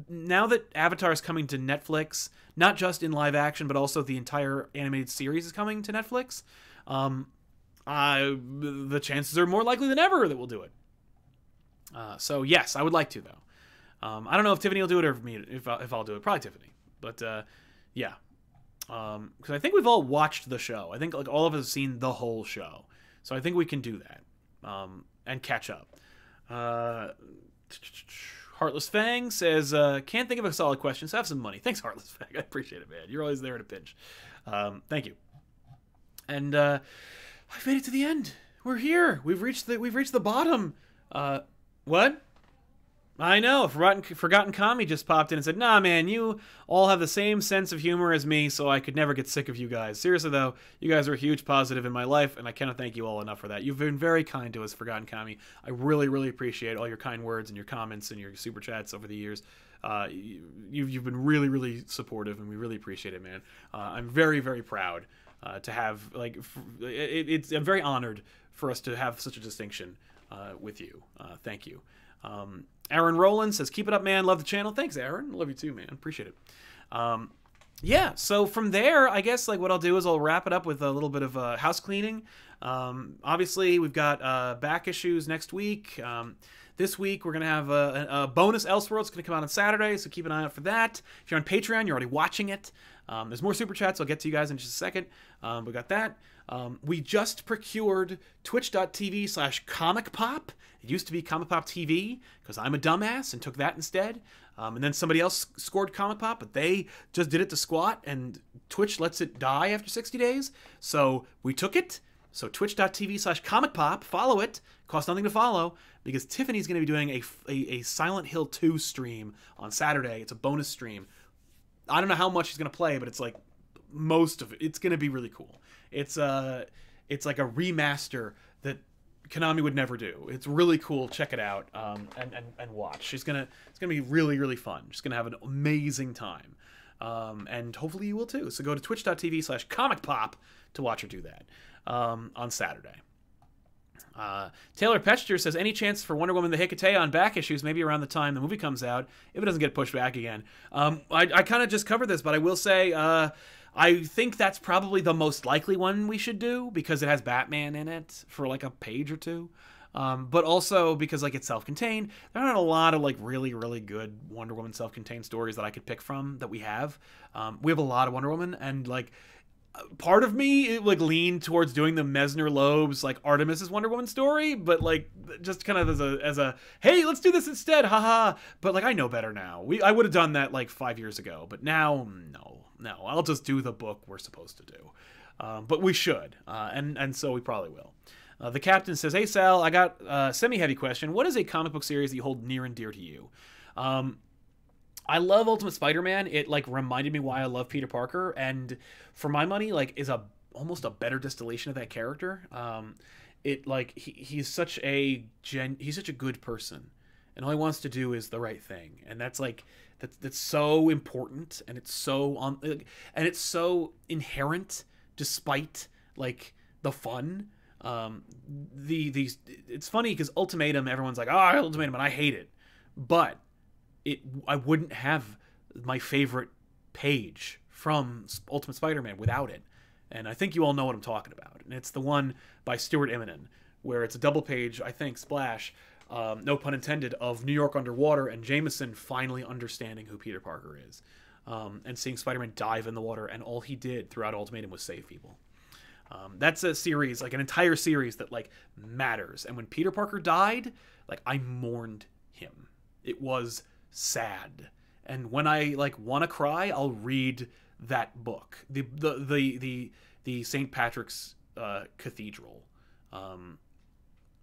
Now that Avatar is coming to Netflix, not just in live action, but also the entire animated series is coming to Netflix, the chances are more likely than ever that we'll do it. So yes, I would like to, though. I don't know if Tiffany will do it or if I'll do it. Probably Tiffany. But yeah. Because I think we've all watched the show. I think like all of us have seen the whole show. So I think we can do that and catch up. Heartless Fang says, can't think of a solid question, so have some money. Thanks, Heartless Fang. I appreciate it, man. You're always there in a pinch. Thank you. And I've made it to the end. We're here. We've reached the bottom. What? I know. Forgotten Kami just popped in and said, nah, man, you all have the same sense of humor as me, so I could never get sick of you guys. Seriously, though, you guys are a huge positive in my life, and I cannot thank you all enough for that. You've been very kind to us, Forgotten Kami. I really, really appreciate all your kind words and your comments and your super chats over the years. You've been really, really supportive, and we really appreciate it, man. I'm very, very proud to have, like, I'm very honored for us to have such a distinction with you. Thank you. Aaron Rowland says, keep it up, man. Love the channel. Thanks, Aaron. Love you too, man. Appreciate it. Yeah, so from there, I guess like what I'll do is I'll wrap it up with a little bit of house cleaning. Obviously, we've got back issues next week. This week, we're going to have a bonus Elseworlds. It's going to come out on Saturday, so keep an eye out for that. If you're on Patreon, you're already watching it. There's more Super Chats. I'll get to you guys in just a second. We got that. We just procured twitch.tv/ComicPOP. It used to be ComicPOP TV, because I'm a dumbass and took that instead. And then somebody else scored ComicPOP, but they just did it to squat, and Twitch lets it die after 60 days. So we took it. So twitch.tv/ComicPOP. Follow it. Costs nothing to follow, because Tiffany's going to be doing a Silent Hill 2 stream on Saturday. It's a bonus stream. I don't know how much she's going to play, but it's like most of it. It's going to be really cool. It's like a remaster that Konami would never do. It's really cool. Check it out and watch. It's gonna be really, really fun. Just gonna have an amazing time. And hopefully you will too. So go to twitch.tv/ComicPOP to watch her do that on Saturday. Taylor Petcher says, any chance for Wonder Woman the Hecate on back issues, maybe around the time the movie comes out, if it doesn't get pushed back again? I kind of just covered this, but I will say I think that's probably the most likely one we should do because it has Batman in it for like a page or two. But also because like it's self-contained. There aren't a lot of like really, really good Wonder Woman self-contained stories that I could pick from that we have. We have a lot of Wonder Woman, and like part of me it like leaned towards doing the Messner Loeb's like Artemis's Wonder Woman story, but like just kind of as a hey, let's do this instead, haha. But like I know better now. I would have done that like 5 years ago, but now no, I'll just do the book we're supposed to do. But we should, and so we probably will. The captain says, hey Sal, I got a semi-heavy question. What is a comic book series that you hold near and dear to you? I love Ultimate Spider-Man. It like reminded me why I love Peter Parker, and for my money, like is almost a better distillation of that character. It like he's such a good person, and all he wants to do is the right thing, and that's like that's so important, and it's so it's so inherent despite like the fun. It's funny because Ultimatum, everyone's like, Ultimatum, and I hate it, but I wouldn't have my favorite page from Ultimate Spider-Man without it. And I think you all know what I'm talking about. And it's the one by Stuart Immonen, where it's a double page, I think, splash, no pun intended, of New York underwater and Jameson finally understanding who Peter Parker is. And seeing Spider-Man dive in the water, and all he did throughout Ultimatum was save people. That's a series, like an entire series that like matters. And when Peter Parker died, like I mourned him. It was sad, and when I like want to cry, I'll read that book, the St. Patrick's Cathedral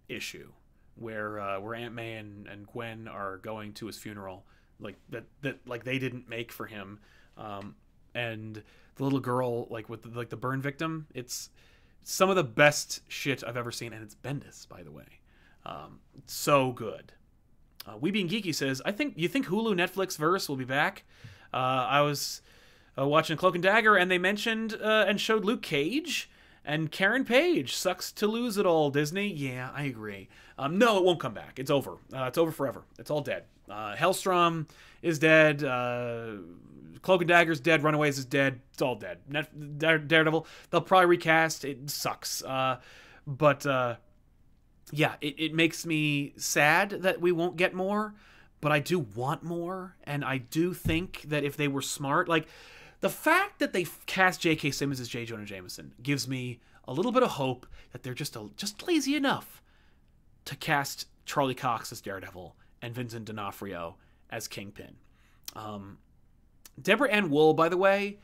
issue, where Aunt May and Gwen are going to his funeral, like that like they didn't make for him, and the little girl like with the burn victim. It's some of the best shit I've ever seen, and it's Bendis, by the way. So good. We Being Geeky says, you think Hulu Netflix verse will be back? I was watching Cloak and Dagger, and they mentioned and showed Luke Cage and Karen Page. Sucks to lose it all, Disney. Yeah, I agree. No, it won't come back. It's over. It's over forever. It's all dead. Hellstrom is dead. Cloak and Dagger's dead. Runaways is dead. It's all dead. Daredevil, they'll probably recast. It sucks. But yeah, it makes me sad that we won't get more, but I do want more, and I do think that if they were smart, like the fact that they cast J.K. Simmons as J. Jonah Jameson gives me a little bit of hope that they're just lazy enough to cast Charlie Cox as Daredevil and Vincent D'Onofrio as Kingpin. Deborah Ann Wool, by the way,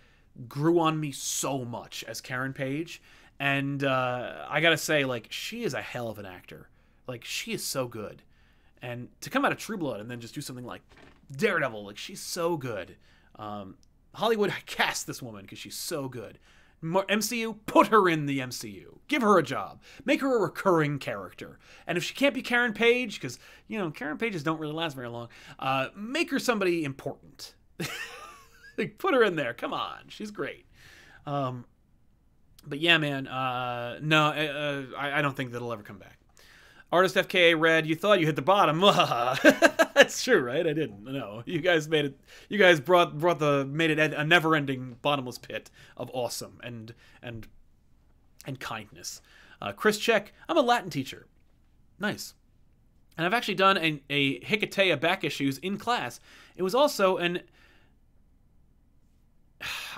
grew on me so much as Karen Page. And I gotta say, like, she is a hell of an actor. Like, she is so good. And to come out of True Blood and then just do something like Daredevil, like, she's so good. Hollywood cast this woman because she's so good. MCU, put her in the MCU. Give her a job. Make her a recurring character. And if she can't be Karen Page, because, Karen Pages don't really last very long, make her somebody important. Like, put her in there. Come on. She's great. But yeah, man, no, I don't think that'll ever come back. Artist FKA Red, you thought you hit the bottom. That's true, right? I didn't. No, you guys made it. You guys made it a never-ending bottomless pit of awesome and kindness. Chris Check, I'm a Latin teacher. Nice. And I've actually done a Hecate back issues in class. It was also an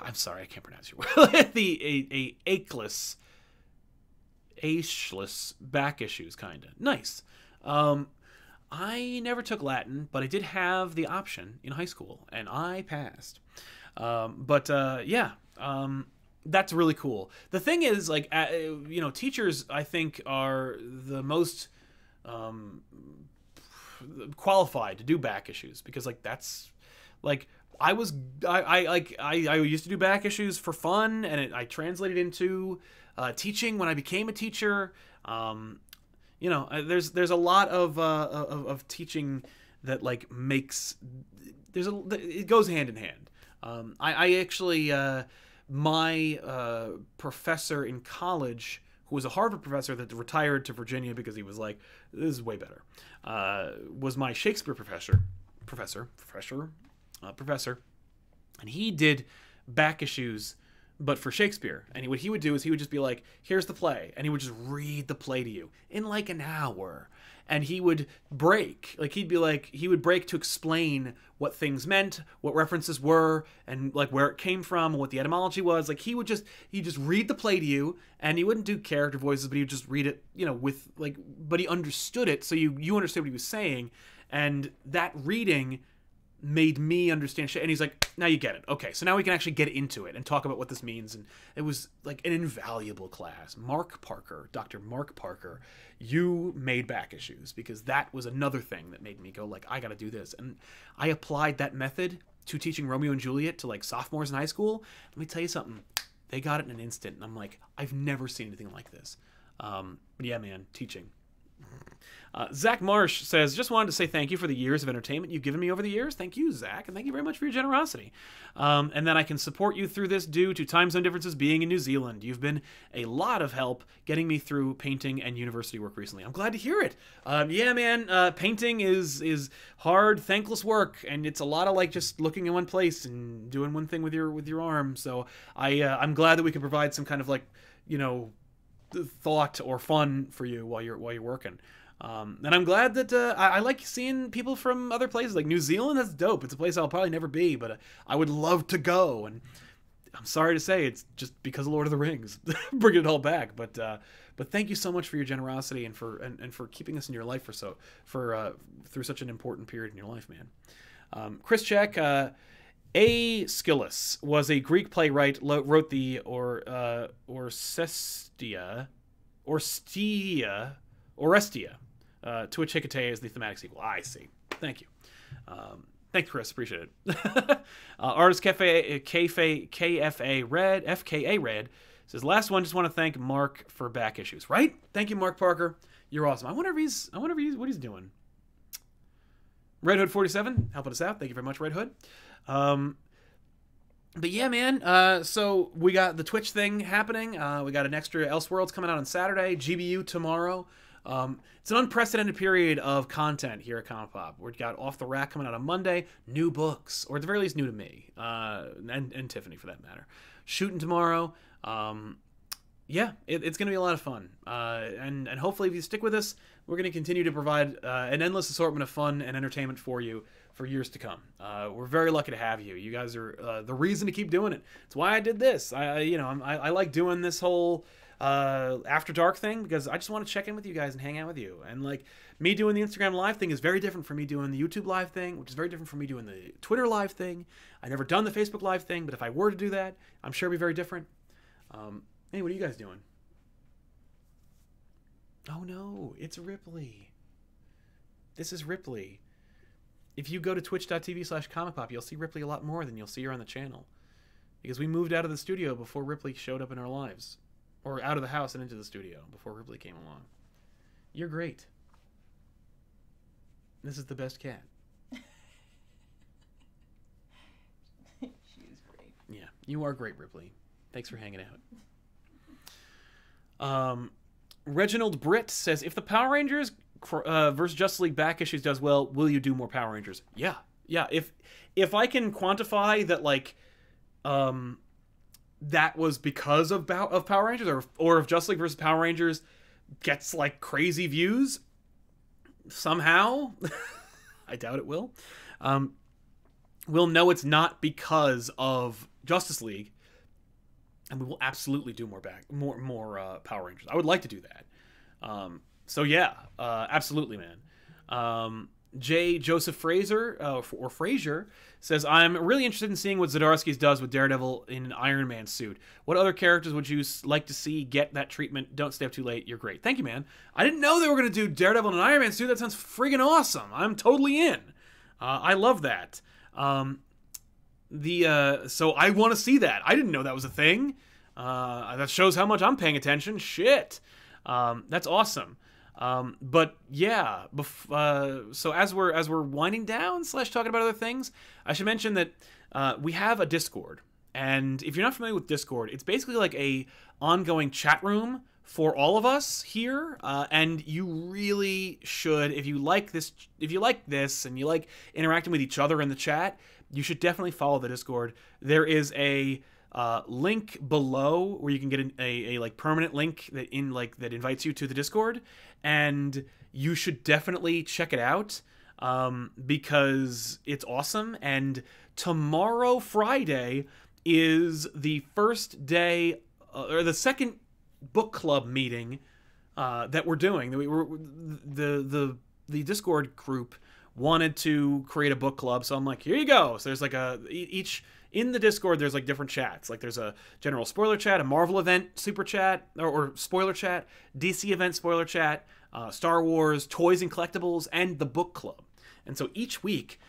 I'm sorry, I can't pronounce your word. The ageless back issues, kind of. Nice. I never took Latin, but I did have the option in high school, and I passed. Yeah, that's really cool. The thing is, like, teachers, I think, are the most qualified to do back issues because, like, that's, like, I used to do back issues for fun, and I translated into teaching when I became a teacher. You know, there's a lot of teaching that like makes it goes hand in hand. I actually my professor in college, who was a Harvard professor that retired to Virginia because he was like, this is way better, was my Shakespeare professor, and he did back issues, but for Shakespeare. And what he would do is he would just be like, here's the play, and he would just read the play to you in like an hour. And he would break, like he would break to explain what things meant, what references were, and like where it came from, what the etymology was. Like he'd just read the play to you, and he wouldn't do character voices, but he would just read it, you know, with like, but he understood it, so you understood what he was saying, and that reading made me understand shit. And he's like, now you get it. Okay, so now we can actually get into it and talk about what this means. And it was like an invaluable class. Dr. Mark Parker, you made back issues, because that was another thing that made me go like, I gotta do this. And I applied that method to teaching Romeo and Juliet to like sophomores in high school. Let me tell you something. They got it in an instant. And I'm like, I've never seen anything like this. But yeah, man, teaching. Zach Marsh says, just wanted to say thank you for the years of entertainment you've given me over the years. Thank you, Zach, and thank you very much for your generosity. And then I can support you through this due to time zone differences being in New Zealand. You've been a lot of help getting me through painting and university work recently. I'm glad to hear it. Yeah, man, painting is hard, thankless work, and it's a lot of like just looking in one place and doing one thing with your arm. So I'm glad that we can provide some kind of like, you know, thought or fun for you while you're working. And I'm glad that I like seeing people from other places like New Zealand. That's dope. It's a place I'll probably never be, but I would love to go. And I'm sorry to say it's just because of Lord of the Rings, bringing it all back. But thank you so much for your generosity and for keeping us in your life through such an important period in your life, man. Chris Check, Aeschylus was a Greek playwright, wrote the Orestia, to which Hecate is the thematic sequel. I see. Thank you. Thanks, Chris. Appreciate it. Artist KFA Red, FKA Red, says, last one, just want to thank Mark for back issues. Right? Thank you, Mark Parker. You're awesome. I wonder what he's doing. Red Hood 47, helping us out. Thank you very much, Red Hood. But yeah, man, so we got the Twitch thing happening. We got an extra Elseworlds coming out on Saturday, GBU tomorrow. It's an unprecedented period of content here at ComicPOP. We've got Off the Rack coming out on Monday, new books, or at the very least new to me, and Tiffany for that matter. Shooting tomorrow. Yeah, it's going to be a lot of fun. And hopefully if you stick with us, we're going to continue to provide an endless assortment of fun and entertainment for you for years to come. We're very lucky to have you. You guys are the reason to keep doing it. It's why I did this. I like doing this whole After Dark thing, because I just want to check in with you guys and hang out with you. And like me doing the Instagram live thing is very different from me doing the YouTube live thing, which is very different from me doing the Twitter live thing. I've never done the Facebook live thing, but if I were to do that, I'm sure it'd be very different. Hey, what are you guys doing? Oh no, it's Ripley. This is Ripley. If you go to twitch.tv/ComicPOP, you'll see Ripley a lot more than you'll see her on the channel. Because we moved out of the studio before Ripley showed up in our lives. Or out of the house and into the studio before Ripley came along. You're great. This is the best cat. She is great. Yeah, you are great, Ripley. Thanks for hanging out. Reginald Britt says, if the Power Rangers versus Justice League back issues does well, will you do more Power Rangers? Yeah. If I can quantify that, like, that was because of Power Rangers, or if Justice League versus Power Rangers gets like crazy views somehow, I doubt it will. We'll know it's not because of Justice League. And we will absolutely do more Power Rangers. I would like to do that. So yeah, absolutely, man. J. Joseph Fraser, or Frazier, says, I'm really interested in seeing what Zdarsky does with Daredevil in an Iron Man suit. What other characters would you like to see get that treatment? Don't stay up too late. You're great. Thank you, man. I didn't know they were going to do Daredevil in an Iron Man suit. That sounds friggin' awesome. I'm totally in. I love that. So I want to see that. I didn't know that was a thing. That shows how much I'm paying attention. Shit. That's awesome. But yeah, so as we're winding down / talking about other things, I should mention that we have a Discord. And if you're not familiar with Discord, it's basically like a ongoing chat room for all of us here. And you really should, if you like this and you like interacting with each other in the chat, you should definitely follow the Discord. There is a link below where you can get a like permanent link that invites you to the Discord, and you should definitely check it out because it's awesome. And tomorrow, Friday, is the first day or the second book club meeting that we're doing. The Discord group wanted to create a book club, so I'm like, here you go. So there's like each in the Discord, there's like different chats. Like there's a general spoiler chat, a Marvel event super chat or spoiler chat, DC event spoiler chat, Star Wars, toys and collectibles, and the book club. And so each week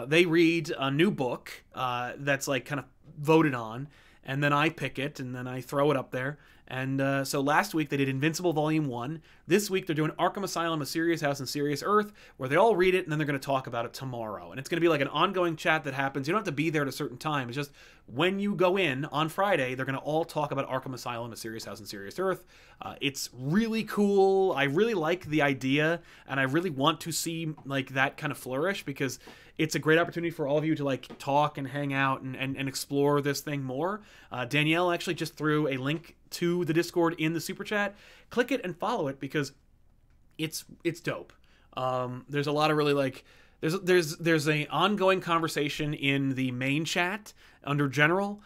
they read a new book that's like kind of voted on, and then I pick it and then I throw it up there. And so last week they did Invincible Volume 1. This week they're doing Arkham Asylum, A Serious House, and Serious Earth, where they all read it and then they're going to talk about it tomorrow. And it's going to be like an ongoing chat that happens. You don't have to be there at a certain time. It's just when you go in on Friday, they're going to all talk about Arkham Asylum, A Serious House, and Serious Earth. It's really cool. I really like the idea, and I really want to see like that kind of flourish because it's a great opportunity for all of you to like talk and hang out and explore this thing more. Danielle actually just threw a link to the Discord in the super chat. Click it and follow it because it's dope. There's a lot of really like there's a ongoing conversation in the main chat under general.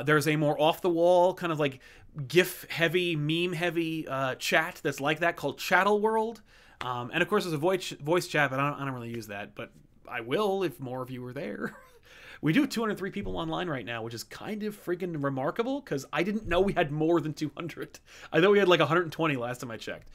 There's a more off the wall kind of like GIF heavy, meme heavy chat that's like that called Chattel World. And of course there's a voice chat, but I don't really use that, but I will if more of you are there. We do have 203 people online right now, which is kind of freaking remarkable because I didn't know we had more than 200. I thought we had like 120 last time I checked.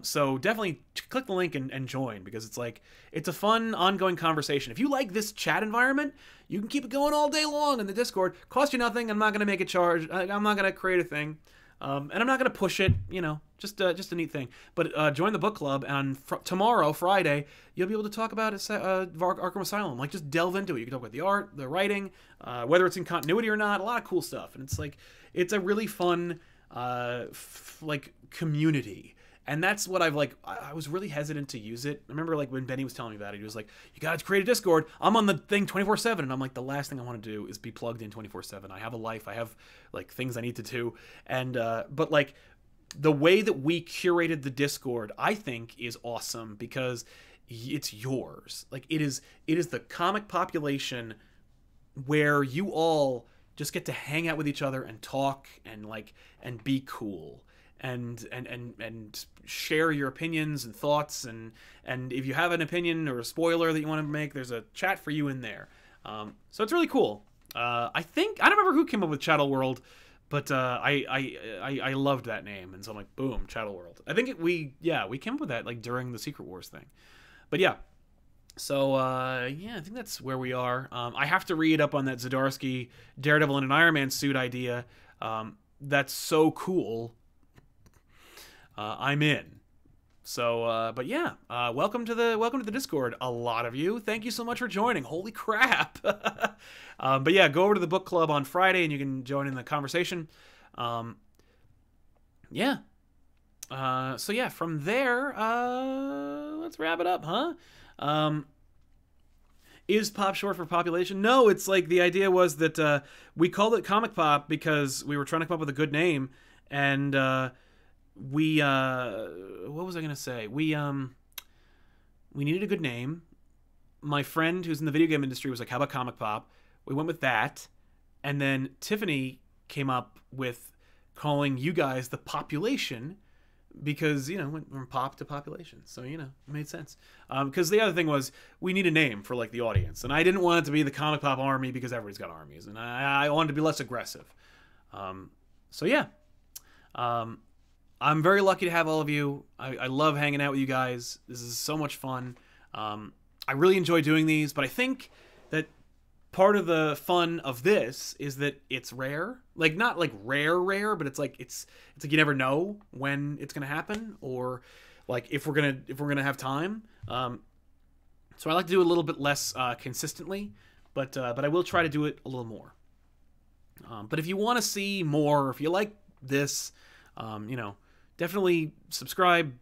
So definitely click the link and join because it's like, it's a fun ongoing conversation. If you like this chat environment, you can keep it going all day long in the Discord. Cost you nothing. I'm not going to make a charge. I'm not going to create a thing. And I'm not going to push it, you know, just a neat thing. But join the book club, and tomorrow, Friday, you'll be able to talk about Arkham Asylum. Like, just delve into it. You can talk about the art, the writing, whether it's in continuity or not. A lot of cool stuff. And it's like, it's a really fun, like, community. And that's what I've like, I was really hesitant to use it. I remember like when Benny was telling me about it, he was like, you gotta create a Discord. I'm on the thing 24/7. And I'm like, the last thing I want to do is be plugged in 24/7. I have a life. I have like things I need to do. And, but like the way that we curated the Discord, I think is awesome because it's yours. Like it is the comic population where you all just get to hang out with each other and talk and like, and be cool. And share your opinions and thoughts, and if you have an opinion or a spoiler that you want to make, there's a chat for you in there. So it's really cool. I think I don't remember who came up with Chattel World, but I loved that name, and so I'm like, boom, Chattel World. I think we came up with that like during the Secret Wars thing. But yeah, so yeah, I think that's where we are. I have to read up on that Zdarsky Daredevil in an Iron Man suit idea. That's so cool. I'm in. So, but yeah, welcome to the Discord. A lot of you. Thank you so much for joining. Holy crap. But yeah, go over to the book club on Friday and you can join in the conversation. Yeah. So yeah, from there, let's wrap it up, huh? Is pop short for population? No, it's like the idea was that we called it Comic Pop because we were trying to come up with a good name, and we what was I gonna say? We needed a good name. My friend who's in the video game industry was like, how about Comic Pop? We went with that, and then Tiffany came up with calling you guys the population because, you know, went from pop to population, so, you know, it made sense. Because the other thing was we need a name for like the audience, and I didn't want it to be the Comic Pop Army because everybody's got armies, and I wanted to be less aggressive. So yeah. I'm very lucky to have all of you. I love hanging out with you guys. This is so much fun. I really enjoy doing these, but I think that part of the fun of this is that it's rare, like not like rare, but it's like you never know when it's gonna happen, or like if we're gonna have time. So I like to do it a little bit less consistently, but I will try to do it a little more. But if you want to see more, if you like this, definitely subscribe.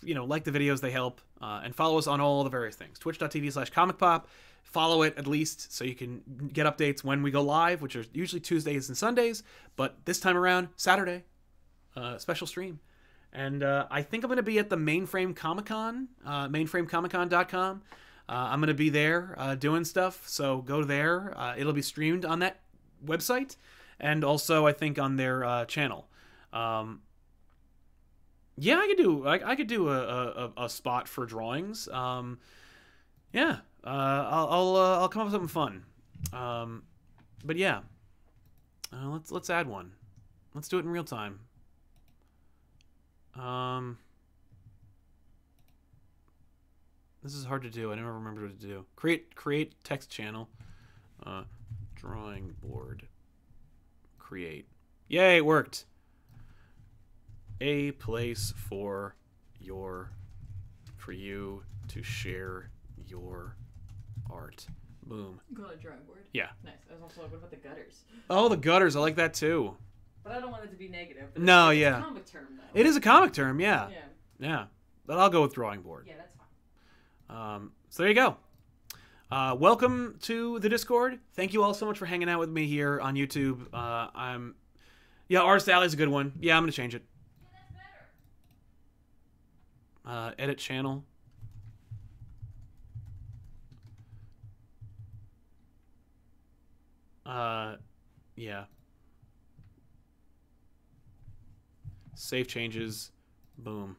Like the videos, they help, and follow us on all the various things. Twitch.tv/ComicPOP. Follow it at least so you can get updates when we go live, which are usually Tuesdays and Sundays, but this time around, Saturday, special stream. And I think I'm going to be at the Mainframe Comic Con, mainframecomiccon.com. I'm going to be there doing stuff, so go there. It'll be streamed on that website, and also I think on their channel. Yeah, I could do a spot for drawings. Yeah, I'll come up with something fun. But yeah, let's add one. Let's do it in real time. This is hard to do. I never remember what to do. Create text channel. Drawing board. Create. Yay, it worked. A place for you to share your art. Boom. You call it a drawing board? Yeah. Nice. I was also like, what about the gutters? Oh, the gutters. I like that too. But I don't want it to be negative. No, it's yeah. a comic term, though. It is a comic term, yeah. Yeah. Yeah. But I'll go with drawing board. Yeah, that's fine. So there you go. Welcome to the Discord. Thank you all so much for hanging out with me here on YouTube. Yeah, Artist Alley's a good one. Yeah, I'm going to change it. Edit channel. Yeah. Save changes. Boom.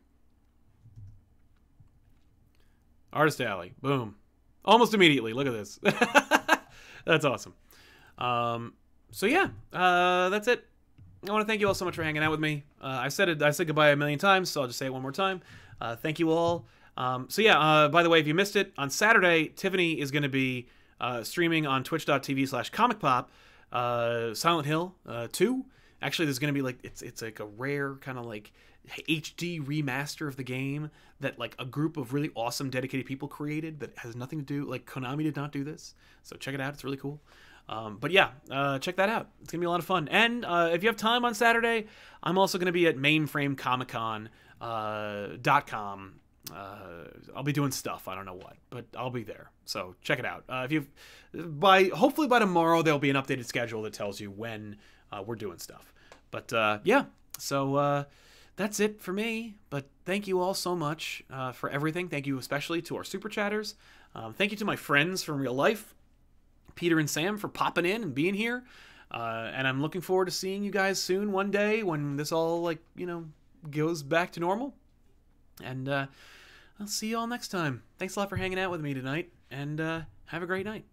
Artist Alley. Boom. Almost immediately. Look at this. That's awesome. So yeah, that's it. I want to thank you all so much for hanging out with me. I said goodbye a million times, so I'll just say it one more time. Thank you all. So yeah, by the way, if you missed it, on Saturday, Tiffany is going to be streaming on twitch.tv/ComicPOP Silent Hill 2. Actually, there's going to be like, it's like a rare kind of like HD remaster of the game that like a group of really awesome dedicated people created that has nothing to do, like Konami did not do this. So check it out. It's really cool. But yeah, check that out. It's going to be a lot of fun. And if you have time on Saturday, I'm also going to be at mainframecomiccon.com. I'll be doing stuff. I don't know what, but I'll be there. So check it out. Hopefully by tomorrow, there'll be an updated schedule that tells you when we're doing stuff. But yeah, so that's it for me. But thank you all so much for everything. Thank you especially to our super chatters. Thank you to my friends from real life, Peter and Sam, for popping in and being here. And I'm looking forward to seeing you guys soon one day when this all goes back to normal. And I'll see you all next time. Thanks a lot for hanging out with me tonight, and have a great night.